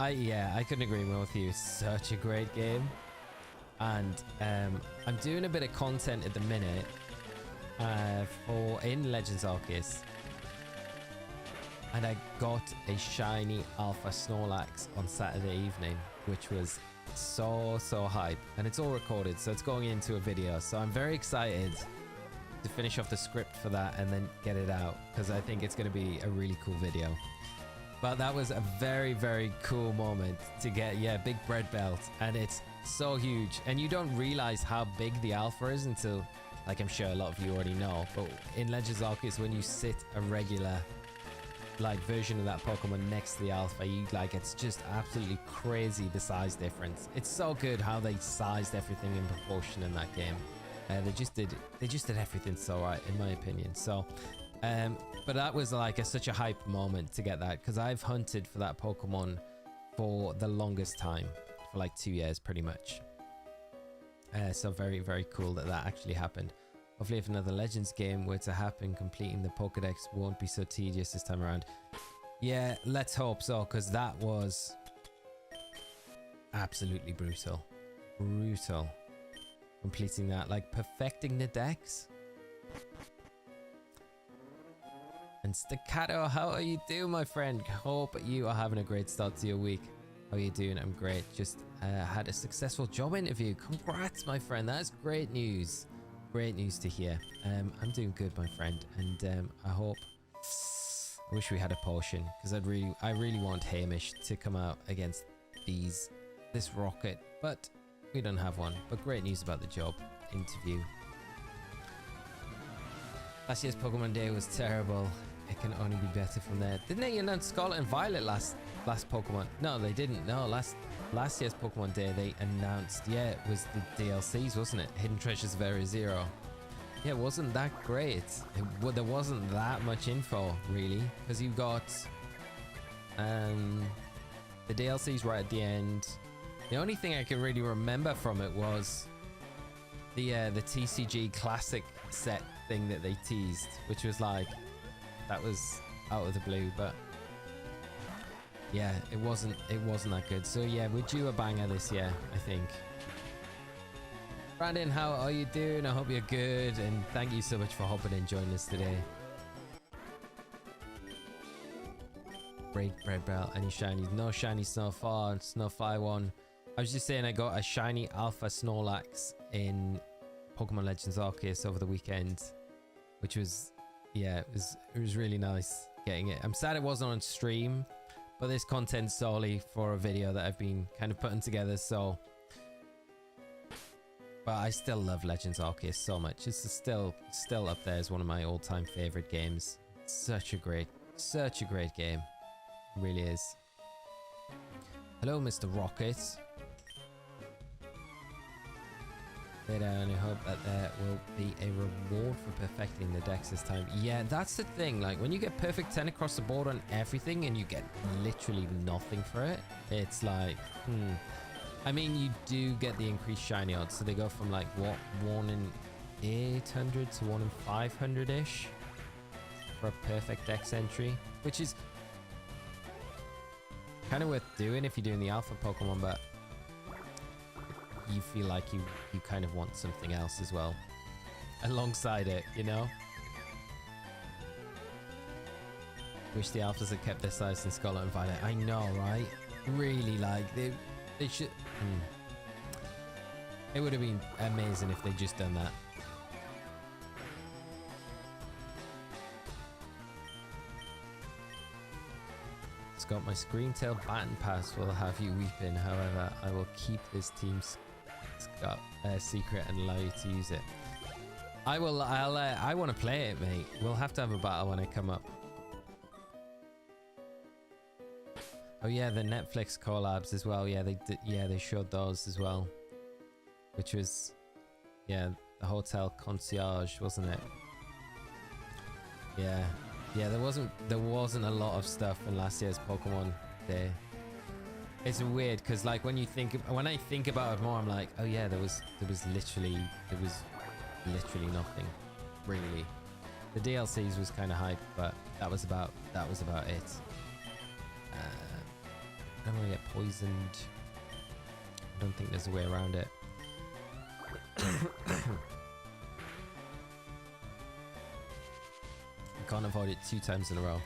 S1: I couldn't agree more with you. It's such a great game. And I'm doing a bit of content at the minute in Legends Arceus. And I got a shiny Alpha Snorlax on Saturday evening, which was so hype, and it's all recorded, so it's going into a video. So I'm very excited to finish off the script for that and then get it out, because I think it's going to be a really cool video. But that was a very cool moment to get, big bread belt, and it's so huge, and you don't realize how big the alpha is until, like, I'm sure a lot of you already know, but in Legends Arceus, when you sit a regular like version of that Pokemon next to the alpha, you like, it's just absolutely crazy the size difference. It's so good how they sized everything in proportion in that game. They just did everything so right, in my opinion. So but that was like such a hype moment to get that, because I've hunted for that Pokemon for the longest time, for like 2 years pretty much. So very cool that actually happened. Hopefully if another Legends game were to happen, completing the Pokedex won't be so tedious this time around. Yeah, let's hope so, because that was absolutely brutal. Completing that, like perfecting the decks. And Staccato, how are you doing, my friend? Hope you are having a great start to your week. How are you doing? I'm great. Just had a successful job interview. Congrats, my friend. That's great news. Great news to hear. I'm doing good, my friend, and I wish we had a potion, because I really want Hamish to come out against this rocket, but we don't have one. But great news about the job interview. Last year's Pokemon Day was terrible. It can only be better from there. Didn't they announce Scarlet and Violet last Pokemon? No, they didn't. No, last year's Pokemon Day they announced, it was the DLCs, wasn't it? Hidden Treasures of Area Zero. Yeah, it wasn't that great. There wasn't that much info really, because you got the DLCs right at the end. The only thing I can really remember from it was the TCG Classic set thing that they teased, which was like, that was out of the blue, but yeah, it wasn't that good. So yeah, we're due a banger this year, I think. Brandon, how are you doing? I hope you're good, and thank you so much for hopping in, joining us today. Break bread belt, any shinies? No shiny Snowfly one. I was just saying I got a shiny Alpha Snorlax in Pokemon Legends Arceus over the weekend, which was, it was really nice getting it. I'm sad it wasn't on stream, but this content's solely for a video that I've been kind of putting together, so. But I still love Legends Arceus so much. It's still up there as one of my all-time favorite games. Such a great game. It really is. Hello, Mr. Rocket. But I hope that there will be a reward for perfecting the decks this time. Yeah, that's the thing. Like, when you get perfect 10 across the board on everything and you get literally nothing for it, it's like, I mean, you do get the increased shiny odds. So they go from like, what, 1 in 800 to 1 in 500-ish for a perfect dex entry, which is kind of worth doing if you're doing the alpha Pokemon, but you feel like you kind of want something else as well alongside it, you know? Wish the alphas had kept their size in Scarlet and Violet. I know, right? Really, like, they should... It would have been amazing if they'd just done that. Scott, my Screamtail Baton Pass will have you weeping. However, I will keep this team's secret and allow you to use it. I will. I want to play it, mate. We'll have to have a battle when I come up. Oh yeah, the Netflix collabs as well. Yeah, they did. Yeah, they showed those as well, which was, yeah, the hotel concierge, wasn't it? Yeah. Yeah, there wasn't a lot of stuff in last year's Pokemon Day. It's weird because, like, when I think about it more, I'm like, oh yeah, there was literally nothing, really. The DLCs was kind of hype, but that was about it. I don't want to get poisoned. I don't think there's a way around it. Can't avoid it 2 times in a row.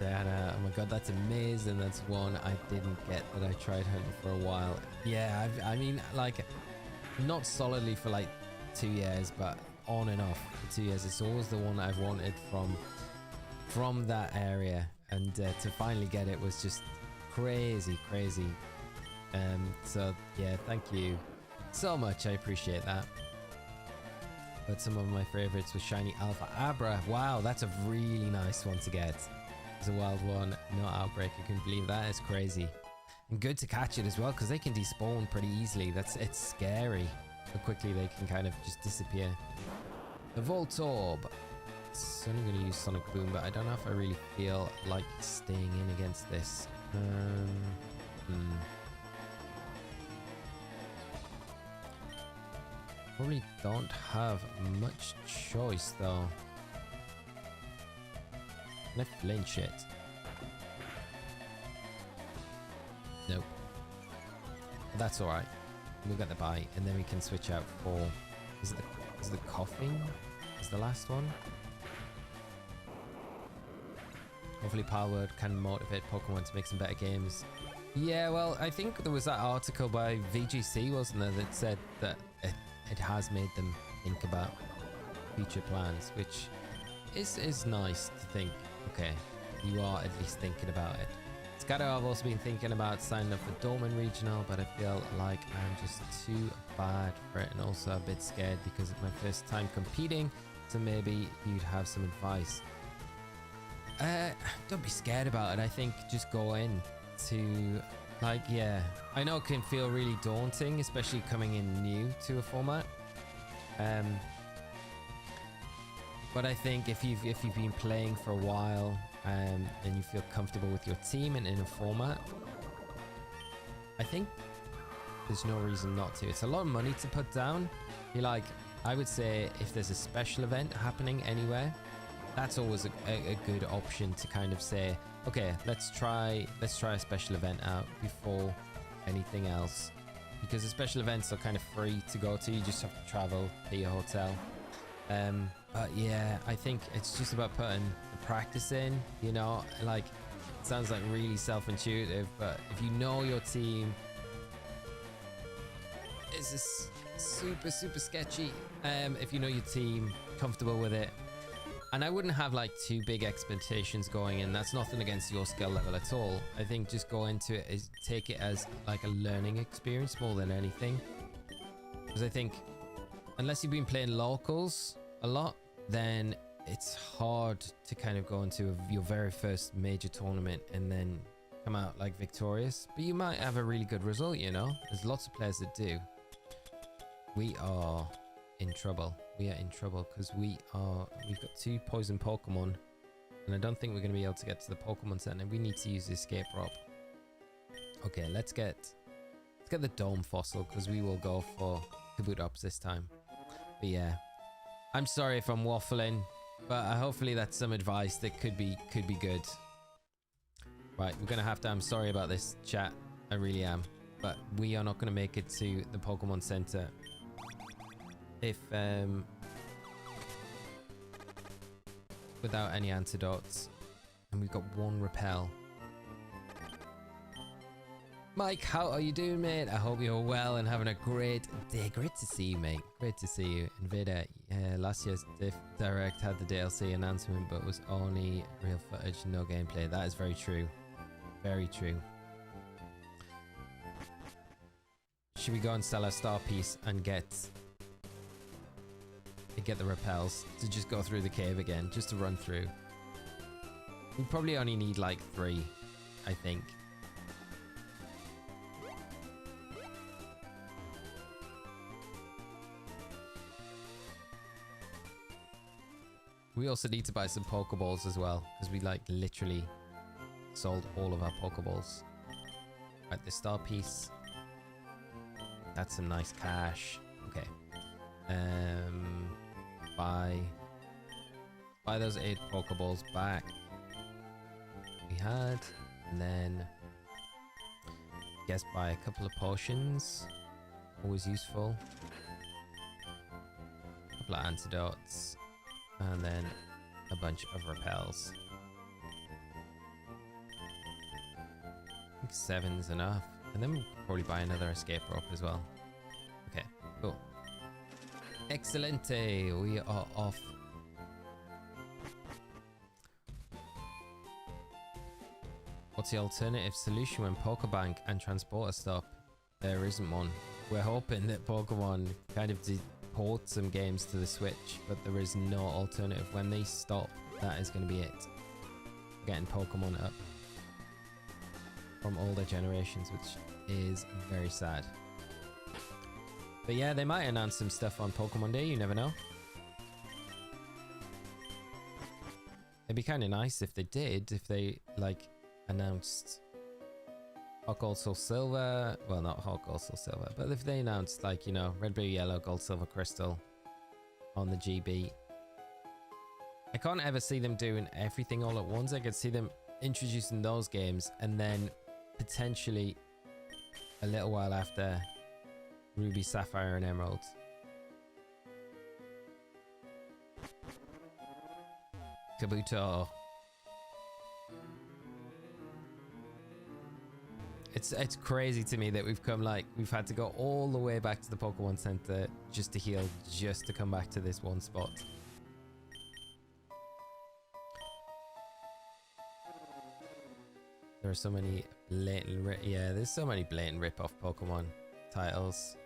S1: Diana, oh my god, that's amazing. That's one I didn't get that I tried hunting for a while. Yeah, I mean, like, not solidly for like 2 years, but on and off for 2 years. It's always the one that I've wanted from that area, and to finally get it was just crazy. So yeah, thank you so much. I appreciate that. But some of my favorites were Shiny Alpha Abra. Wow, that's a really nice one to get. It's a wild one, no outbreak. I couldn't believe that. It's crazy. And good to catch it as well, because they can despawn pretty easily. It's scary how quickly they can kind of just disappear. The Voltorb. It's only going to use Sonic Boom, but I don't know if I really feel like staying in against this. Probably don't have much choice though. Can I flinch it? Nope. That's alright. We'll get the bite and then we can switch out for... Is the coughing? Is the last one? Hopefully Power Word can motivate Pokemon to make some better games. Yeah, well, I think there was that article by VGC, wasn't there, that said that it has made them think about future plans, which is nice to think, okay, you are at least thinking about it. Scatto, I've also been thinking about signing up for Dolmen Regional, but I feel like I'm just too bad for it and also a bit scared because it's my first time competing, so maybe you'd have some advice. Don't be scared about it. I think just go in to... Like, yeah, I know it can feel really daunting, especially coming in new to a format. But I think if you've been playing for a while and you feel comfortable with your team and in a format, I think there's no reason not to. It's a lot of money to put down. I would say if there's a special event happening anywhere, that's always a good option to kind of say, okay, let's try a special event out before anything else, because the special events are kind of free to go to. You just have to travel, pay your hotel. But yeah, I think it's just about putting the practice in, you know, like, it sounds like really self-intuitive, but if you know your team is this super sketchy, if you know your team, comfortable with it. And I wouldn't have like too big expectations going in. That's nothing against your skill level at all. I think just go into it, take it as like a learning experience more than anything. Because I think unless you've been playing locals a lot, then it's hard to kind of go into your very first major tournament and then come out like victorious. But you might have a really good result, you know? There's lots of players that do. We are in trouble. We are in trouble because we've got 2 poison Pokemon, and I don't think we're going to be able to get to the Pokemon Center. We need to use the escape rope. Okay, let's get the Dome Fossil because we will go for Kabutops this time. But yeah, I'm sorry if I'm waffling, but hopefully that's some advice that could be good. Right, we're gonna have to. I'm sorry about this, chat. I really am. But we are not going to make it to the Pokemon Center if without any antidotes. And we've got one repel. Mike, how are you doing, mate? I hope you're well and having a great day. Great to see you, mate. Great to see you. Invader, last year's Direct had the DLC announcement, but was only real footage, no gameplay. That is very true. Very true. Should we go and sell our star piece and get the repels to just go through the cave again, just to run through? We probably only need like 3, I think. We also need to buy some Pokeballs as well, because we like literally sold all of our Pokeballs. Right, the star piece. That's some nice cash. Okay. Buy those 8 Pokeballs back we had, and then guess buy a couple of potions. Always useful. A couple of antidotes. And then a bunch of repels. I think 7's enough. And then we'll probably buy another escape rope as well. Okay, cool. Excelente! We are off. What's the alternative solution when Pokebank and Transporter stop? There isn't one. We're hoping that Pokemon kind of port some games to the Switch, but there is no alternative. When they stop, that is going to be it. Getting Pokemon up from older generations, which is very sad. But yeah, they might announce some stuff on Pokemon Day, you never know. It'd be kind of nice if they did, if they like announced Hot Gold, Soul Silver. Well, not Hot Gold, Soul Silver, but if they announced, like, you know, Red, Blue, Yellow, Gold, Silver, Crystal on the GB. I can't ever see them doing everything all at once. I could see them introducing those games and then potentially a little while after Ruby, Sapphire, and Emerald. Kabuto. It's crazy to me that we've had to go all the way back to the Pokemon Center just to heal, just to come back to this one spot. There are so many blatant there's so many blatant rip-off Pokemon titles.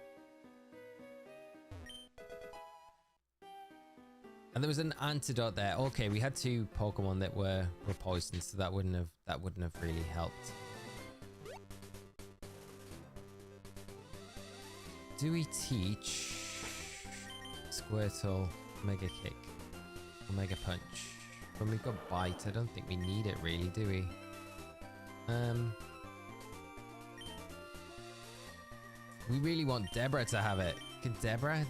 S1: And there was an antidote there. Okay, we had 2 Pokemon that were poisoned, so that wouldn't have really helped. Do we teach Squirtle Mega Kick or Mega Punch? When we've got Bite, I don't think we need it really, do we? We really want Deborah to have it. Can Deborah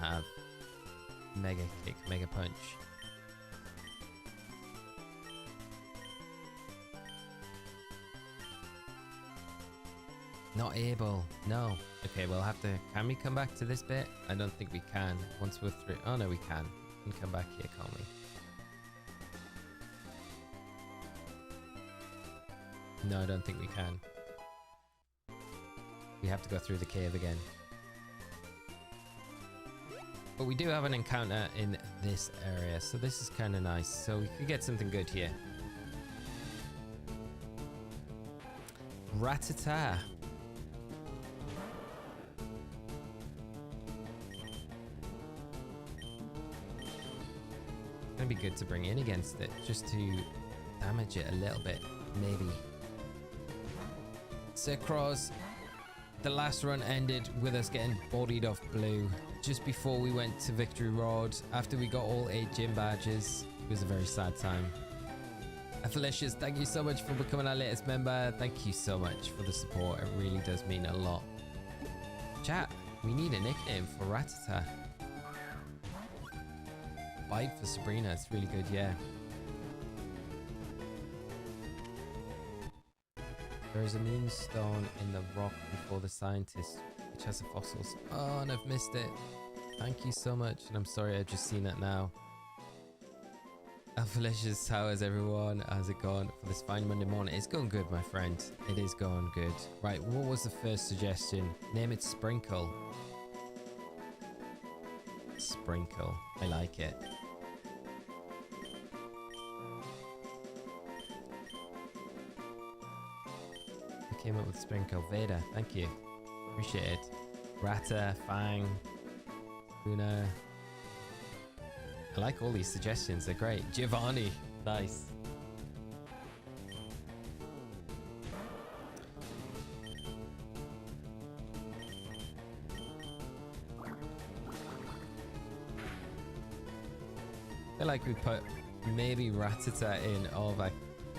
S1: have Mega Kick, Mega Punch? Not able. No. Okay, we'll have to... Can we come back to this bit? I don't think we can. Once we're through... Oh, no, we can. We can come back here, can't we? No, I don't think we can. We have to go through the cave again. But we do have an encounter in this area, so this is kind of nice. So we could get something good here. Rattata. Gonna be good to bring in against it, just to damage it a little bit, maybe. Sircross, the last run ended with us getting bodied off blue just before we went to Victory Road. After we got all 8 gym badges, it was a very sad time. Athalicious, thank you so much for becoming our latest member. Thank you so much for the support. It really does mean a lot. Chat, we need a nickname for Rattata. Bite for Sabrina, it's really good, yeah. There is a moonstone in the rock before the scientist, which has the fossils. Oh, and I've missed it. Thank you so much, and I'm sorry I've just seen it now. Alphalicious, how is everyone? How's it going for this fine Monday morning? It's going good, my friend. It is going good. Right, what was the first suggestion? Name it Sprinkle. Sprinkle. I like it. I came up with Sprinkle. Veda, thank you. Appreciate it. Rata, Fang, Luna. I like all these suggestions, they're great. Giovanni, nice. I feel like we put maybe Rattata in over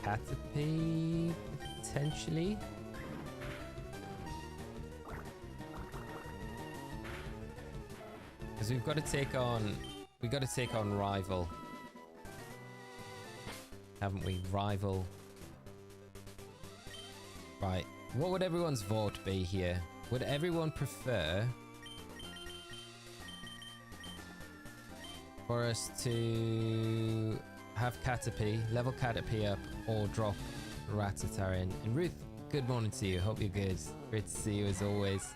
S1: Caterpie, potentially. Because we've got to take on Rival, haven't we? Rival. Right. What would everyone's vote be here? Would everyone prefer for us to have Caterpie, level Caterpie up, or drop Rattata in? And Ruth, good morning to you. Hope you're good. Great to see you as always.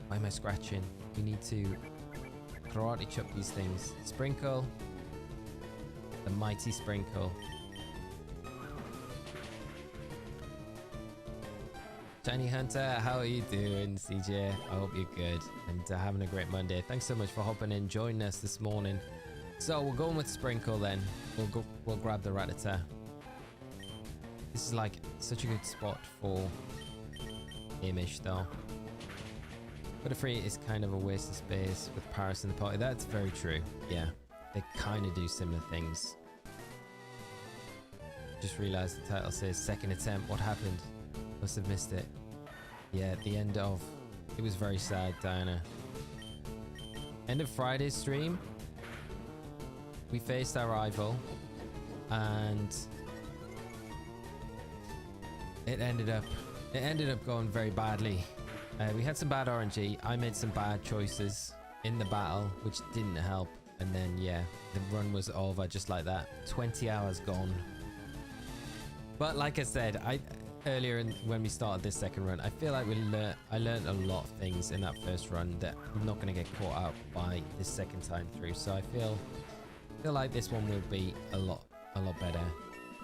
S1: Why am I scratching? We need to karate chop these things. Sprinkle. The mighty Sprinkle. Shiny Hunter, how are you doing, CJ? I hope you're good and having a great Monday. Thanks so much for hopping in, joining us this morning. So we're going with Sprinkle then. We'll grab the Rattata. This is like such a good spot for Amish though. Butterfree is kind of a waste of space with Paris in the party. That's very true. Yeah, they kind of do similar things. Just realized the title says second attempt. What happened? Must have missed it. Yeah, at the end of... It was very sad, Diana. End of Friday's stream, we faced our rival and it ended up going very badly. We had some bad RNG. I made some bad choices in the battle, which didn't help. And then, yeah, the run was over just like that. 20 hours gone. But like I said, earlier when we started this second run, I feel like I learned a lot of things in that first run that I'm not going to get caught out by this second time through. So I feel like this one will be a lot better.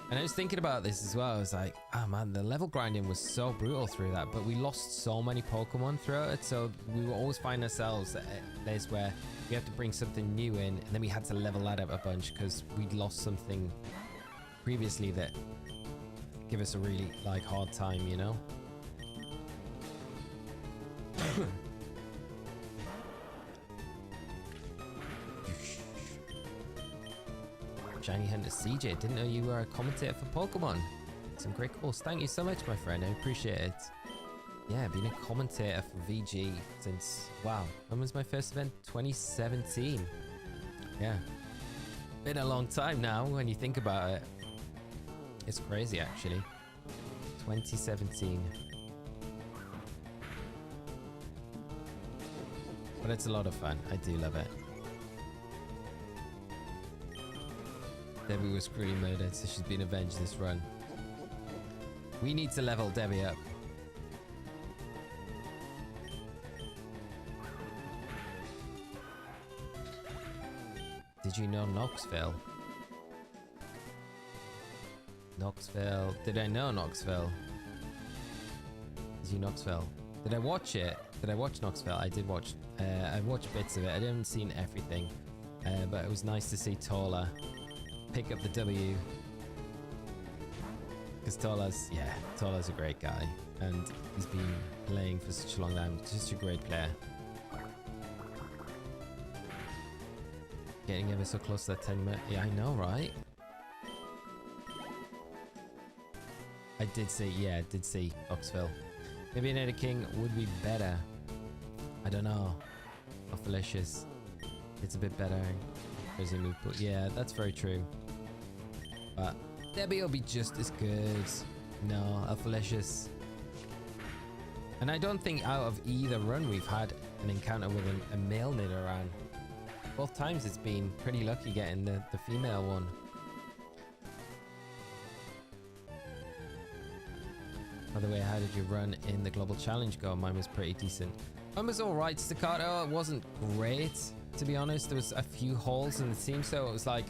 S1: And I was thinking about this as well. I was like, oh man, the level grinding was so brutal through that, but we lost so many Pokemon throughout it. So we will always find ourselves at a place where we have to bring something new in, and then we had to level that up a bunch because we'd lost something previously that give us a really like hard time, you know? Shiny Hunter CJ, didn't know you were a commentator for Pokemon. Some great calls. Thank you so much, my friend. I appreciate it. Yeah, been a commentator for VG since, wow, when was my first event? 2017. Yeah. Been a long time now when you think about it. It's crazy, actually. 2017. But it's a lot of fun. I do love it. Debbie was cruelly murdered, so she's been avenged this run. We need to level Debbie up. Did you know Knoxville? Knoxville. Did I know Knoxville? Is you Knoxville? Did I watch it? Did I watch Knoxville? I did watch. I watched bits of it. I didn't see everything, but it was nice to see Tola pick up the W. Because Tola's a great guy, and he's been playing for such a long time. Just a great player. Getting ever so close to that 10 minute. Yeah, I know, right? I did see Knoxville. Maybe an Eda King would be better. I don't know. Oh, Felicious. It's a bit better. Yeah, that's very true. But Debbie will be just as good. No, Alphalicious. And I don't think out of either run we've had an encounter with a male Nidoran. Both times it's been pretty lucky getting the female one. By the way, how did you run in the Global Challenge go? Mine was pretty decent. Mine was alright, Staccato. It wasn't great, to be honest. There was a few holes in the team, so it was like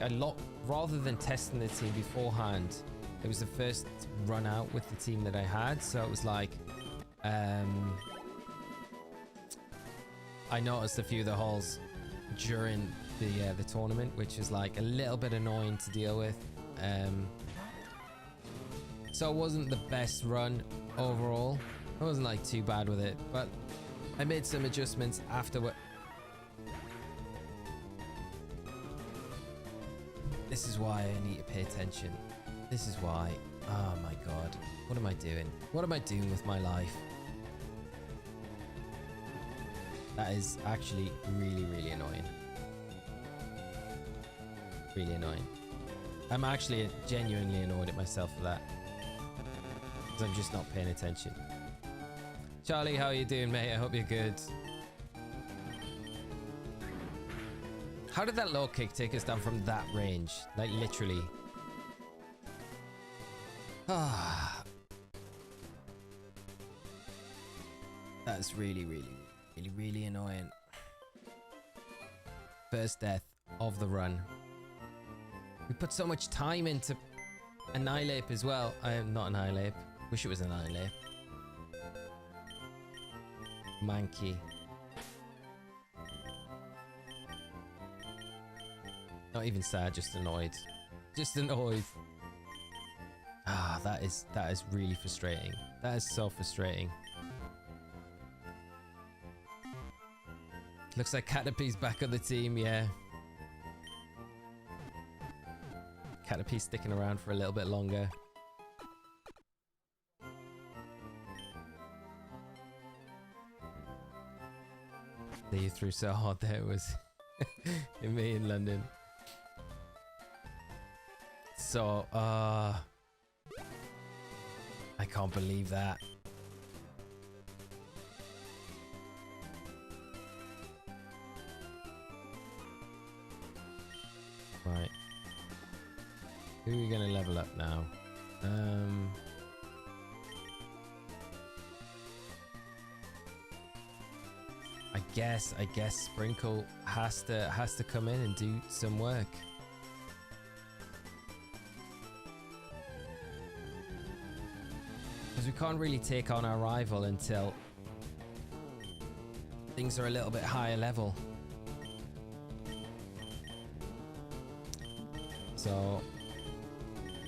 S1: rather than testing the team beforehand, it was the first run out with the team that I had, so it was like I noticed a few of the holes during the tournament, which is like a little bit annoying to deal with. So it wasn't the best run overall. I wasn't like too bad with it, but I made some adjustments afterward. This is why I need to pay attention. This is why. Oh my god. What am I doing? What am I doing with my life? That is actually really, really annoying. Really annoying. I'm actually genuinely annoyed at myself for that. Because I'm just not paying attention. Charlie, how are you doing, mate? I hope you're good. How did that low kick take us down from that range? Like, literally. Ah. That's really, really, really, really annoying. First death of the run. We put so much time into Annihilape as well. I am not Annihilape. Wish it was Annihilape. Mankey. Not even sad, just annoyed. Just annoyed. Ah, that is really frustrating. That is so frustrating. Looks like Caterpie's back on the team, yeah. Caterpie's sticking around for a little bit longer. You threw so hard there, it was in me in London. So, I can't believe that. Right. Who are we gonna level up now? I guess Sprinkle has to come in and do some work. Because we can't really take on our rival until things are a little bit higher level. So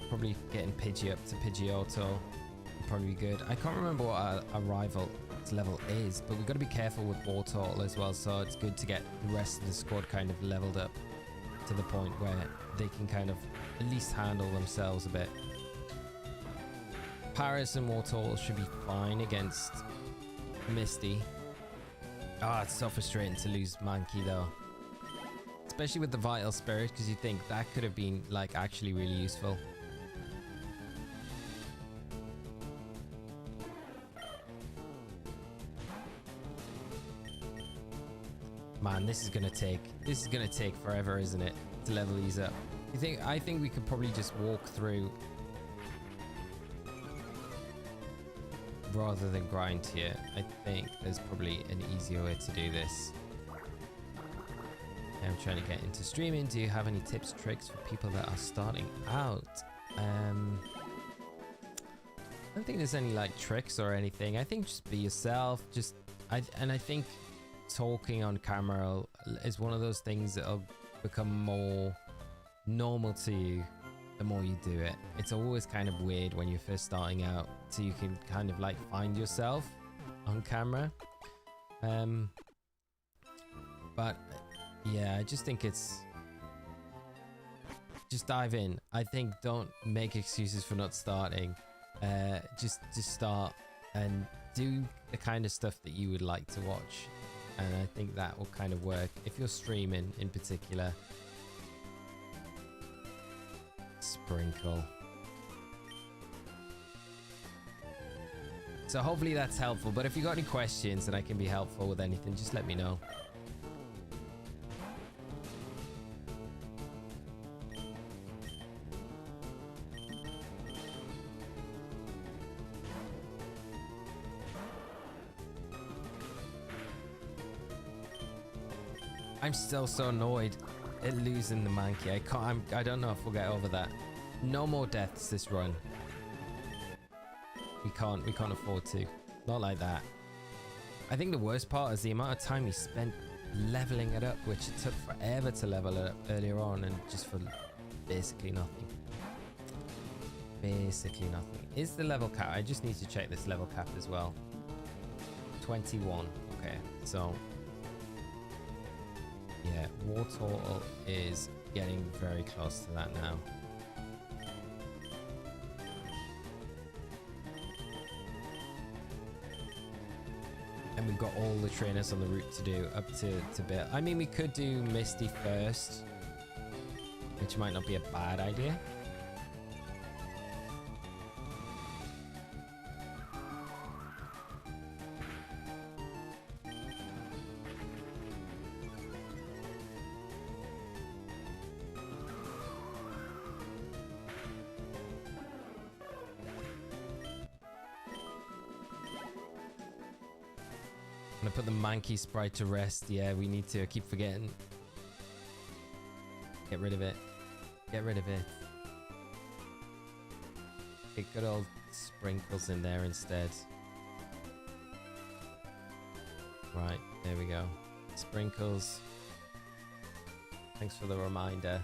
S1: probably getting Pidgey up to Pidgeotto would probably be good. I can't remember what our rival's level is, but we've got to be careful with Wartortle as well, so it's good to get the rest of the squad kind of leveled up to the point where they can kind of at least handle themselves a bit. Paris and Wartortle should be fine against Misty. Ah, it's so frustrating to lose Mankey though. Especially with the Vital Spirit, because you think that could have been like actually really useful. Man, this is gonna take forever, isn't it, to level these up? I think we could probably just walk through rather than grind here. I think there's probably an easier way to do this. I'm trying to get into streaming. Do you have any tips, tricks for people that are starting out? I don't think there's any like tricks or anything. I think just be yourself. I think talking on camera is one of those things that'll become more normal to you the more you do it. It's always kind of weird when you're first starting out, so you can kind of like find yourself on camera. But yeah, I just think it's just dive in. I think don't make excuses for not starting. Just start and do the kind of stuff that you would like to watch, and I think that will kind of work if you're streaming in particular. Sprinkle. So hopefully that's helpful, but if you got any questions and I can be helpful with anything, just let me know. I'm still so annoyed at losing the monkey. I don't know if we'll get over that. No more deaths this run. We can't afford to. Not like that. I think the worst part is the amount of time we spent leveling it up, which it took forever to level it up earlier on, and just for basically nothing. Basically nothing. Is the level cap? I just need to check this level cap as well. 21. Okay, so yeah, war total is getting very close to that now. And we've got all the trainers on the route to do up to bit. I mean, we could do Misty first, which might not be a bad idea. I'm gonna put the monkey sprite to rest. Yeah, we need to. I keep forgetting. Get rid of it. Get rid of it. Get good old sprinkles in there instead. Right, there we go. Sprinkles. Thanks for the reminder.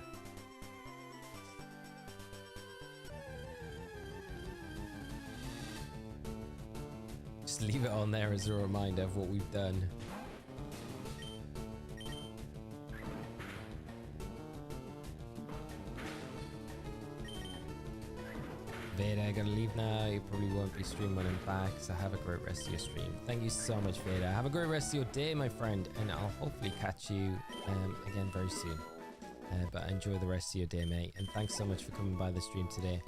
S1: Just leave it on there as a reminder of what we've done. Vader, I gotta leave now. You probably won't be streaming when I'm back, so have a great rest of your stream. Thank you so much, Vader. Have a great rest of your day, my friend, and I'll hopefully catch you again very soon. But enjoy the rest of your day, mate, and thanks so much for coming by the stream today.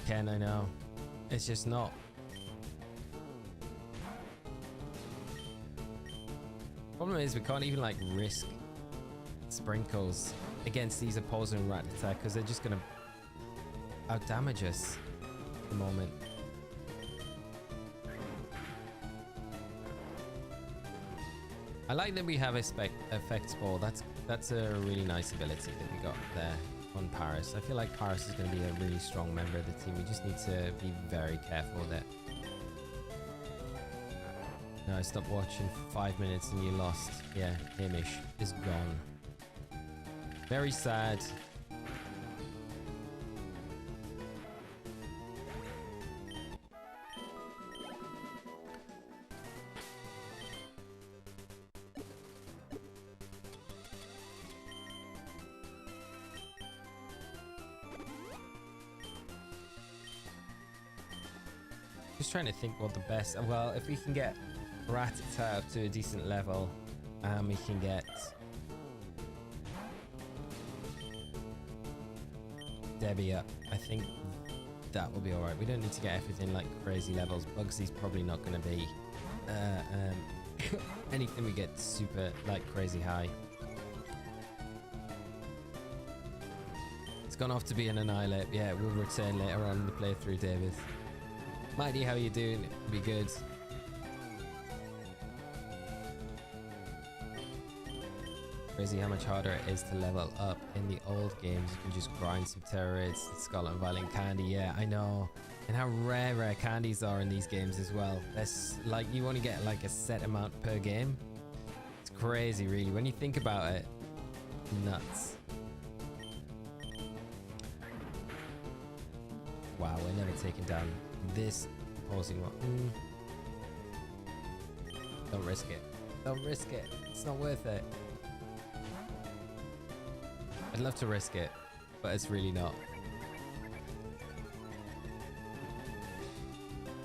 S1: Ken, I know. It's just not. Problem is, we can't even like risk sprinkles against these opposing rat attack because they're just gonna out damage us at the moment. I like that we have effects ball. That's a really nice ability that we got there on Paris. I feel like Paris is going to be a really strong member of the team. We just need to be very careful with it. No, I stopped watching for 5 minutes and you lost. Yeah, Hamish is gone. Very sad. Just trying to think what the best. Well, if we can get Rattata up to a decent level, and we can get Debbie up, I think that will be all right. We don't need to get everything like crazy levels. Bugsy's probably not going to be anything we get super like crazy high. It's gone off to be an Annihilate. Yeah, we'll return later on in the playthrough, David. Mighty, how you doing? Be good. Crazy how much harder it is to level up in the old games. You can just grind some terrorists, Scarlet and Violet candy. Yeah, I know. And how rare candies are in these games as well. That's like you only get like a set amount per game. It's crazy, really, when you think about it. Nuts. Wow, we're never taking down this opposing one. Don't risk it. Don't risk it. It's not worth it. I'd love to risk it, but it's really not.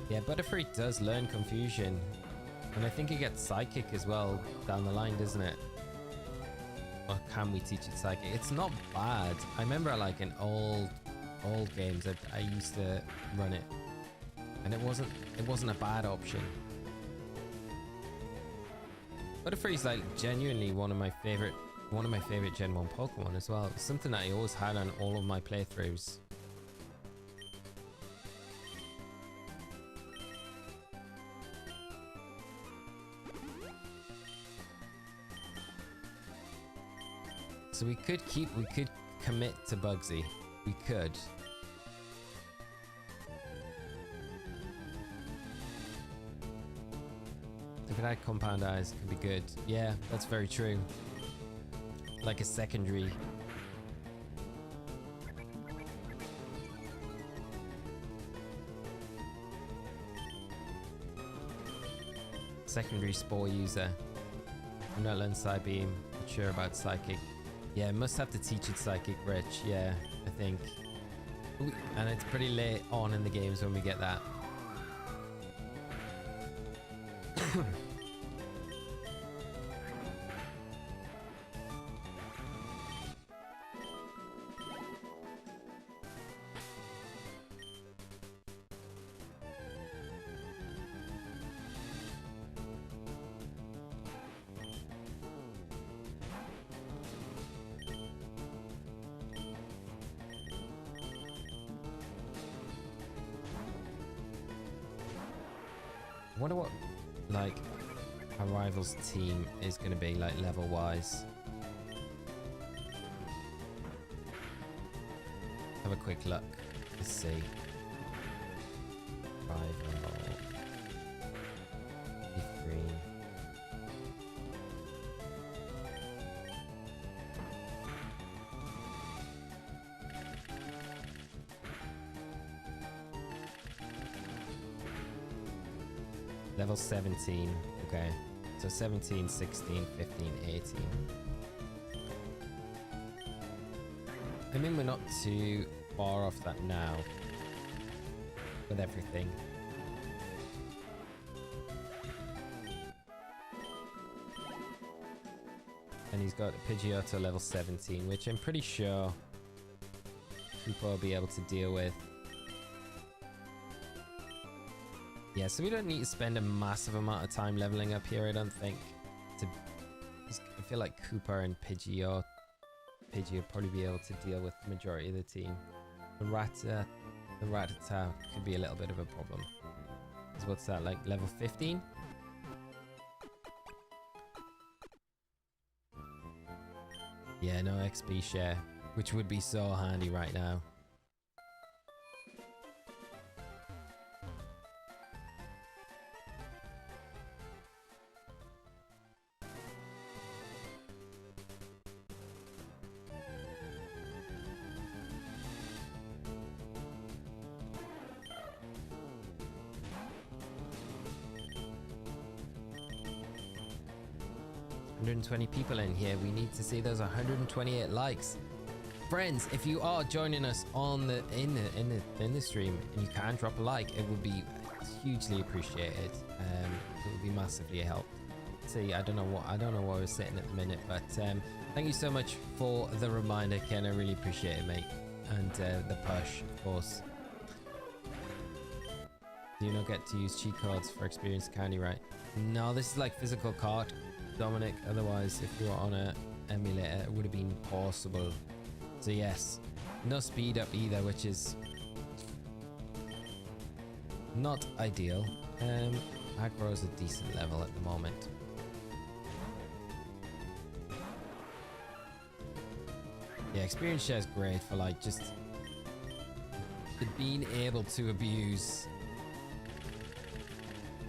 S1: Yeah, Butterfree does learn Confusion, and I think he gets Psychic as well down the line, doesn't it? Or can we teach it Psychic? It's not bad. I remember like an old old games, I used to run it, and it wasn't a bad option. Butterfree's like genuinely one of my favorite Gen 1 Pokemon as well. It was something that I always had on all of my playthroughs. So we could commit to Bugsy. We could. If it had compound eyes, it could be good. Yeah, that's very true. Like a secondary. Secondary Spore user. I'm not learning Psybeam. Not sure about Psychic. Yeah, must have to teach it Psychic Rich. Yeah, I think. And it's pretty late on in the games when we get that. I wonder what, like, our rivals team is going to be, like, level-wise. Have a quick look. Let's see. Rival. Leaf Green. Level 17, okay. So 17, 16, 15, 18. I mean, we're not too far off that now with everything. And he's got Pidgeotto level 17, which I'm pretty sure people will be able to deal with. Yeah, so we don't need to spend a massive amount of time leveling up here, I don't think. I feel like Cooper and Pidgey will probably be able to deal with the majority of the team. The Rattata could be a little bit of a problem. So what's that, like level 15? Yeah, no XP share, which would be so handy right now. People in here. We need to see those 128 likes. Friends, if you are joining us on the in the stream and you can drop a like, it would be hugely appreciated. It would be massively a help. See, I don't know where we're sitting at the minute, but thank you so much for the reminder, Ken. I really appreciate it, mate. And the push, of course. Do you not get to use cheat codes for experience candy, right? No, this is like physical card, Dominic. Otherwise, if you were on a emulator, it would have been possible. So yes, no speed up either, which is not ideal. Aggro is a decent level at the moment. Yeah, experience share is great for like just being able to abuse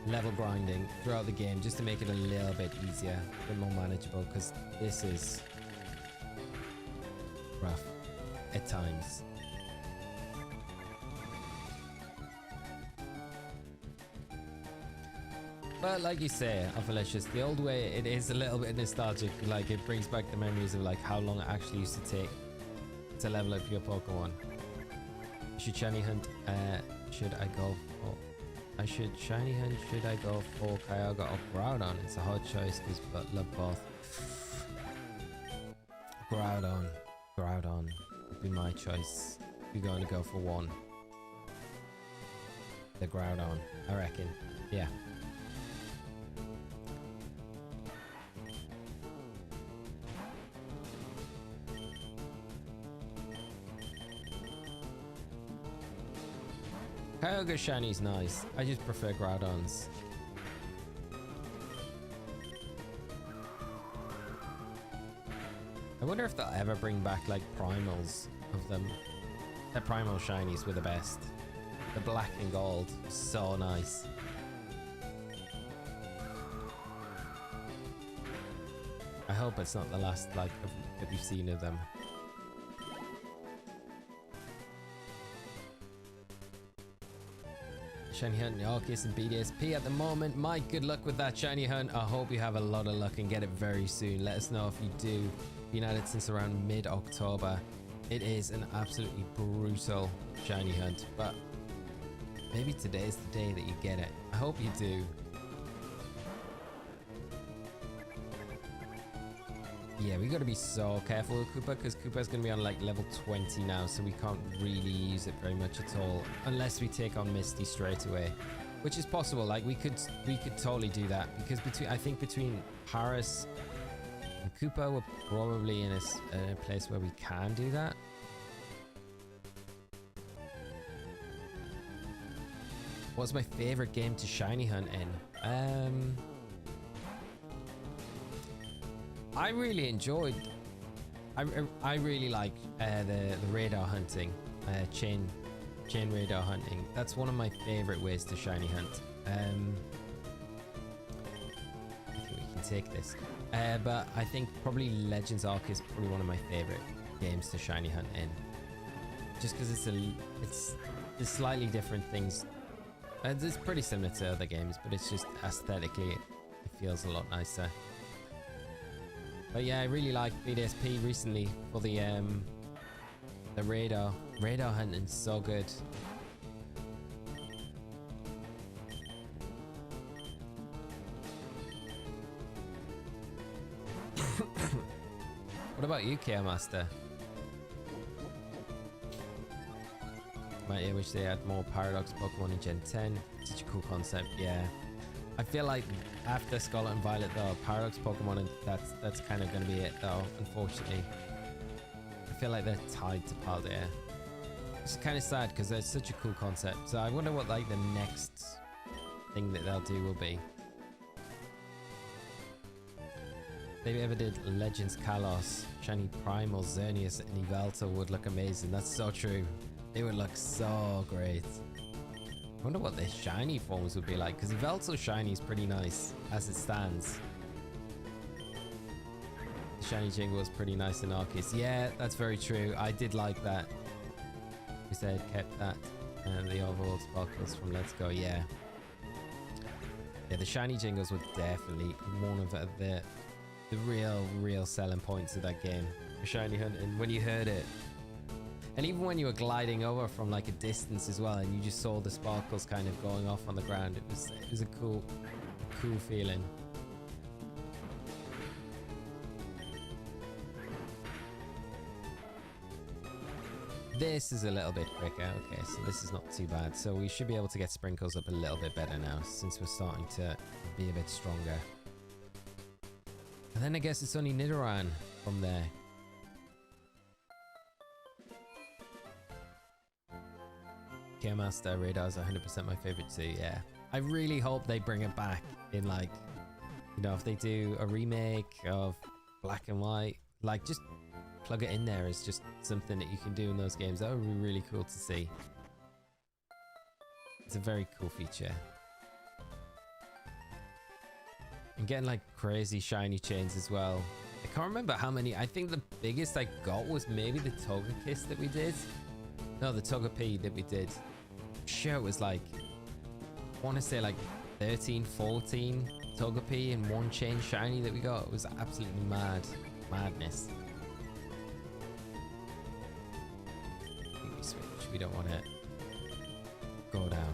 S1: level grinding throughout the game, just to make it a little bit easier, a bit more manageable, because this is rough at times. But like you say, Alphalicious, the old way, it is a little bit nostalgic. Like, it brings back the memories of like how long it actually used to take to level up your Pokemon. Should shiny hunt, should I go for shiny hunt, should I go for Kyogre or Groudon? It's a hard choice because I love both. Groudon would be my choice. We're going to go for one. The Groudon, I reckon. Yeah. Kyogre Shiny's nice. I just prefer Groudons. I wonder if they'll ever bring back like primals of them. The primal shinies were the best. The black and gold, so nice. I hope it's not the last like that we've seen of them. Shiny Hunt, Arceus and BDSP at the moment. Mike, good luck with that shiny hunt. I hope you have a lot of luck and get it very soon. Let us know if you do. Been at it since around mid-October. It is an absolutely brutal shiny hunt, but maybe today's the day that you get it. I hope you do. Yeah, we got to be so careful with Koopa because Koopa's going to be on like level 20 now, so we can't really use it very much at all unless we take on Misty straight away, which is possible. Like we could totally do that because I think between Paris and Koopa, we're probably in a place where we can do that. What's my favorite game to shiny hunt in? I really enjoyed. I really like the radar hunting, chain radar hunting. That's one of my favorite ways to shiny hunt. I think we can take this, but I think probably Legends Arc is probably one of my favorite games to shiny hunt in, just because it's slightly different things. It's pretty similar to other games, but it's just aesthetically it feels a lot nicer. But yeah, I really like BDSP recently for the radar hunting. So good. What about you, KO Master? I wish they had more Paradox Pokemon in Gen 10. Such a cool concept, yeah. I feel like after Scarlet and Violet though, Paradox Pokemon, and that's kind of going to be it though, unfortunately. I feel like they're tied to Paldea. It's kind of sad because they're such a cool concept. So I wonder what like the next thing that they'll do will be. If they ever did Legends Kalos, Shiny Primal, Xerneas and Yveltal would look amazing. That's so true. It would look so great. I wonder what their shiny forms would be like, because Yveltal shiny is pretty nice as it stands. The shiny Jingle is pretty nice in Arceus. Yeah, that's very true. I did like that. We said kept that. And the overall sparkles from Let's Go, yeah. Yeah, the shiny Jingles were definitely one of the real selling points of that game. For shiny hunting, when you heard it. And even when you were gliding over from like a distance as well, and you just saw the sparkles kind of going off on the ground, it was a cool feeling. This is a little bit quicker. Okay, so this is not too bad. So we should be able to get Sprinkles up a little bit better now, since we're starting to be a bit stronger. And then I guess it's only Nidoran from there. Master Radar is 100% my favorite too, yeah. I really hope they bring it back in like, you know, if they do a remake of Black and White, like just plug it in there as just something that you can do in those games. That would be really cool to see. It's a very cool feature. And getting like crazy shiny chains as well. I can't remember how many. I think the biggest I got was maybe the Togekiss that we did. No, the Togepi that we did. I'm sure it was like, I want to say like 13, 14 Togepi in one chain shiny that we got. It was absolutely madness. I think we switch. We don't want to go down.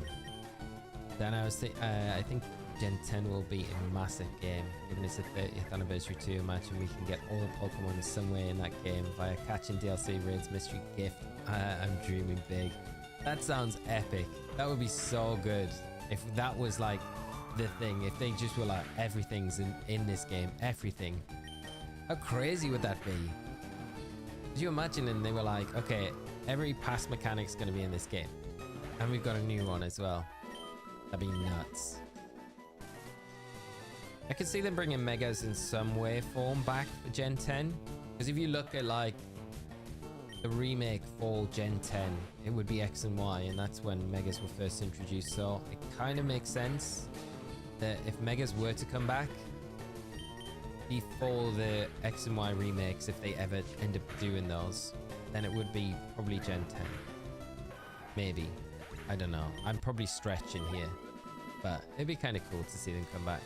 S1: Then I was I think Gen 10 will be a massive game. Given it's the 30th anniversary too, imagine we can get all the Pokemon somewhere in that game via catching DLC raids, mystery gift. I'm dreaming big. That sounds epic. That would be so good if that was like the thing. If they just were like, everything's in this game, everything. How crazy would that be? Could you imagine? And they were like, okay, every past mechanic's going to be in this game, and we've got a new one as well. That'd be nuts. I could see them bringing Megas in some way form back for Gen 10, because if you look at like the remake for Gen 10, it would be X and Y, and that's when Megas were first introduced. So it kind of makes sense that if Megas were to come back before the X and Y remakes, if they ever end up doing those, then it would be probably Gen 10. Maybe. I don't know. I'm probably stretching here, but it'd be kind of cool to see them come back.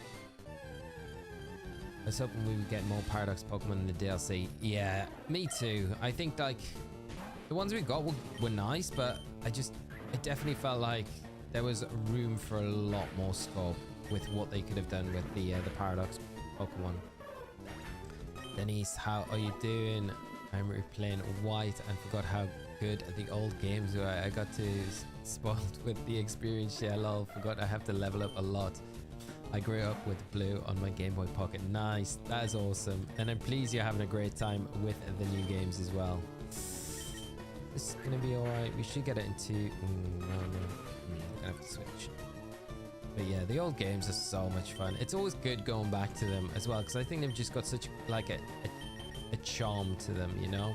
S1: I was hoping we would get more Paradox Pokemon in the DLC. Yeah, me too. I think like the ones we got were nice, but I definitely felt like there was room for a lot more scope with what they could have done with the Paradox Pokemon. Denise, how are you doing? I'm replaying White and forgot how good the old games were. I got to spoiled with the experience. Yeah, lol. Forgot I have to level up a lot. I grew up with Blue on my Game Boy Pocket. Nice. That is awesome. And I'm pleased you're having a great time with the new games as well. This is going to be alright. We should get it into... no. I'm going to have to switch. But yeah, the old games are so much fun. It's always good going back to them as well, because I think they've just got such like a charm to them, you know?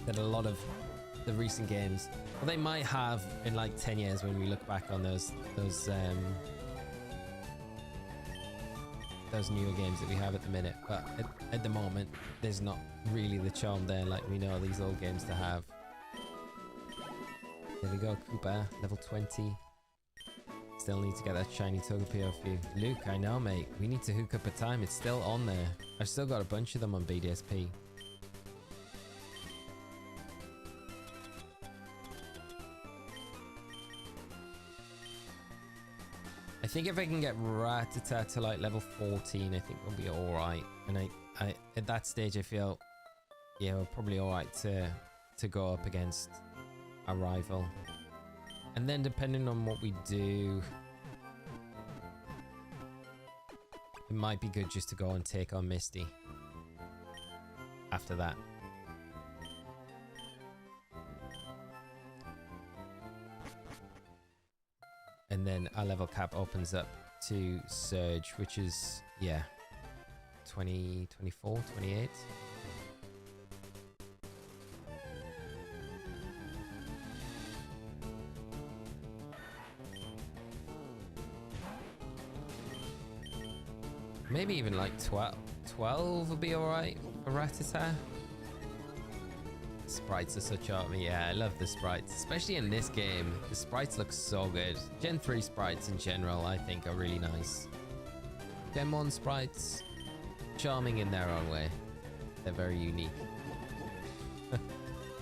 S1: That a lot of the recent games... Well, they might have in like 10 years when we look back on those newer games that we have at the minute, but at the moment there's not really the charm there like we know these old games to have. There we go, Koopa, level 20. Still need to get that shiny Togepi off you. Luke, I know mate, we need to hook up a time. It's still on there. I've still got a bunch of them on BDSP. I think if I can get Rattata to like level 14, I think we'll be alright. And I at that stage I feel, yeah, we're probably alright to go up against a rival. And then depending on what we do, it might be good just to go and take on Misty after that. And then our level cap opens up to Surge, which is, yeah, 20, 24, 28. Maybe even like 12 will be alright for Rattata. Sprites are such art. Yeah, I love the sprites, especially in this game. The sprites look so good. Gen 3 sprites in general, I think, are really nice. Gen 1 sprites, charming in their own way. They're very unique.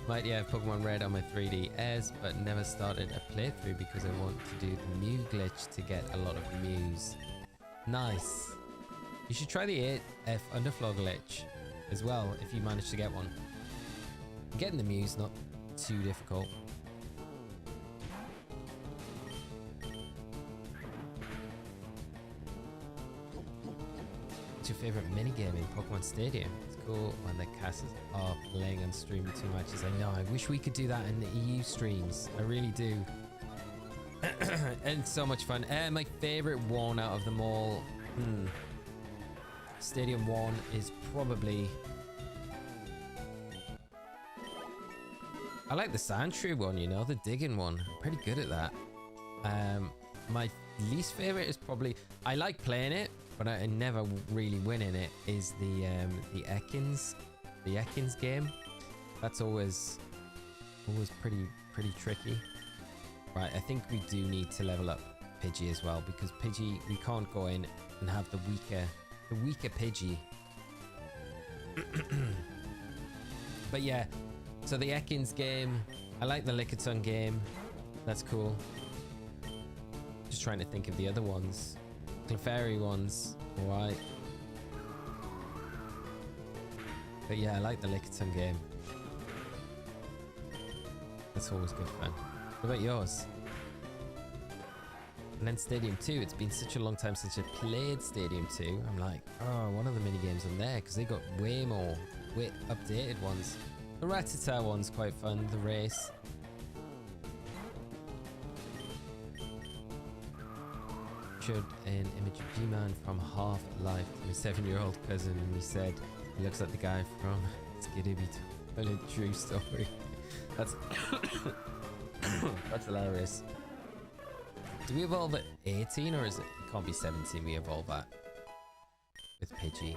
S1: Might have Pokemon Red on my 3DS, but never started a playthrough because I want to do the Mew glitch to get a lot of Mews. Nice. You should try the 8F underfloor glitch as well if you manage to get one. Getting the Mew's not too difficult. What's your favorite minigame in Pokemon Stadium? It's cool when the casters are playing and streaming 2 matches. I know, I wish we could do that in the EU streams. I really do. And it's so much fun. My favorite one out of them all, Stadium 1 is probably... I like the Sandshrew one, you know, the digging one. I'm pretty good at that. My least favorite is probably... I like playing it, but I never really win in it, is the Ekans. The Ekans game. That's always pretty tricky. Right, I think we do need to level up Pidgey as well, because Pidgey, we can't go in and have the weaker Pidgey. But yeah, so the Ekans game, I like the Lickitung game. That's cool. Just trying to think of the other ones. Clefairy ones, alright. But yeah, I like the Lickitung game. That's always good fun. What about yours? And then Stadium 2, it's been such a long time since I played Stadium 2. I'm like, oh, one of the mini games on there, because they got way more updated ones. The Rattata one's quite fun, the race. Showed an image of G-Man from Half-Life to my 7-year-old cousin, and he said he looks like the guy from Skidooby Toilet True Story. That's that's hilarious. Do we evolve at 18 or is it? It can't be 17 we evolve at. With Pidgey.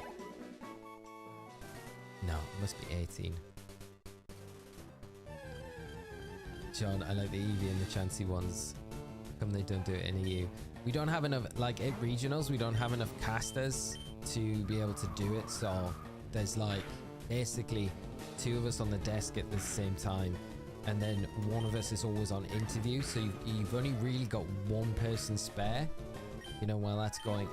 S1: No, it must be 18. John, I like the Eevee and the Chansey ones. How come they don't do it in EU? We don't have enough, like at regionals, we don't have enough casters to be able to do it. So there's like basically 2 of us on the desk at the same time. And then one of us is always on interview, so you've only really got one person spare, you know, while that's going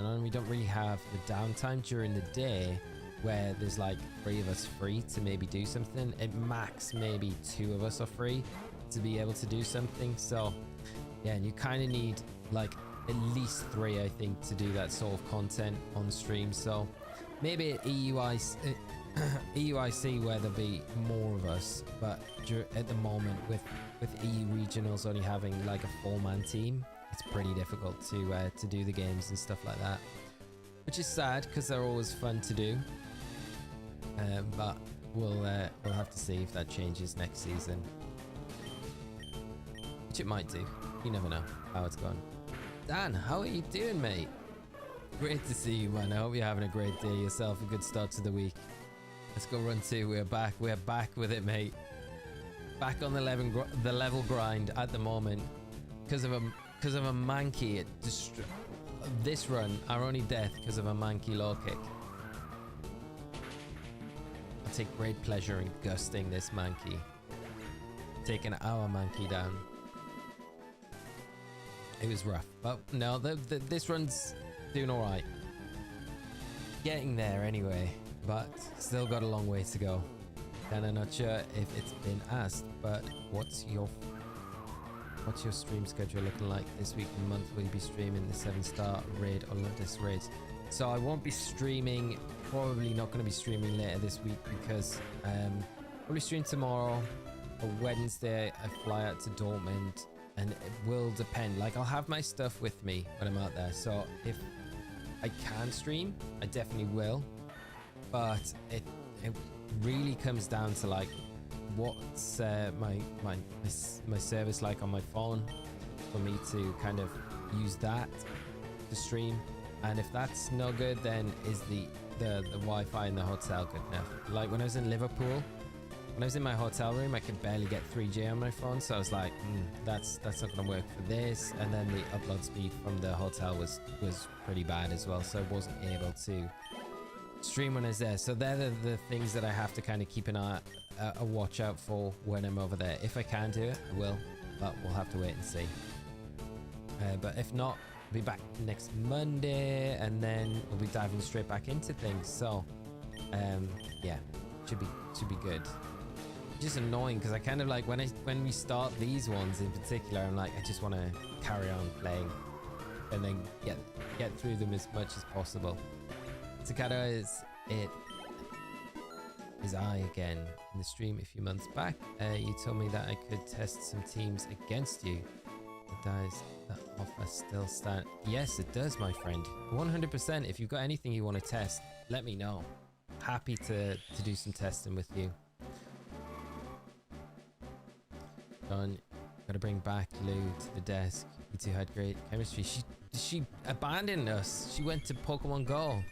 S1: on. We don't really have the downtime during the day where there's like 3 of us free to maybe do something. At max, maybe 2 of us are free to be able to do something. So yeah, and you kind of need like at least 3, I think, to do that sort of content on stream. So maybe at EUIC where there'll be more of us, but at the moment with EU regionals only having like a 4-man team, it's pretty difficult to do the games and stuff like that, which is sad because they're always fun to do. But we'll have to see if that changes next season, which it might do. You never know how it's going. Dan, how are you doing, mate? Great to see you, man. I hope you're having a great day yourself. A good start to the week. Let's go run 2. We're back. We're back with it, mate. Back on the level grind at the moment. Because of a Mankey, this run, our only death because of a Mankey low kick. I take great pleasure in gusting this Mankey. Taking our Mankey down. It was rough, but no, this run's doing all right. Getting there anyway. But still got a long way to go. And I'm not sure if it's been asked, but what's your stream schedule looking like this week and month? Will you be streaming the 7-star raid or Lotus raids? So I won't be streaming, probably not going to be streaming later this week because probably stream tomorrow or Wednesday. I fly out to Dortmund and it will depend. Like I'll have my stuff with me when I'm out there. So if I can stream, I definitely will. But it really comes down to like what's my service like on my phone for me to kind of use that to stream, and if that's no good, then is the Wi-Fi in the hotel good enough? Like when I was in Liverpool, when I was in my hotel room, I could barely get 3G on my phone, so I was like, that's not gonna work for this. And then the upload speed from the hotel was pretty bad as well, so I wasn't able to stream when I was there. So they're the things that I have to kind of keep a watch out for when I'm over there. If I can do it, I will, but we'll have to wait and see. But if not, I'll be back next Monday, and then we'll be diving straight back into things. So yeah, should be good. Just annoying because I kind of like when we start these ones in particular, I'm like, I just want to carry on playing and then get through them as much as possible. Takada is I again in the stream a few months back. You told me that I could test some teams against you. Does that offer still stand? Yes, it does, my friend. 100%. If you've got anything you want to test, let me know. Happy to do some testing with you. John, gotta bring back Lou to the desk. You two had great chemistry. She abandoned us. She went to Pokemon Go.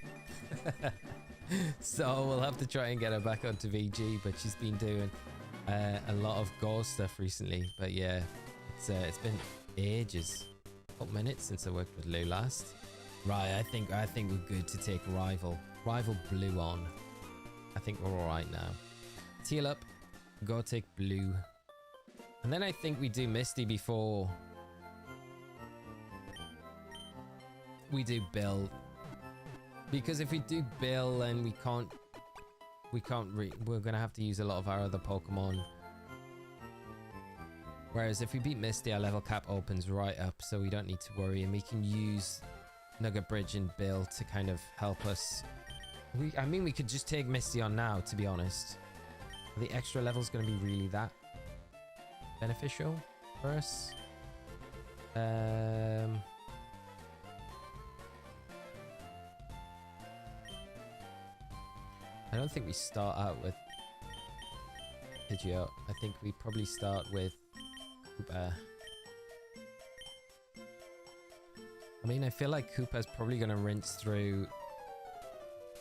S1: So we'll have to try and get her back onto VG, but she's been doing a lot of Go stuff recently. But yeah, it's been ages, a couple minutes since I worked with Lou last. Right, I think we're good to take Rival Blue on. I think we're all right now. Teal up, go take Blue, and then I think we do Misty before we do Bill. Because if we do Bill, then we're gonna have to use a lot of our other Pokemon. Whereas if we beat Misty, our level cap opens right up, so we don't need to worry, and we can use Nugget Bridge and Bill to kind of help us. I mean, we could just take Misty on now, to be honest. Are the extra levels going to be really that beneficial for us? I don't think we start out with Pidgeot. I think we probably start with Koopa. I mean, I feel like Koopa's probably going to rinse through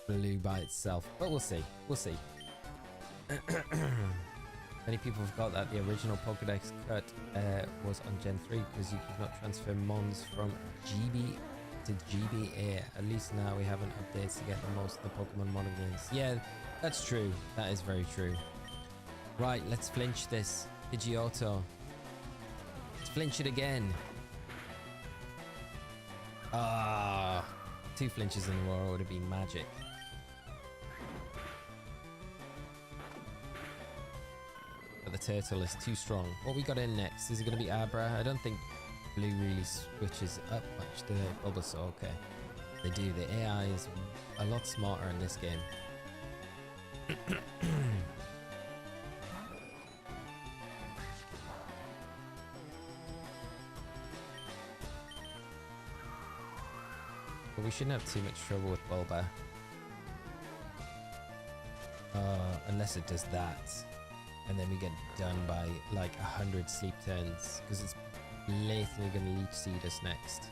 S1: Blue by itself, but we'll see. We'll see. Many people forgot that the original Pokédex cut was on Gen 3 because you could not transfer Mons from GB to GBA. At least now we have an update to get the most of the Pokemon modern games. Yeah, that's true. That is very true. Right, let's flinch this. Pidgeotto. Let's flinch it again. Ah, 2 flinches in a row would have been magic. But the turtle is too strong. What we got in next? Is it going to be Abra? I don't think Blue really switches up much, do they? Bulbasaur, okay. They do. The AI is a lot smarter in this game. But we shouldn't have too much trouble with Bulba. Unless it does that. And then we get done by like 100 sleep turns. Because it's blatantly going to leech seed us next.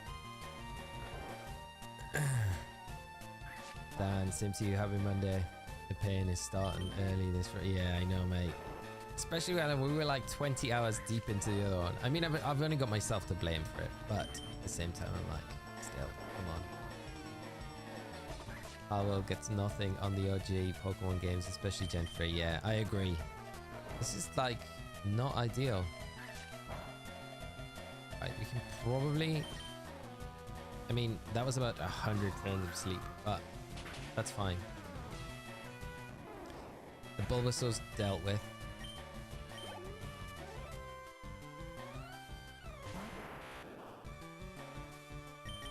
S1: Dan, same to you. Happy Monday. The pain is starting early this... Yeah, I know, mate. Especially when we were like 20 hours deep into the other one. I mean, I've only got myself to blame for it. But at the same time, I'm like, still, come on. Harwell gets nothing on the OG Pokemon games, especially Gen 3. Yeah, I agree. This is like not ideal. Right, we can probably... I mean, that was about 100 turns of sleep, but that's fine. The Bulbasaur's dealt with.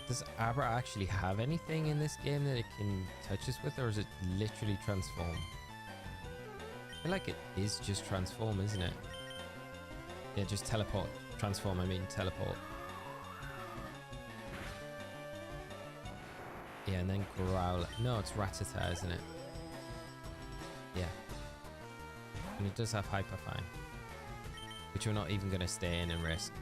S1: Does Abra actually have anything in this game that it can touch us with, or is it literally transform? I feel like it is just transform, isn't it? Yeah, just teleport. Transform, I mean teleport. Yeah, and then growl. No, it's Rattata, isn't it? Yeah. And it does have Hyperfine, which we're not even going to stay in and risk.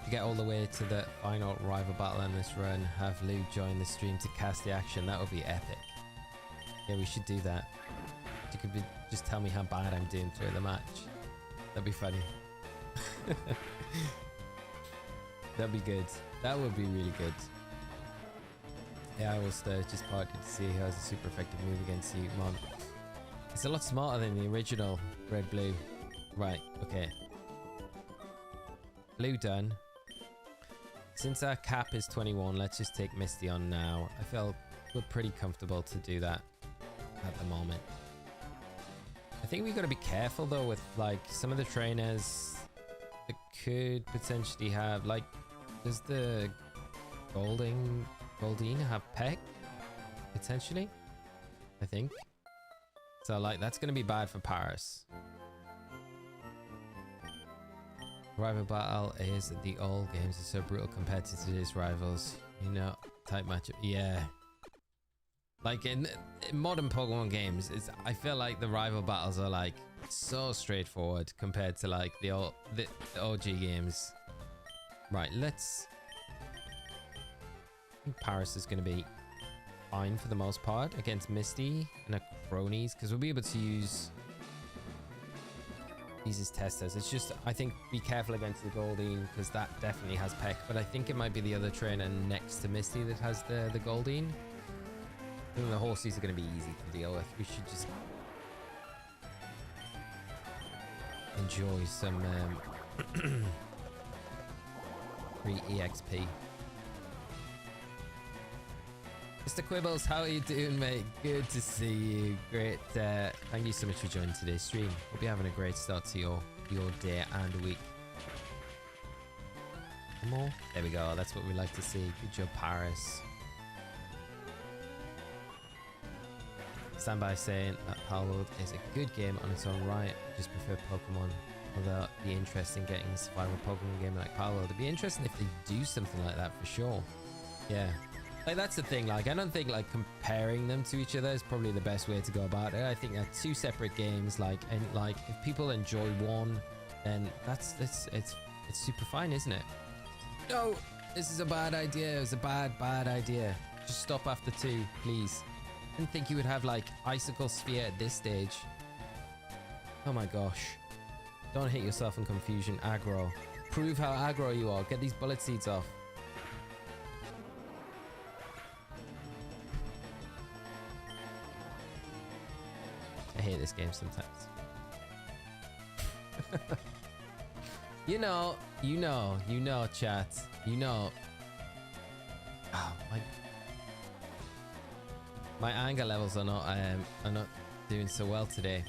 S1: To get all the way to the final rival battle in this run, have Lou join the stream to cast the action. That would be epic. Yeah, we should do that. You could just tell me how bad I'm doing through the match. That'd be funny. That'd be good. That would be really good. Yeah, I will stir just partly to see how it's a super effective move against you, Mom. It's a lot smarter than the original Red Blue. Right, okay. Blue done. Since our cap is 21, let's just take Misty on now. I feel we're pretty comfortable to do that at the moment. I think we got to be careful though with like some of the trainers that could potentially have like, does the Goldeen have Peck? Potentially, I think. So like that's going to be bad for Paris. Rival battle is the old games are so brutal compared to today's rivals. You know, type matchup. Yeah. Like in modern Pokemon games, I feel like the rival battles are like so straightforward compared to like the OG games. Right, let's... I think Paris is going to be fine for the most part against Misty and her cronies, because we'll be able to use these as testers. It's just, I think, be careful against the Goldeen because that definitely has Peck, but I think it might be the other trainer next to Misty that has the Goldeen. I think the horsies are going to be easy to deal with. We should just enjoy some Free EXP. Mr. Quibbles, how are you doing, mate? Good to see you. Great. Thank you so much for joining today's stream. Hope you're having a great start to your day and week. More? There we go. That's what we like to see. Good job, Paris. Stand by saying that Palworld is a good game on its own right. I just prefer Pokemon. Although it'd be interesting getting a survival Pokemon game like Palworld. It'd be interesting if they do something like that for sure. Yeah. Like, that's the thing. Like, I don't think like comparing them to each other is probably the best way to go about it. I think they're two separate games. Like, and like if people enjoy one, then it's super fine, isn't it? No, this is a bad idea. It was a bad idea. Just stop after 2, please. I didn't think you would have like Icicle Sphere at this stage. Oh my gosh. Don't hit yourself in confusion. Aggro. Prove how aggro you are. Get these bullet seeds off. I hate this game sometimes. You know, chat. You know. Oh, my anger levels are not doing so well today.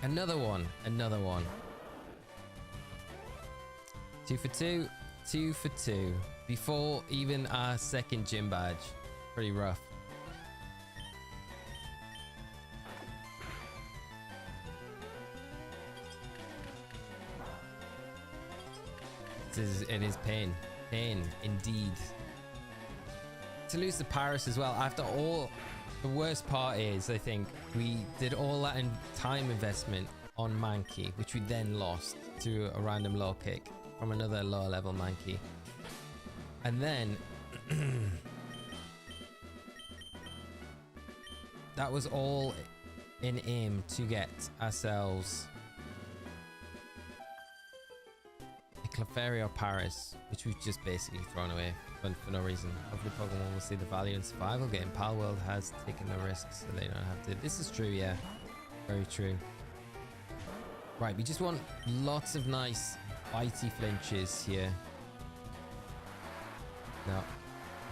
S1: Another one. 2 for 2. 2 for 2. Before even our second gym badge. Pretty rough. It is pain indeed. To lose the Paris as well after all. The worst part is, I think we did all that time investment on Mankey, which we then lost to a random low kick from another lower level Mankey, and then that was all in aim to get ourselves Clefairy or Paris, which we've just basically thrown away for no reason. Hopefully Pokemon will see the value in survival game. Palworld has taken the risk so they don't have to. This is true, yeah. Very true. Right, we just want lots of nice bitey flinches here. No, I'm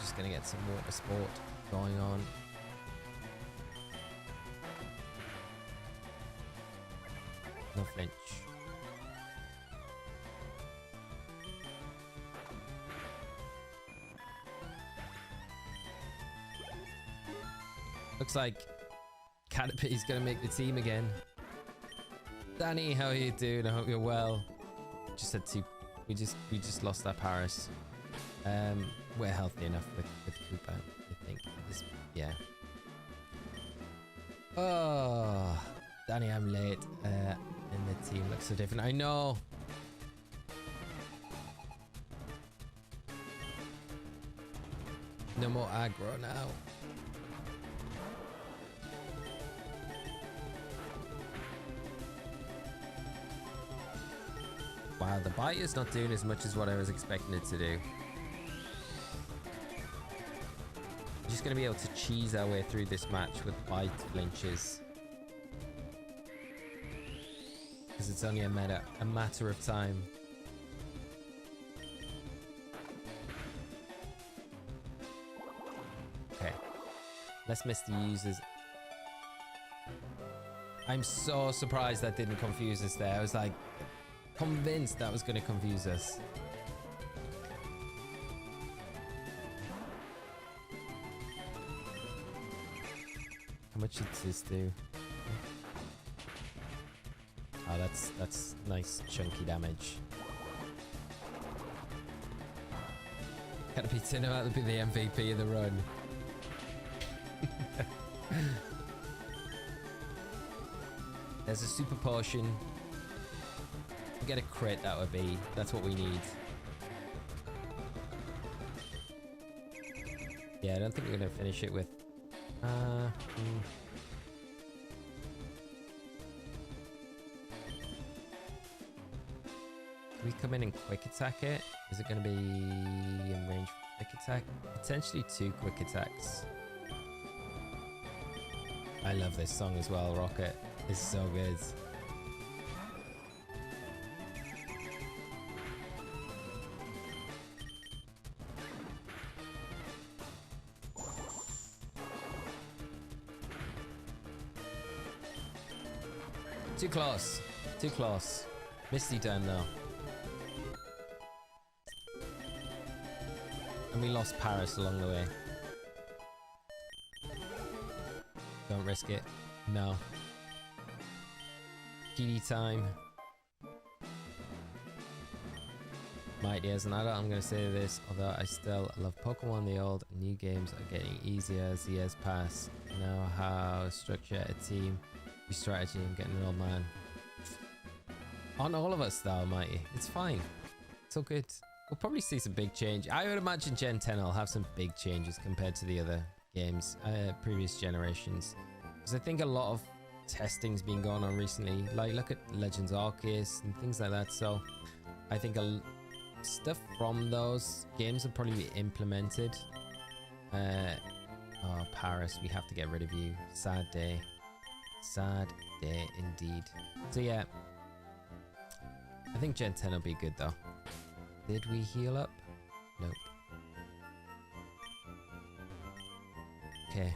S1: just gonna get some water sport going on. No flinch. Looks like Caterpie's gonna make the team again. Danny, how are you doing? I hope you're well. Just had to. We just lost our Paris. We're healthy enough with Koopa, I think. Yeah. Oh, Danny, I'm late. And the team looks so different. I know. No more aggro now. Wow, the bite is not doing as much as what I was expecting it to do. We're just going to be able to cheese our way through this match with bite flinches. Because it's only a matter of time. Okay. Let's miss the users. I'm so surprised that didn't confuse us there. I was like, convinced that was going to confuse us. How much did this do? Oh, that's nice chunky damage. Caterpie Cnnnot will be the MVP of the run. There's a super potion. Get a crit, that's what we need. Yeah, I don't think we're gonna finish it with can we come in and quick attack it? Is it gonna be in range for quick attack? Potentially 2 quick attacks. I love this song as well, Rocket. It's so good. Too close. Too close. Misty turn though. And we lost Paris along the way. Don't risk it. No. PD time. Mighty as an adult, I'm going to say this, although I still love Pokemon, the old new games are getting easier as the years pass. Know how to structure a team, your strategy, and getting an old man. On all of us though, Mighty. It's fine. It's all good. We'll probably see some big change. I would imagine Gen 10 will have some big changes compared to the other games, previous generations. Because I think a lot of testing's been going on recently. Like, look at Legends Arceus and things like that. So I think stuff from those games will probably be implemented. Oh, Paris, we have to get rid of you. Sad day. Sad day indeed. So yeah, I think Gen 10 will be good though. Did we heal up? Nope. Okay.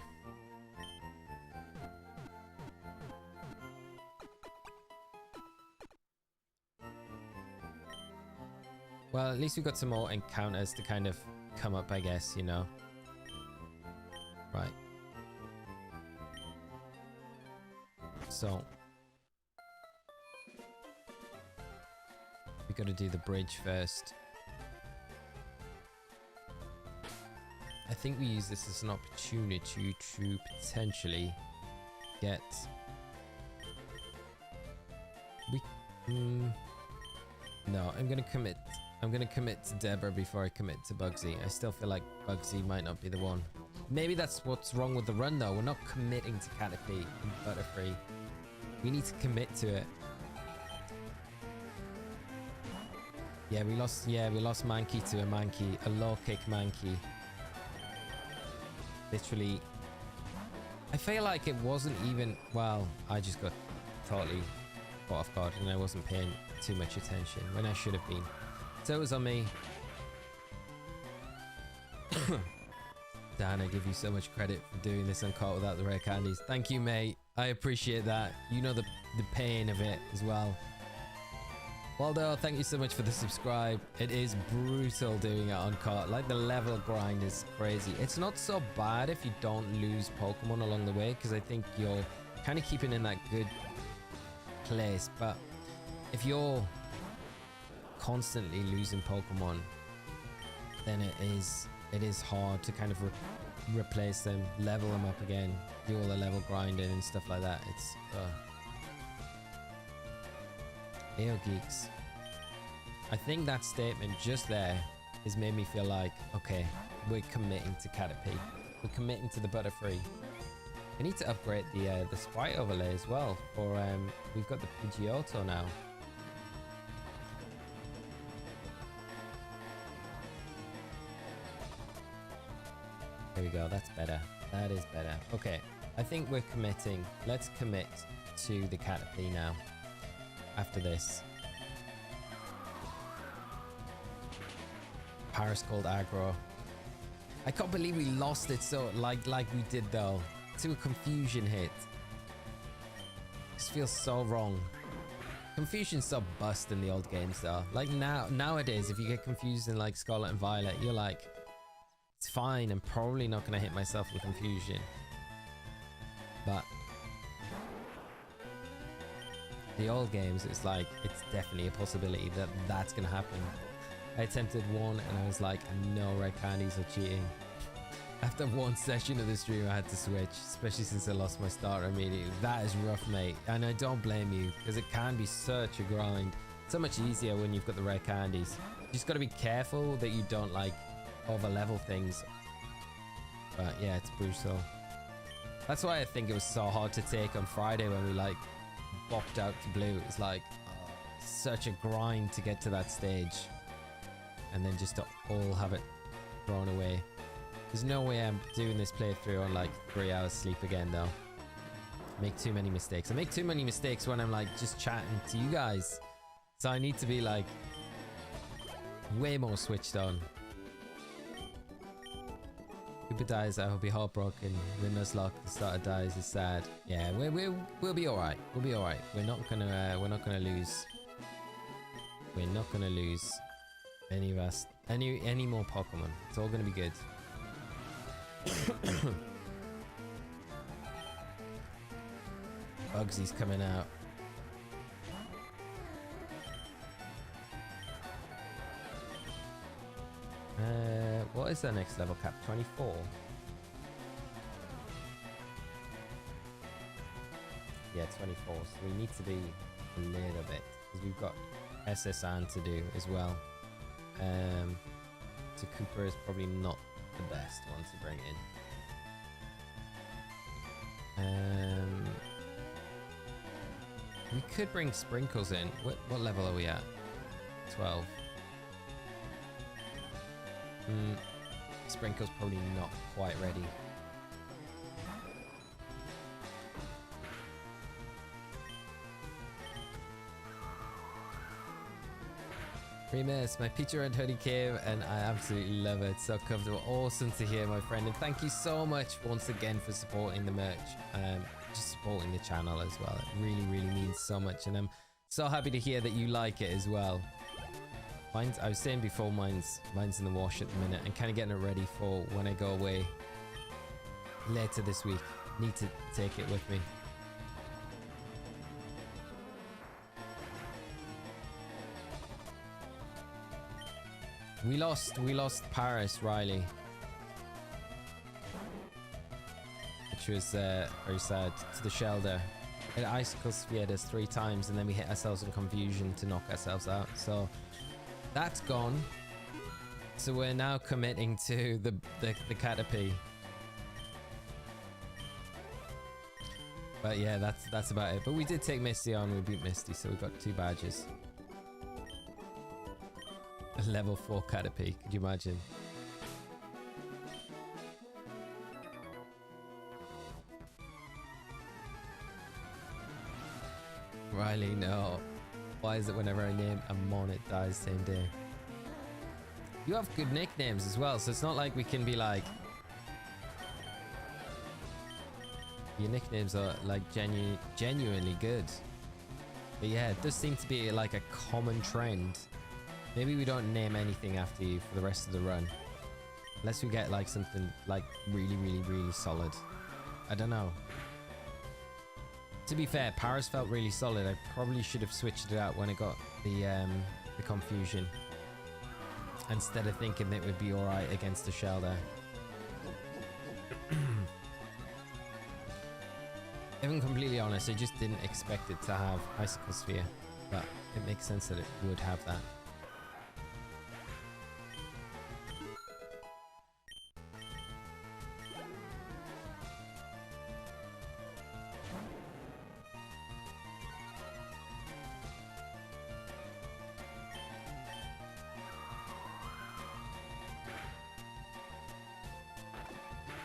S1: Well, at least we've got some more encounters to kind of come up, I guess, you know. Right. So we got to do the bridge first. I think we use this as an opportunity to potentially get... No, I'm gonna commit. I'm gonna commit to Deborah before I commit to Bugsy. I still feel like Bugsy might not be the one. Maybe that's what's wrong with the run though. We're not committing to Caterpie and Butterfree. We need to commit to it. Yeah, we lost Mankey to a Mankey, a low kick Mankey. Literally, I feel like it wasn't even, well, I just got totally caught off guard and I wasn't paying too much attention when I should have been. So it was on me. Dan, I give you so much credit for doing this on Caught Without the Rare Candies. Thank you, mate. I appreciate that. You know the pain of it as well. Waldo, thank you so much for the subscribe. It is brutal doing it on Caught. Like, the level grind is crazy. It's not so bad if you don't lose Pokemon along the way, because I think you're kind of keeping in that good place. But if you're constantly losing Pokemon, then it is hard to kind of replace them, level them up again, do all the level grinding and stuff like that. It's AO Geeks. I think that statement just there has made me feel like, okay, we're committing to Caterpie, we're committing to the Butterfree. I need to upgrade the sprite overlay as well, for we've got the Pidgeotto now. There we go, that's better. That is better. Okay, I think we're committing. Let's commit to the Caterpie now. After this. Paris called aggro. I can't believe we lost it so like we did though. To a confusion hit. This feels so wrong. Confusion's so bust in the old games though. Like nowadays, if you get confused in like Scarlet and Violet, you're like, it's fine, I'm probably not gonna hit myself with confusion. But the old games, it's like, it's definitely a possibility that that's gonna happen. I attempted one and I was like, no, red candies are cheating. After one session of the stream, I had to switch, especially since I lost my starter immediately. That is rough, mate, and I don't blame you, because it can be such a grind. So much easier when you've got the rare candies. You just got to be careful that you don't like over level things. But yeah, it's brutal. That's why I think it was so hard to take on Friday when we like bopped out to blue. It's like such a grind to get to that stage, and then just to all have it thrown away. There's no way I'm doing this playthrough on like 3 hours sleep again though. Make too many mistakes. I make too many mistakes when I'm like just chatting to you guys. So I need to be like way more switched on. Cooper dies, I will be heartbroken. The Nuzlocke, the starter dies, is sad. Yeah, we'll be alright. We'll be alright. We're not gonna lose. We're not gonna lose any of us, any more Pokemon. It's all gonna be good. Bugsy's coming out. What is their next level cap? 24? Yeah, 24. So we need to be a little bit, because we've got SSN to do as well. So Cooper is probably not the best one to bring in. We could bring Sprinkles in. What level are we at? 12. Sprinkle's probably not quite ready. Remus, my Peach Red hoodie came and I absolutely love it. So comfortable. Awesome to hear, my friend. And thank you so much once again for supporting the merch. Just supporting the channel as well. It really, really means so much. And I'm so happy to hear that you like it as well. Mine's, I was saying before, mine's in the wash at the minute and kind of getting it ready for when I go away later this week. Need to take it with me. We lost Paris Riley, which was very sad, to the Shelder. Hit Icicle Sphere us 3 times and then we hit ourselves in Confusion to knock ourselves out. So that's gone. So we're now committing to the Caterpie. But yeah, that's about it. But we did take Misty on. We beat Misty, so we got 2 badges. A level 4 Caterpie, could you imagine? Riley, no. Why is it whenever I name a Mon it dies same day? You have good nicknames as well, so it's not like we can be like... Your nicknames are like genuinely good. But yeah, it does seem to be like a common trend. Maybe we don't name anything after you for the rest of the run. Unless we get like something like really, really, really solid. I don't know. To be fair, Paris felt really solid. I probably should have switched it out when I got the Confusion. Instead of thinking that it would be alright against the Shelder. If I'm completely honest, I just didn't expect it to have Icicle Sphere. But it makes sense that it would have that.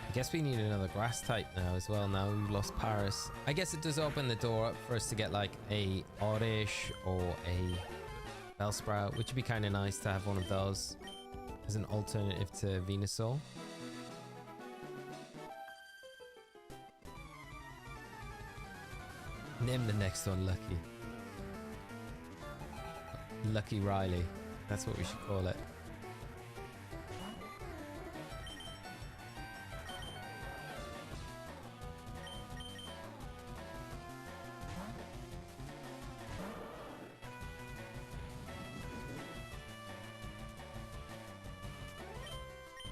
S1: I guess we need another grass type now as well. Now we've lost Paris. I guess it does open the door up for us to get like a Oddish or a Bellsprout, which would be kind of nice to have one of those as an alternative to Venusaur. Name the next one Lucky. Lucky Riley. That's what we should call it.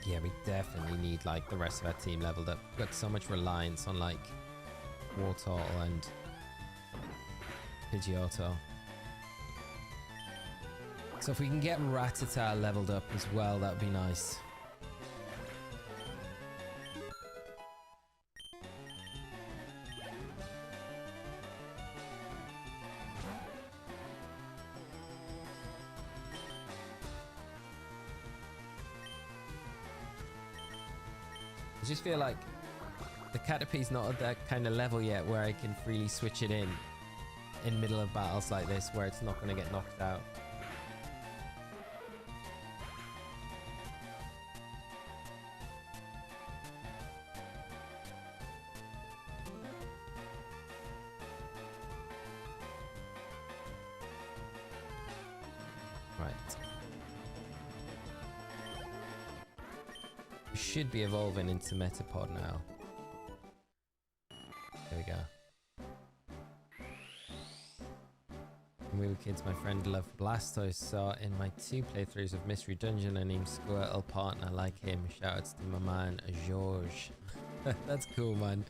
S1: Yeah, we definitely need like the rest of our team leveled up. We've got so much reliance on like Wartortle and Pidgeotto. So if we can get Rattata leveled up as well, that would be nice. I just feel like the Caterpie's not at that kind of level yet where I can freely switch it in middle of battles like this where it's not going to get knocked out. We should be evolving into Metapod now. There we go. When we were kids, my friend loved Blastoise, so in my 2 playthroughs of Mystery Dungeon, I named Squirtle partner like him. Shoutouts to my man, George. That's cool, man.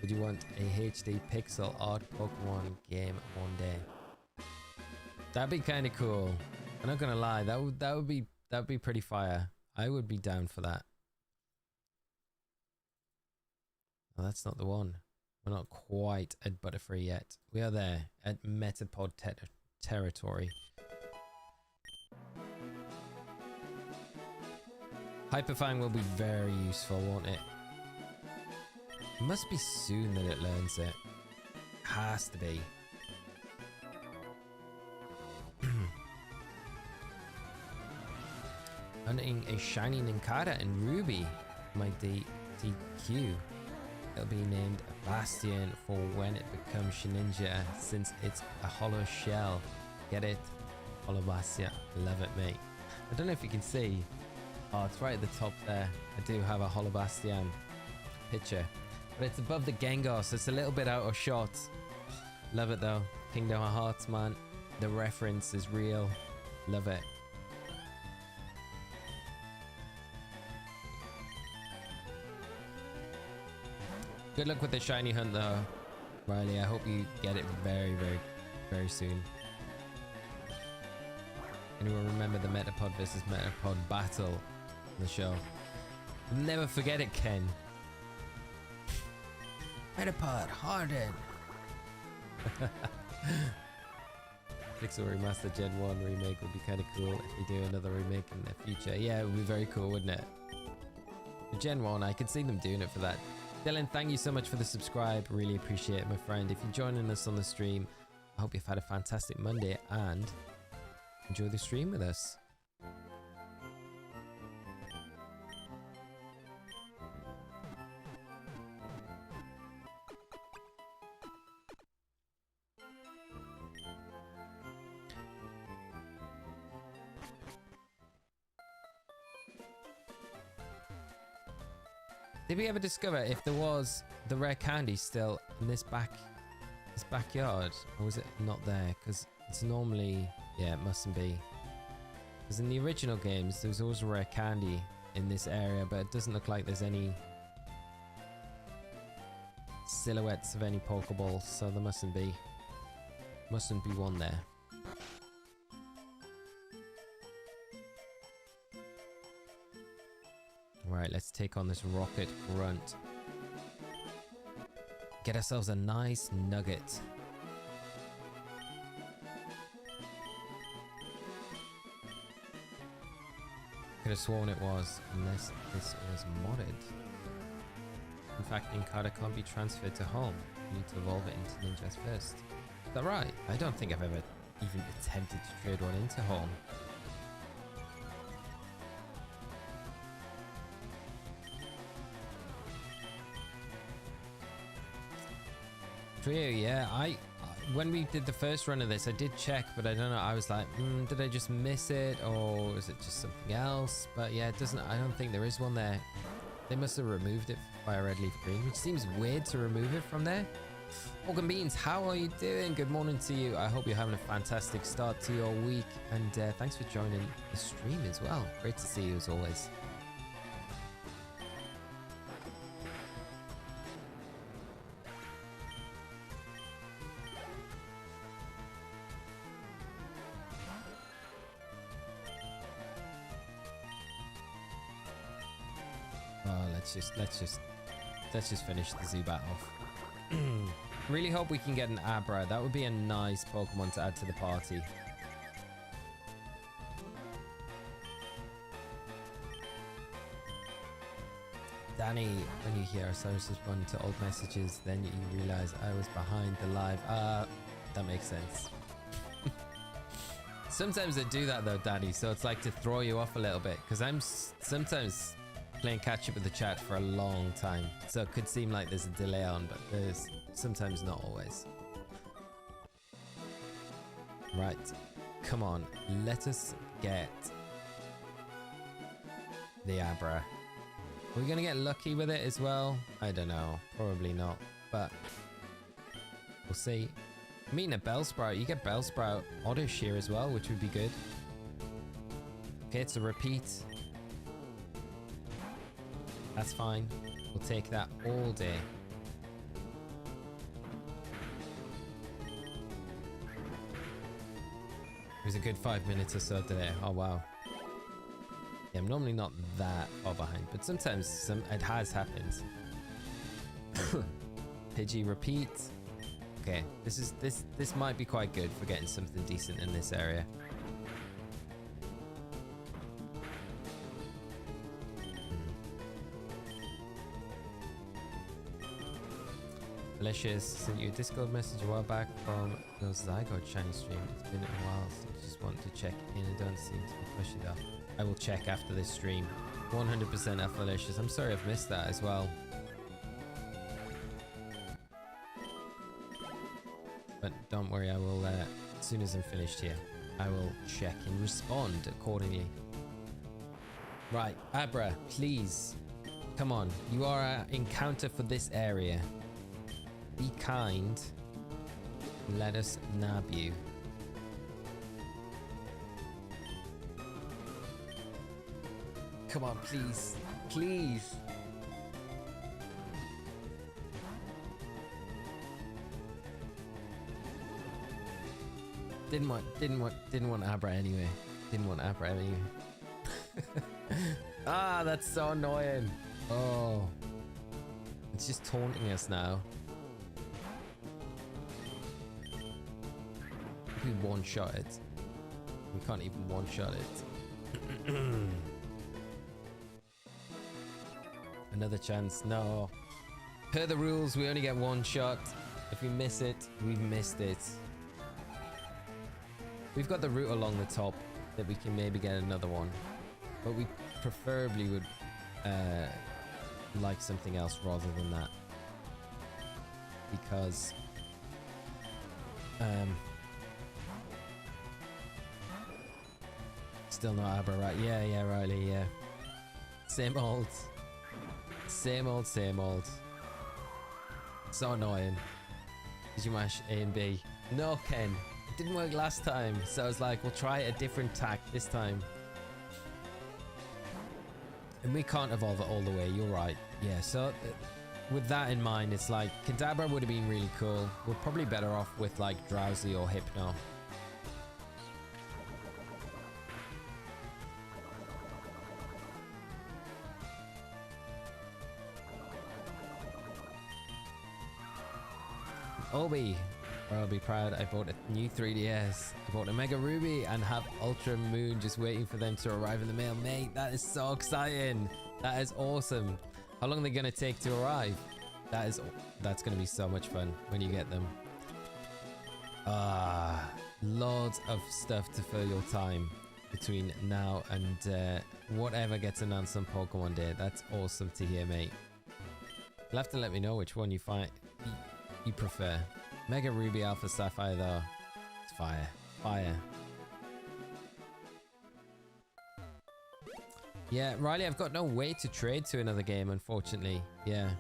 S1: Would you want a HD pixel art Pokemon game one day? That'd be kind of cool. I'm not gonna lie, that would be pretty fire. I would be down for that. Oh, that's not the one. We're not quite at Butterfree yet. We are there at Metapod territory. Hyperfang will be very useful, won't it? It must be soon that it learns it. Has to be. Hunting a shiny Nincada in Ruby. My DQ. It'll be named Bastion for when it becomes Shedinja, since it's a hollow shell. Get it? Hollow Bastion. Love it, mate. I don't know if you can see. Oh, it's right at the top there. I do have a Hollow Bastion picture. But it's above the Gengar, so it's a little bit out of shot. Love it though. Kingdom Hearts, man. The reference is real. Love it. Good luck with the shiny hunt though, Riley. I hope you get it very, very, very soon. Anyone remember the Metapod versus Metapod battle on the show? Never forget it, Ken. Metapod, harden. Pixel Remaster Gen 1 remake would be kind of cool if you do another remake in the future. Yeah, it would be very cool, wouldn't it? For Gen 1, I could see them doing it for that. Dylan, thank you so much for the subscribe. Really appreciate it, my friend. If you're joining us on the stream, I hope you've had a fantastic Monday and enjoy the stream with us. Did we ever discover if there was the rare candy still in this backyard, or was it not there? Because it's normally, yeah, it mustn't be. Because in the original games, there was always a rare candy in this area, but it doesn't look like there's any silhouettes of any Pokeballs, so there mustn't be one there. Right, let's take on this Rocket Grunt. Get ourselves a nice nugget. Could have sworn it was, unless this was modded. In fact, Nincada can't be transferred to home. You need to evolve it into Ninjas first. Is that right? I don't think I've ever even attempted to trade one into home. Trio, yeah. When we did the first run of this, I did check, but I don't know. I was like, did I just miss it, or is it just something else? But yeah, it doesn't. I don't think there is one there. They must have removed it via Red Leaf Green, which seems weird to remove it from there. Morgan Beans, how are you doing? Good morning to you. I hope you're having a fantastic start to your week, and thanks for joining the stream as well. Great to see you as always. Let's just finish the Zubat off. Really hope we can get an Abra. That would be a nice Pokemon to add to the party. Danny, when you hear Osirus respond to old messages, then you realize I was behind the live. That makes sense. Sometimes I do that though, Danny, so it's like to throw you off a little bit, because I'm sometimes playing catch up with the chat for a long time, so it could seem like there's a delay on, but there's sometimes not always. Right, come on, let us get the Abra. Are we gonna get lucky with it as well? I don't know. Probably not, but we'll see. I'm eating a Bellsprout. You get Bellsprout Auto Shear as well, which would be good. Okay, it's a repeat. That's fine. We'll take that all day. It was a good 5 minutes or so today. Oh, wow. Yeah, I'm normally not that far behind, but sometimes it has happened. Pidgey repeat. Okay, this might be quite good for getting something decent in this area. Delicious sent you a Discord message a while back from your Zygote shiny stream. It's been a while, so I just wanted to check in. I don't seem to be pushy though. I will check after this stream. 100% Delicious. I'm sorry I've missed that as well. But don't worry, I will, as soon as I'm finished here, I will check and respond accordingly. Right, Abra, please. Come on, you are our encounter for this area. Be kind. Let us nab you. Come on, please. Please. Didn't want Abra anyway. Didn't want Abra anyway. Ah, that's so annoying. Oh. It's just taunting us now. We one-shot it. We can't even one-shot it. Another chance. No. Per the rules, we only get one shot. If we miss it, we've missed it. We've got the route along the top that we can maybe get another one. But we preferably would like something else rather than that. Because... still not Abra, right? Yeah, Riley, yeah. Same old. Same old, same old. So annoying. Did you mash A and B? No, Ken. It didn't work last time. So I was like, we'll try a different tack this time. And we can't evolve it all the way. You're right. Yeah, so with that in mind, it's like Kadabra would have been really cool. We're probably better off with like Drowsy or Hypno. Obi, I'll be proud. I bought a new 3DS. I bought a Mega Ruby and have Ultra Moon just waiting for them to arrive in the mail. Mate, that is so exciting. That is awesome. How long are they going to take to arrive? That's going to be so much fun when you get them. Loads of stuff to fill your time between now and whatever gets announced on Pokemon Day. That's awesome to hear, mate. You'll have to let me know which one you prefer. Mega Ruby Alpha Sapphire though. It's fire. Fire. Yeah, Riley, I've got no way to trade to another game, unfortunately. Yeah.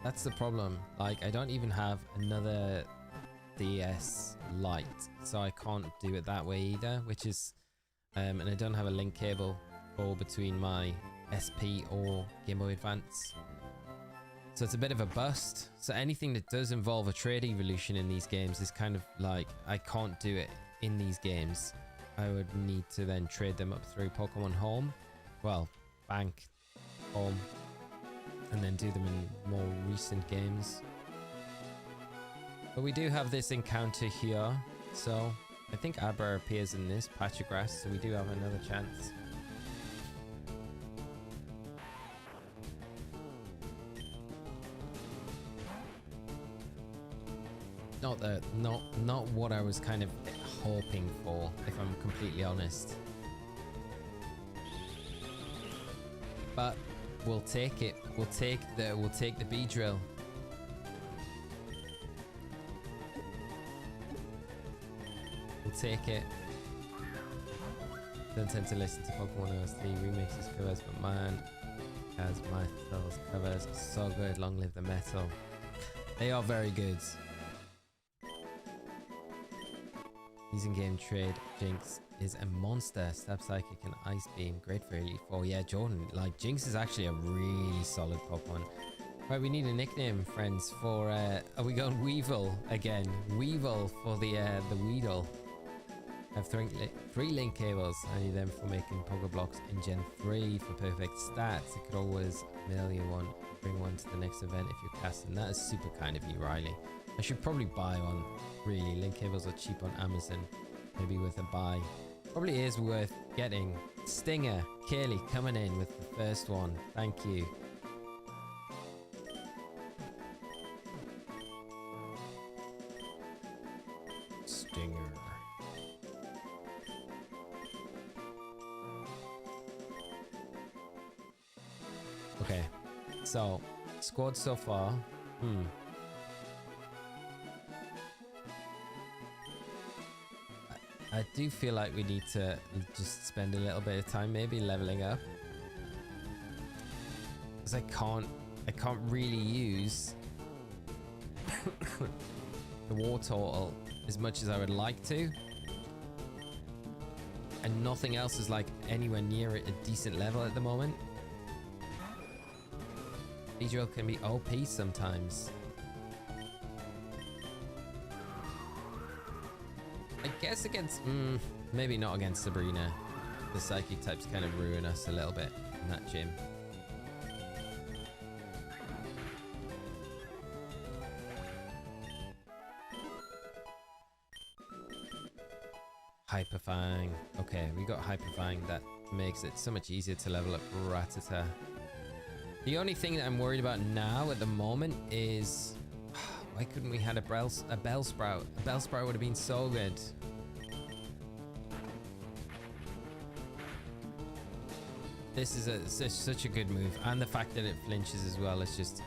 S1: That's the problem. Like, I don't even have another DS Lite, so I can't do it that way either, which is... and I don't have a link cable for between my SP or Game Boy Advance. So it's a bit of a bust. So anything that does involve a trade evolution in these games is kind of like, I can't do it in these games. I would need to then trade them up through Pokemon Home. Well, Bank Home. And then do them in more recent games. But we do have this encounter here. So I think Abra appears in this patch of grass. So we do have another chance. Not what I was kind of hoping for, if I'm completely honest. But we'll take it. We'll take the B drill. We'll take it. Don't tend to listen to Pokemon OST remixes, covers, but man, As metals covers. So good. Long live the metal. They are very good. Using game trade. Jinx is a monster. Stab Psychic and Ice Beam. Great for Elite 4. Yeah, Jordan. Like, Jinx is actually a really solid Pokemon. Right, we need a nickname, friends, for, are we going Weevil again? Weevil for the Weedle. I have three link cables. I need them for making Pokeblocks in Gen 3 for perfect stats. It could always mail you one, bring one to the next event if you're casting. That is super kind of you, Riley. I should probably buy one, really. Link cables are cheap on Amazon. Maybe with a buy. Probably is worth getting. Stinger, Kaylee coming in with the first one. Thank you. Stinger. Okay, so squad so far. I do feel like we need to just spend a little bit of time maybe leveling up, because I can't really use the war total as much as I would like to, and nothing else is like anywhere near a decent level at the moment. Drill can be OP sometimes. I guess against maybe not against Sabrina. The psychic types kind of ruin us a little bit in that gym. Hyperfang. Okay, we got Hyperfang. That makes it so much easier to level up Rattata. The only thing that I'm worried about now at the moment is why couldn't we had a Bellsprout? A Bellsprout would have been so good. This is such a good move, and the fact that it flinches as well is just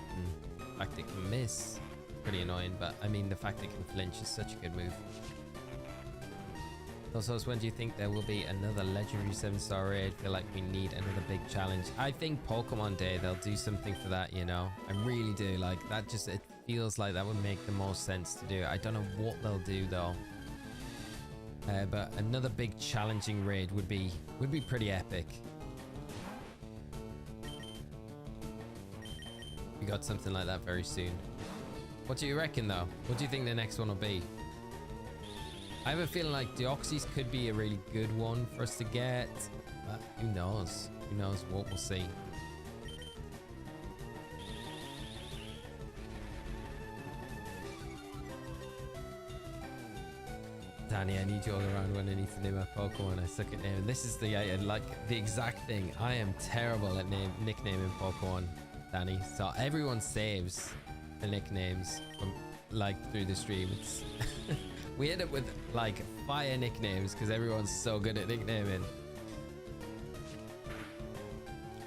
S1: the fact it can miss. Pretty annoying, but I mean the fact it can flinch is such a good move. Also, when do you think there will be another legendary 7-star raid? I feel like we need another big challenge. I think Pokemon Day, they'll do something for that, you know? I really do. Like, that just, it feels like that would make the most sense to do. I don't know what they'll do, though. But another big challenging raid would be pretty epic. We got something like that very soon. What do you reckon, though? What do you think the next one will be? I have a feeling like Deoxys could be a really good one for us to get, but who knows? Who knows what we'll see. Danny, I need you all around when I need to name my Pokemon. I suck at naming. This is the exact thing. I am terrible at nicknaming Pokemon, Danny. So everyone saves the nicknames from through the stream. It's we end up with like fire nicknames because everyone's so good at nicknaming.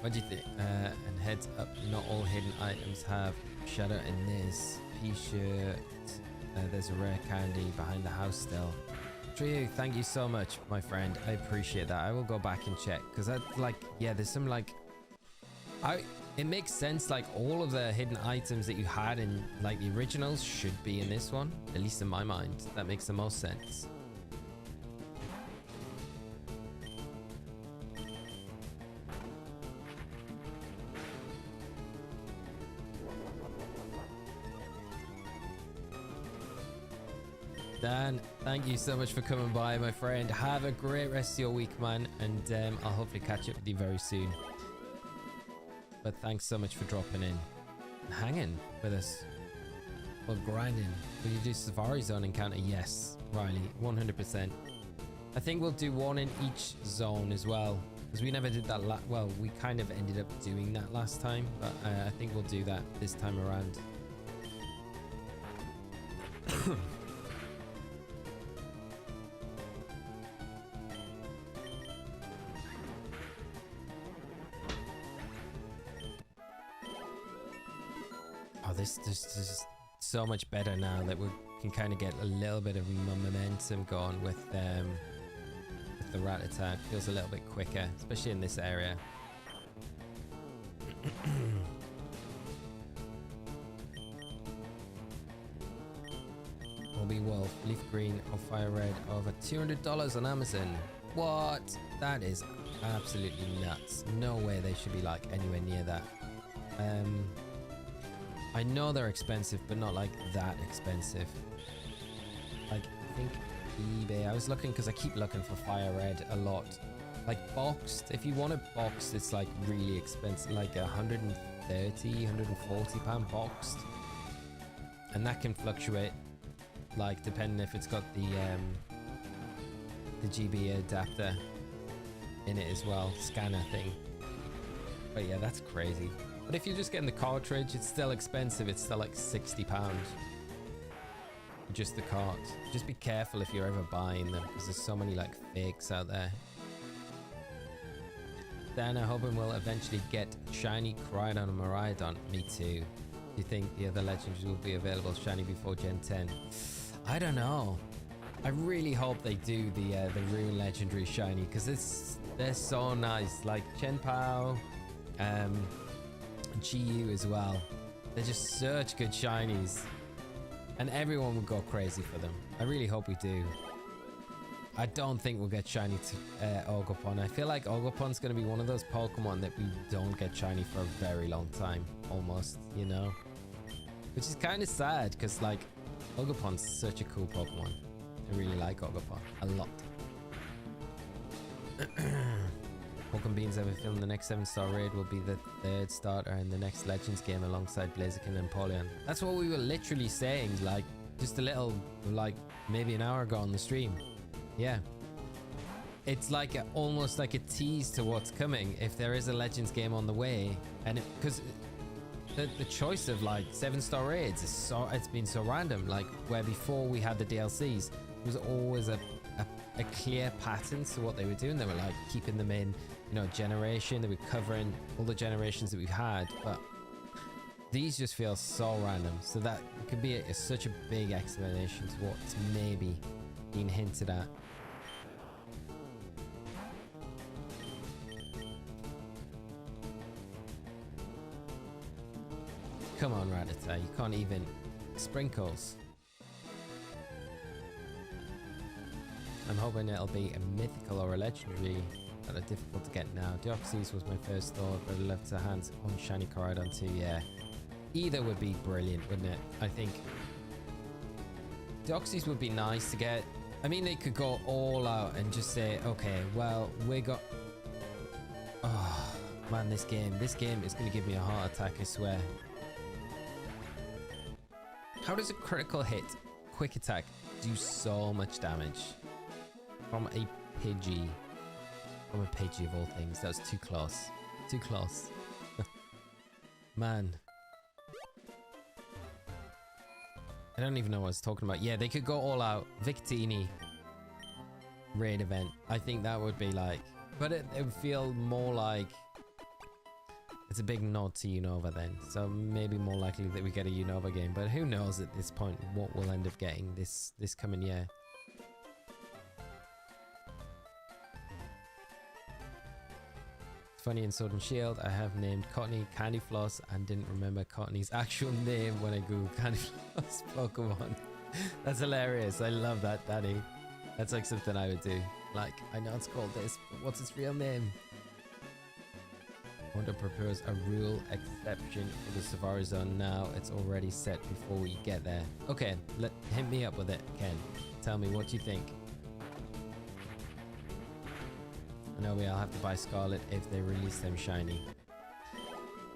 S1: What do you think? And heads up, not all hidden items have shadow in this. P-shirt. There's a rare candy behind the house still. Trio, thank you so much, my friend. I appreciate that. I will go back and check because that's yeah, there's some it makes sense, like all of the hidden items that you had in the originals should be in this one, at least in my mind. That makes the most sense. Dan, thank you so much for coming by, my friend. Have a great rest of your week, man, and I'll hopefully catch up with you very soon. But thanks so much for dropping in and hanging with us. Or grinding. Will you do Safari Zone encounter? Yes, Riley, 100%. I think we'll do one in each zone as well, because we never did that. Well, we kind of ended up doing that last time, but I think we'll do that this time around. This is so much better now that we can kind of get a little bit of momentum going with the rat attack. Feels a little bit quicker, especially in this area. Obi Wolf, Leaf Green, or Fire Red, over $200 on Amazon. What? That is absolutely nuts. No way they should be like anywhere near that. I know they're expensive, but not like that expensive. Like, I think eBay, I was looking because I keep looking for Fire Red a lot. Like boxed, if you want it boxed, it's like really expensive, like 130, 140 pound boxed. And that can fluctuate, like depending if it's got the GB adapter in it as well, scanner thing. But yeah, that's crazy. But if you're just getting the cartridge, it's still expensive. It's still like £60. Just the cart. Just be careful if you're ever buying them, because there's so many like fakes out there. Dan, I'm hoping we'll eventually get shiny Crydon and Miraidon. Me too. Do you think the other legends will be available shiny before Gen 10? I don't know. I really hope they do the Rune Legendary shiny, because they're so nice. Like Chenpao, GU as well. They're just such good shinies, and everyone would go crazy for them. I really hope we do. I don't think we'll get shiny to Ogerpon. I feel like Ogerpon's going to be one of those Pokemon that we don't get shiny for a very long time, almost, you know? Which is kind of sad, because like Ogerpon's such a cool Pokemon. I really like Ogerpon a lot. Pokemon Beans ever filmed the next 7-star raid will be the 3rd starter in the next Legends game alongside Blaziken and Polion. That's what we were literally saying, like just a little, like maybe an hour ago on the stream. Yeah. It's like almost like a tease to what's coming if there is a Legends game on the way. And because the choice of like 7-star raids is it's been so random. Like where before we had the DLCs, there was always a clear pattern to what they were doing. They were like keeping them in, you know, generation. They were covering all the generations that we've had, but these just feel so random. So that could be such a big explanation to what's maybe being hinted at. Come on, Rattata, you can't even... Sprinkles. I'm hoping it'll be a mythical or a legendary that are difficult to get now. Deoxys was my first thought, but I'd love to hands on shiny Corridon too, yeah. Either would be brilliant, wouldn't it? I think Deoxys would be nice to get. I mean, they could go all out and just say, okay, well, we got... Oh, man, this game is going to give me a heart attack, I swear. How does a critical hit, quick attack, do so much damage? From a Pidgey. From a Pidgey of all things. That was too close. Too close. Man. I don't even know what I was talking about. Yeah, they could go all out. Victini. Raid event. I think that would be like... But it would feel more like... It's a big nod to Unova then. So maybe more likely that we get a Unova game. But who knows at this point what we'll end up getting this coming year. Funny in Sword and Shield, I have named Cottony Candy Floss and didn't remember Cottony's actual name when I googled Candy Floss Pokemon. That's hilarious. I love that, Danny. That's like something I would do. Like, I know it's called this, but what's its real name? I want to propose a rule exception for the Safari Zone now. It's already set before we get there. Okay, hit me up with it, Ken. Tell me what you think. I know I'll have to buy Scarlet if they release them shiny.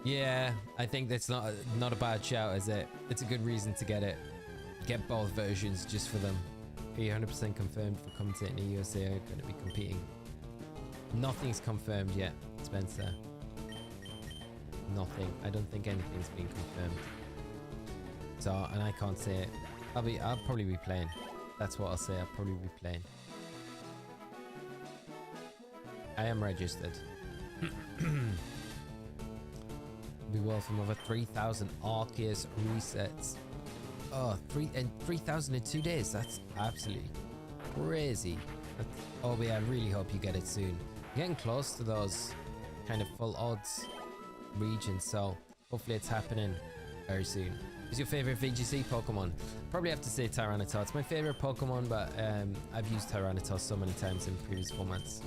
S1: Yeah, I think that's not a bad shout, is it? It's a good reason to get it. Get both versions just for them. Are you 100% confirmed for commentating in the USA are going to be competing? Nothing's confirmed yet, Spencer. Nothing. I don't think anything's been confirmed. So, and I can't say it. I'll probably be playing. That's what I'll say. I'll probably be playing. I am registered. Be well from over 3,000 Arceus resets. Oh, 3,000 in 2 days. That's absolutely crazy. Obi, I really hope you get it soon. You're getting close to those kind of full odds region, so hopefully it's happening very soon. Who's your favorite VGC Pokemon? Probably have to say Tyranitar. It's my favorite Pokemon, but I've used Tyranitar so many times in previous formats.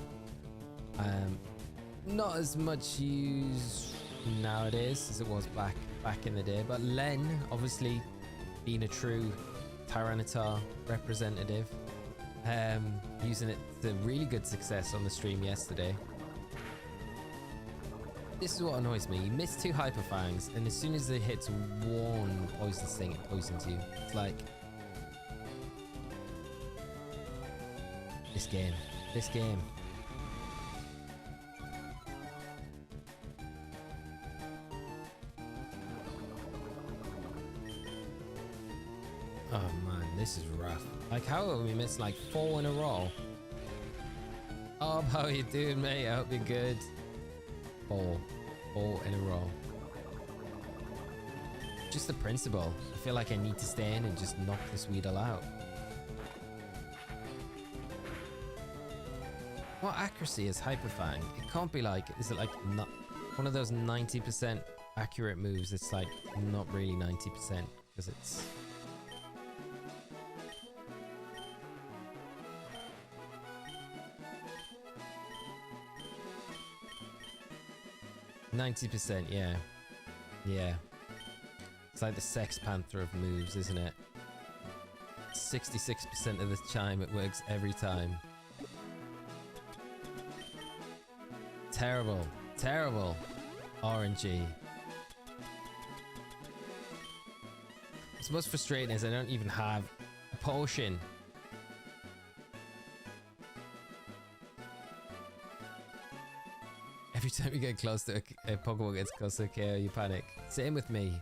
S1: Not as much use nowadays as it was back in the day, but Len, obviously being a true Tyranitar representative, using it to really good success on the stream yesterday. This is what annoys me. You miss 2 Hyper Fangs, and as soon as it hits one poisonous thing, it poisons you. It's like... This game. Oh man, this is rough. Like, how have we missed like 4 in a row? Oh, how are you doing, mate? I hope you're good. 4 in a row. Just the principle. I feel like I need to stay in and just knock this Weedle out. What accuracy is Hyper Fang? It can't be like, is it like not one of those 90% accurate moves? It's like not really 90% because it's... %, yeah. Yeah. It's like the Sex Panther of moves, isn't it? 66% of the time it works every time. Terrible. Terrible. RNG. What's most frustrating is I don't even have a potion. Every time you get close to a Pokemon gets close to a KO, you panic. Same with me.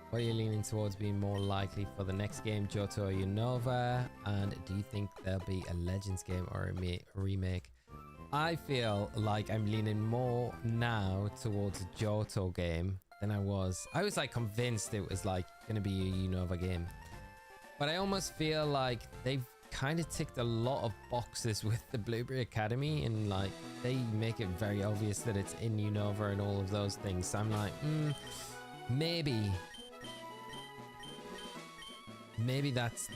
S1: What are you leaning towards being more likely for the next game, Johto or Unova? And do you think there'll be a Legends game or a remake? I feel like I'm leaning more now towards a Johto game than I was. I was like convinced it was like going to be a Unova game. But I almost feel like they've kind of ticked a lot of boxes with the Blueberry Academy, and like they make it very obvious that it's in Unova and all of those things. So I'm like, maybe that's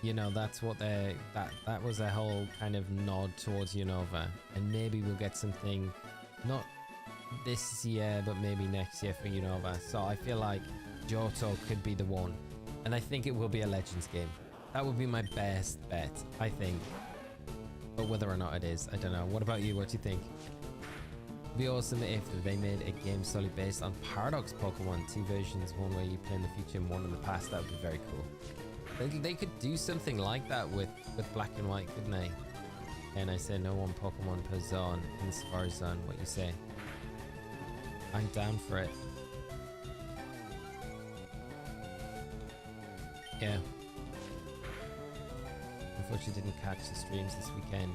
S1: you know, that's what that was a whole kind of nod towards Unova, and maybe we'll get something not this year but maybe next year for Unova. So I feel like Johto could be the one, and I think it will be a Legends game. That would be my best bet, I think. But whether or not it is, I don't know. What about you? What do you think? It'd be awesome if they made a game solely based on Paradox Pokemon. 2 versions, one where you play in the future and one in the past. That would be very cool. They could do something like that with Black and White, couldn't they? And I say no one Pokemon per zone in the Safari Zone. What you say? I'm down for it. Yeah. Unfortunately didn't catch the streams this weekend.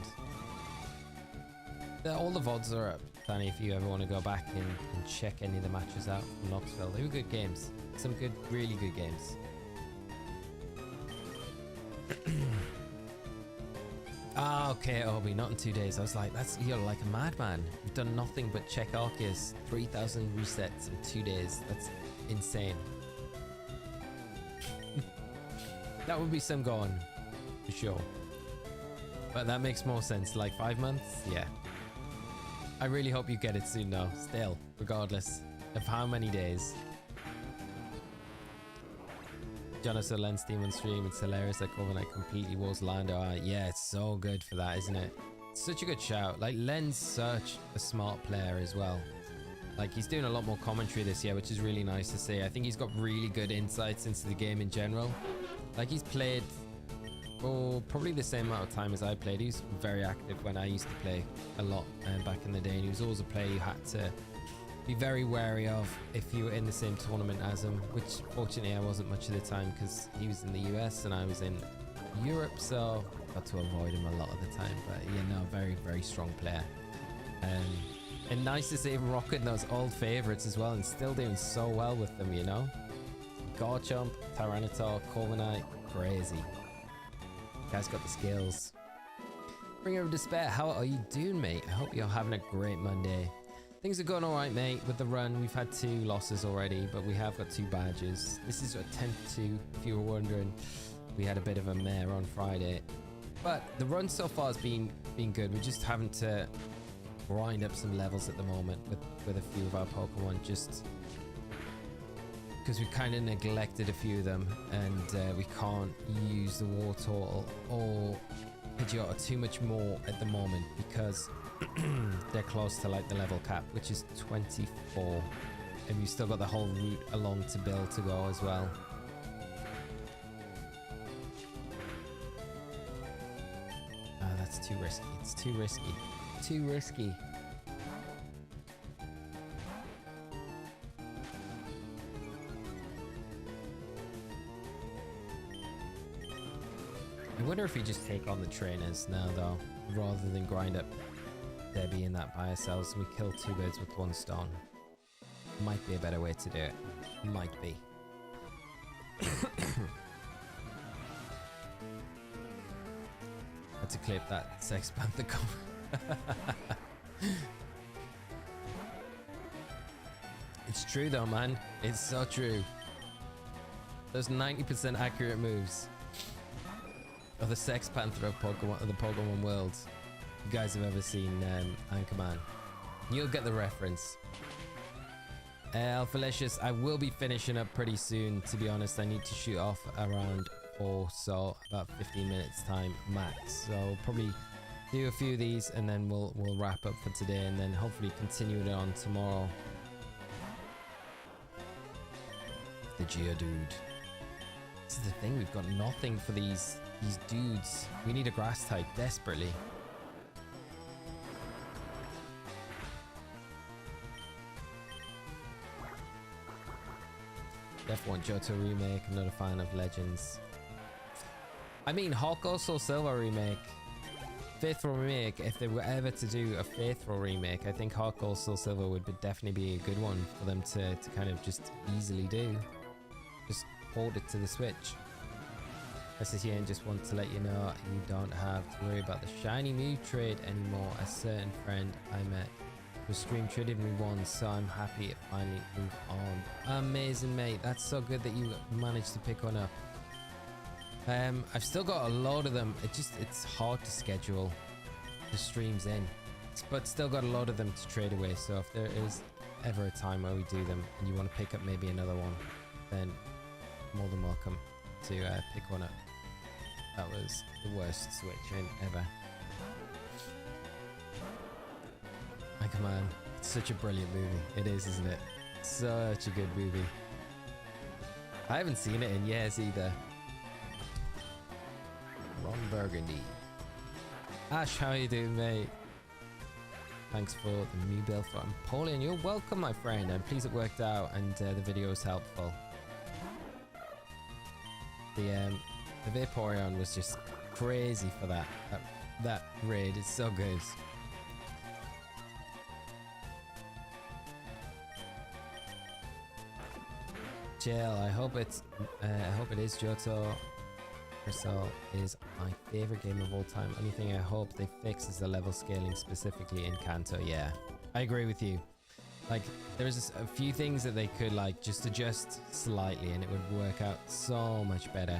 S1: All the VODs are up, Danny, if you ever want to go back and check any of the matches out from Knoxville. They were good games. Some good, really good games. Ah, okay, Obi, not in 2 days. I was like, you're like a madman. You've done nothing but check Arceus. 3,000 resets in 2 days. That's insane. That would be some going. For sure. But that makes more sense. Like 5 months? Yeah. I really hope you get it soon though. Still, regardless of how many days. Jonathan Len's team on stream. It's hilarious that Corbin completely was Lando. Yeah, it's so good for that, isn't it? It's such a good shout. Like, Len's such a smart player as well. Like, he's doing a lot more commentary this year, which is really nice to see. I think he's got really good insights into the game in general. Like, he's played probably the same amount of time as I played. He was very active when I used to play a lot back in the day, and he was always a player you had to be very wary of if you were in the same tournament as him, which fortunately I wasn't much of the time because he was in the US and I was in Europe, so I got to avoid him a lot of the time. But yeah, no, very, very strong player. And nice to see him rocking those old favorites as well and still doing so well with them, you know? Garchomp, Tyranitar, Corviknight, crazy. Guy's got the skills. Bringer of Despair, how are you doing, mate? I hope you're having a great Monday. Things are going alright, mate, with the run. We've had 2 losses already, but we have got 2 badges. This is attempt 2, if you were wondering. We had a bit of a mare on Friday. But the run so far has been good. We're just having to grind up some levels at the moment with a few of our Pokemon, just because we kind of neglected a few of them, and we can't use the Wartortle or Pidgeotto too much more at the moment because they're close to like the level cap, which is 24, and we've still got the whole route along to Bill to go as well. That's too risky. It's too risky. Too risky. I wonder if we just take on the trainers now, though, rather than grind up Debbie and that by ourselves, and we kill 2 birds with 1 stone. Might be a better way to do it. Might be. Had to clip that Sex Panther cover. It's true though, man. It's so true. Those 90% accurate moves of the Sex Panther of Pokemon, of the Pokemon world. You guys have ever seen Anchorman? You'll get the reference. Alphalicious, I will be finishing up pretty soon. To be honest, I need to shoot off around 4, so about 15 minutes time max. So probably do a few of these and then we'll wrap up for today, and then hopefully continue it on tomorrow. The Geodude. This is the thing, we've got nothing for these dudes. We need a grass type desperately. F1 Johto remake. I'm not a fan of Legends. I mean, Hardcore Soul Silver remake, Faithful remake. If they were ever to do a Faithful remake, I think Hardcore Soul Silver would definitely be a good one for them to kind of just easily do. Just port it to the Switch. This is here and just want to let you know you don't have to worry about the shiny Mew trade anymore. A certain friend I met was stream traded me once, so I'm happy it finally moved on. Amazing, mate. That's so good that you managed to pick one up. I've still got a load of them. It's hard to schedule the streams in, but still got a load of them to trade away. So if there is ever a time where we do them and you want to pick up maybe another one, then more than welcome to pick one up. That was the worst Switch in ever. My command. It's such a brilliant movie. It is, isn't it? Such a good movie. I haven't seen it in years either. Ron Burgundy. Ash, how you doing, mate? Thanks for the new bill for Napoleon. You're welcome, my friend. I'm pleased it worked out and the video was helpful. The Vaporeon was just crazy for that raid. It's so good. Jill, I hope it is Johto. Crystal is my favorite game of all time. Only thing I hope they fix is the level scaling, specifically in Kanto. Yeah, I agree with you. Like, there's a few things that they could like just adjust slightly and it would work out so much better.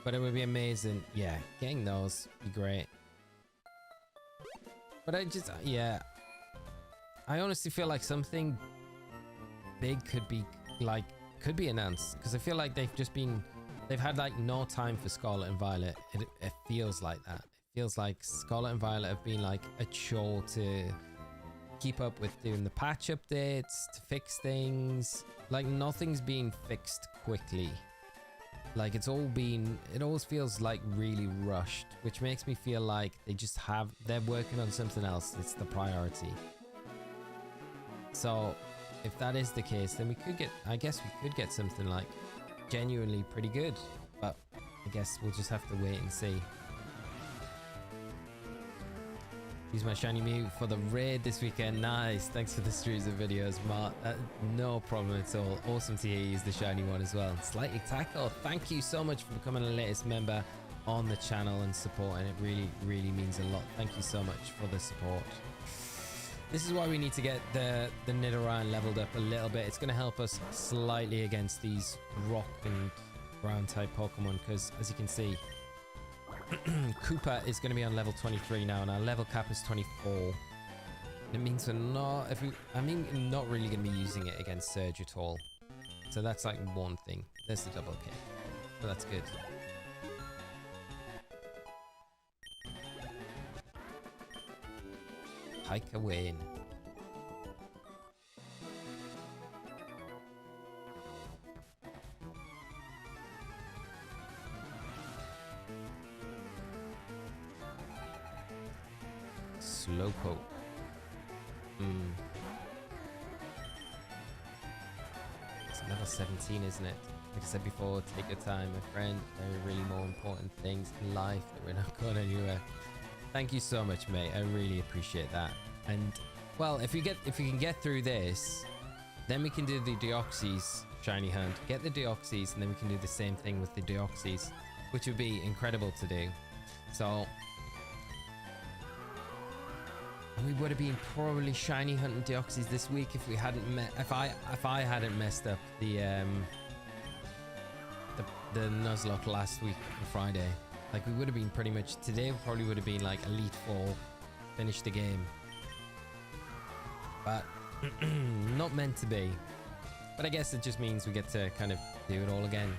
S1: But it would be amazing. Yeah, getting those would be great. But I honestly feel like something big could be announced, because I feel like they've had like no time for Scarlet and Violet. It feels like that. It feels like Scarlet and Violet have been like a chore to keep up with, doing the patch updates, to fix things. Like nothing's being fixed quickly. Like it always feels like really rushed, which makes me feel like they're working on something else. It's the priority. So if that is the case, then I guess we could get something like genuinely pretty good, but I guess we'll just have to wait and see. Use my shiny Mew for the raid this weekend. Nice. Thanks for the streams and videos, Mark. No problem at all. Awesome to hear you use the shiny one as well. Slightly Tackle, thank you so much for becoming the latest member on the channel and support, and it really means a lot. Thank you so much for the support. This is why we need to get the Nidoran leveled up a little bit. It's going to help us slightly against these rock and ground type Pokemon, because as you can see, Koopa is going to be on level 23 now, and our level cap is 24. It means we're not, not really going to be using it against Surge at all. So that's like one thing. There's the double kick. So that's good. Hike away. Slowpoke. It's level 17, isn't it? Like I said before, take your time, my friend. There are really more important things in life that we're not going anywhere. Thank you so much, mate. I really appreciate that. And well, if we can get through this, then we can do the Deoxys shiny hunt. Get the Deoxys, and then we can do the same thing with the Deoxys, which would be incredible to do. So, and we would have been probably shiny hunting Deoxys this week if we hadn't if I hadn't messed up the Nuzlocke last week on Friday. Like, we would have been pretty much today. Probably would have been like Elite Four, finish the game. But not meant to be. But I guess it just means we get to kind of do it all again.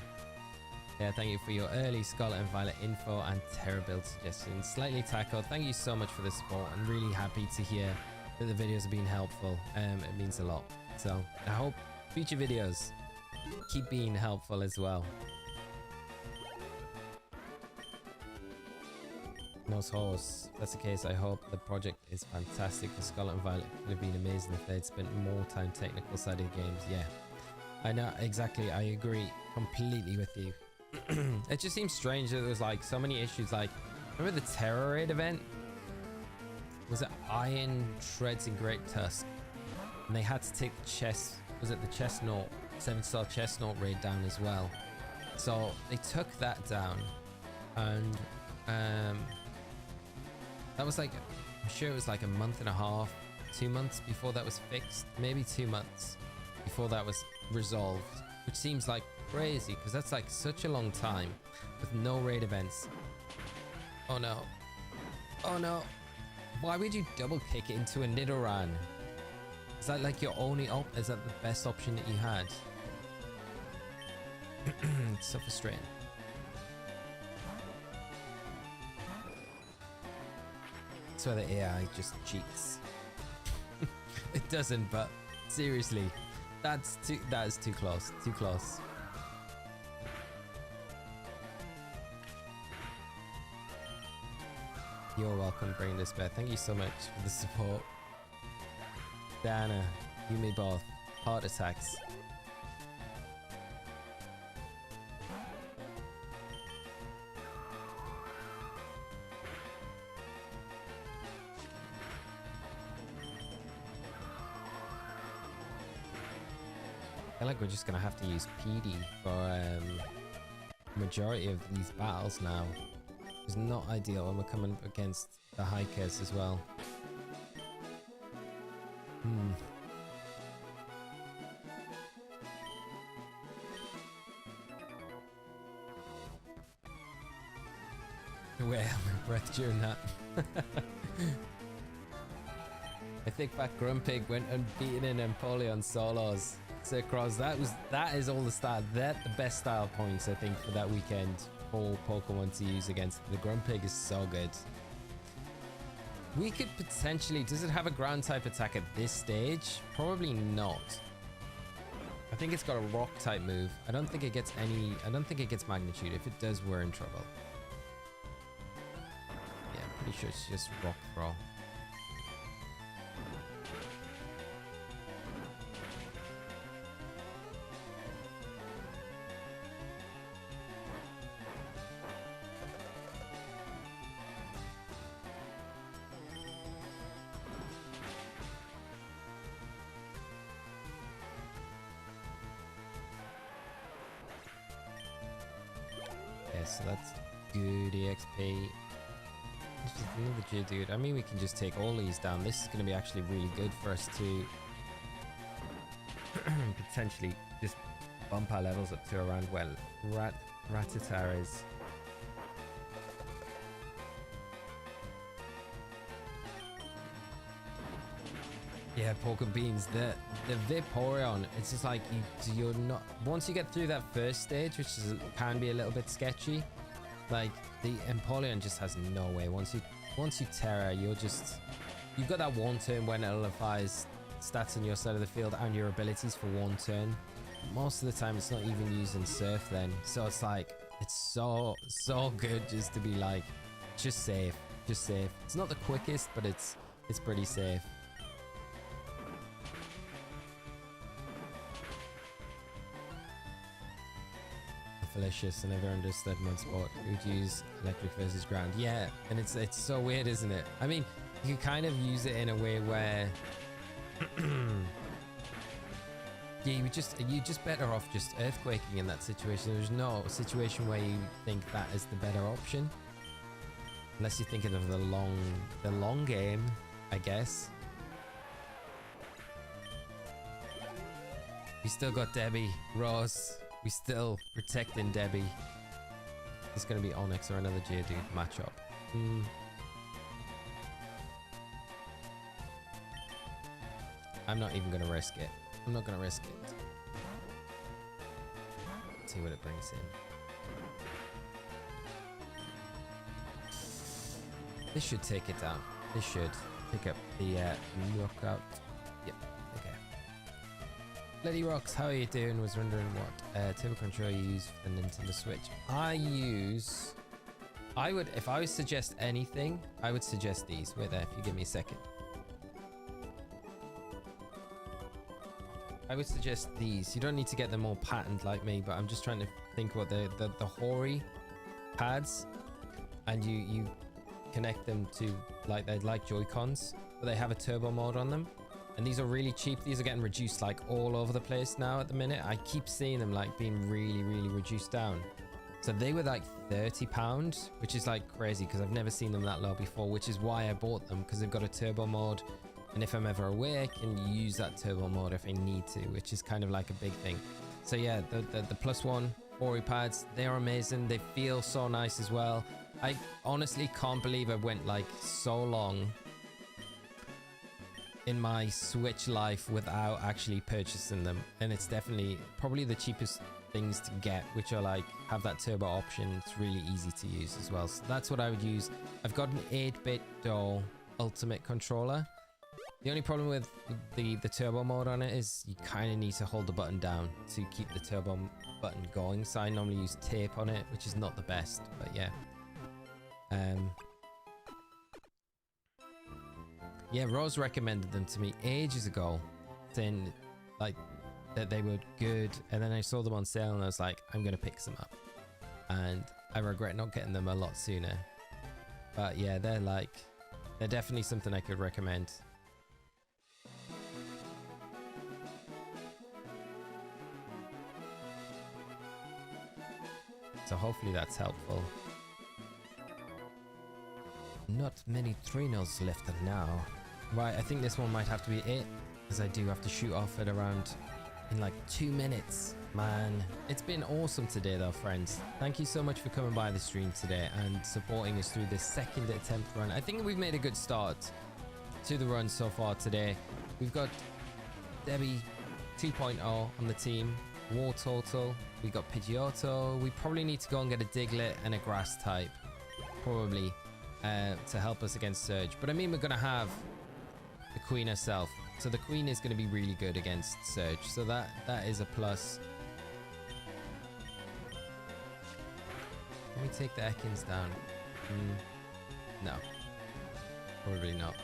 S1: Yeah, thank you for your early Scarlet and Violet info and Terra build suggestions. Slightly tackled. Thank you so much for the support. I'm really happy to hear that the videos have been helpful. It means a lot. So I hope future videos keep being helpful as well. Nose Horse. If that's the case, I hope the project is fantastic. For Scarlet and Violet, it would have been amazing if they'd spent more time technical side of the games. Yeah, I know, exactly. I agree completely with you. It just seems strange that there was like so many issues. Like, remember the Terror Raid event? Was it Iron Shreds and Great Tusk? And they had to take the chest. Was it the Chestnut 7-star Chestnut raid down as well? So they took that down, and that was like, I'm sure it was like a month and a half, 2 months before that was fixed. Maybe 2 months before that was resolved, which seems like crazy because that's like such a long time with no raid events. Oh no. Oh no. Why would you double kick it into a Nidoran? Is that like your only is that the best option that you had? It's so frustrating. That's why the AI just cheats. It doesn't, but seriously, that is too close. Too close. You're welcome, Bring This Bear. Thank you so much for the support. Dana, you me both. Heart attacks. I feel like we're just gonna have to use PD for majority of these battles now. It's not ideal when we're coming up against the hikers as well. Wait, my breath during that. I think that Grumpig went unbeaten in Empoleon solos. Sir Cross, that is all the style. The best style points I think for that weekend for Pokemon to use against. The Grumpig is so good. We could potentially, does it have a ground type attack at this stage? Probably not. I think it's got a rock type move. I don't think it gets magnitude. If it does, we're in trouble. Yeah, I'm pretty sure it's just rock throw. So that's good EXP. This is another Geodude. I mean, we can just take all these down. This is going to be actually really good for us to potentially just bump our levels up to around where Rattata is. Yeah, Poké Beans, the Vaporeon, it's just like you're not, once you get through that first stage, which can be a little bit sketchy, like the Empoleon just has no way. Once you Terra, you've got that one turn when it nullifies stats on your side of the field and your abilities for one turn. Most of the time it's not even using Surf then, so it's like it's so good just to be like just safe. It's not the quickest, but it's pretty safe. Felicious, I never understood Mudsport. Who'd use electric versus ground? Yeah, and it's so weird, isn't it? I mean, you can kind of use it in a way where yeah, you're just better off just earthquaking in that situation. There's no situation where you think that is the better option, unless you're thinking of the long game, I guess. We still got Debbie, Rose. We still protecting Debbie. It's going to be Onyx or another Geodude matchup. I'm not even going to risk it. I'm not going to risk it. Let's see what it brings in. This should take it down. This should pick up the knockout. Yep. Okay. Lady Rocks, how are you doing? Was wondering what turbo control you use for the Nintendo Switch. If I would suggest anything, I would suggest these. Wait there, if you give me a second. I would suggest these. You don't need to get them all patterned like me, but I'm just trying to think what the Hori pads, and you connect them to they're like Joy-Cons, but they have a turbo mode on them. And these are really cheap. These are getting reduced like all over the place now at the minute. I keep seeing them like being really reduced down. So they were like £30, which is like crazy because I've never seen them that low before, which is why I bought them, because they've got a turbo mode. And if I'm ever away, I can use that turbo mode if I need to, which is kind of like a big thing. So yeah, the +1 Ori pads, they're amazing. They feel so nice as well. I honestly can't believe I went like so long in my Switch life without actually purchasing them, and it's definitely probably the cheapest things to get, which are like have that turbo option. It's really easy to use as well, so that's what I would use. I've got an 8-bit DO ultimate controller. The only problem with the turbo mode on it is you kind of need to hold the button down to keep the turbo button going, so I normally use tape on it, which is not the best, but yeah. Yeah, Rose recommended them to me ages ago, saying like that they were good, and then I saw them on sale and I was like, I'm gonna pick some up, and I regret not getting them a lot sooner. But yeah, they're definitely something I could recommend. So hopefully that's helpful. Not many trainers left now. Right, I think this one might have to be it, because I do have to shoot off at around in like 2 minutes. Man, it's been awesome today though, friends. Thank you so much for coming by the stream today and supporting us through this second attempt run. I think we've made a good start to the run so far today. We've got Debbie 2.0 on the team, War Total, we got Pidgeotto. We probably need to go and get a Diglett and a Grass type, probably, to help us against Surge. But I mean, we're going to have the Queen herself, so the Queen is going to be really good against Surge, so that is a plus. Can we take the Ekans down? No, probably not.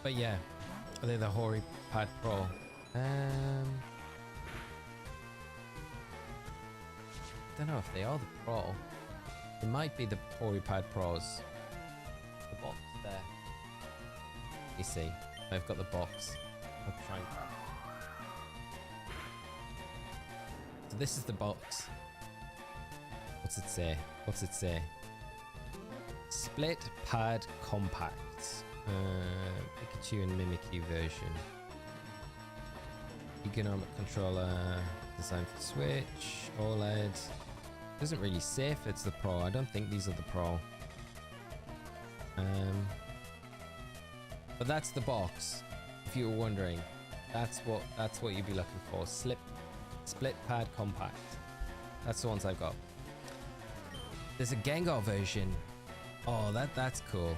S1: But yeah, are they the Hori Pad Pro? Don't know if they are the Pro. It might be the Hori Pad Pros. The box there. You see, I've got the box. I'll try and grab it. So this is the box. What's it say? What's it say? Split pad compact. Pikachu and Mimikyu version. Economic controller. Designed for Switch. OLED. Doesn't really say if it's the Pro. I don't think these are the Pro. But that's the box. If you were wondering, that's what you'd be looking for. Split pad compact. That's the ones I've got. There's a Gengar version. Oh, that's cool.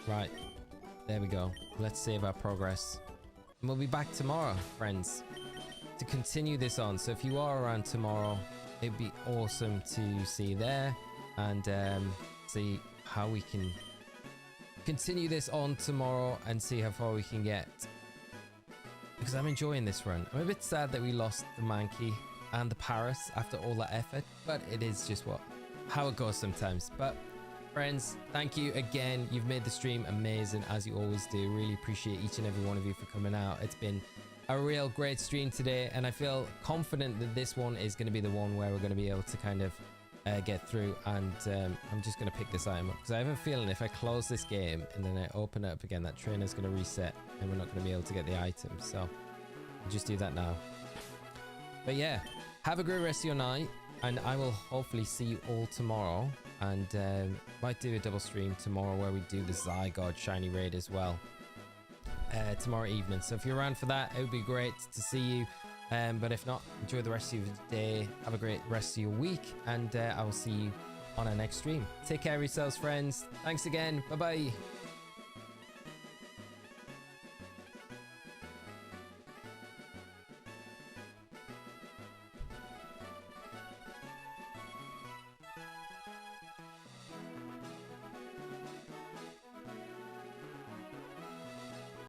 S1: Right, there we go. Let's save our progress, and we'll be back tomorrow, friends, to continue this on. So if you are around tomorrow, it'd be awesome to see you there and see how we can continue this on tomorrow and see how far we can get, because I'm enjoying this run. I'm a bit sad that we lost the Mankey and the Paris after all that effort, but it is just how it goes sometimes. But friends, thank you again. You've made the stream amazing, as you always do. Really appreciate each and every one of you for coming out. It's been a real great stream today, and I feel confident that this one is going to be the one where we're going to be able to kind of get through. And I'm just going to pick this item up, because I have a feeling if I close this game and then I open it up again, that trainer's going to reset and we're not going to be able to get the item. So I'll just do that now. But yeah, have a great rest of your night, and I will hopefully see you all tomorrow. And might do a double stream tomorrow where we do the Zygarde shiny raid as well tomorrow evening. So if you're around for that, it would be great to see you. But if not, enjoy the rest of your day. Have a great rest of your week, and I will see you on our next stream. Take care of yourselves, friends. Thanks again. Bye bye.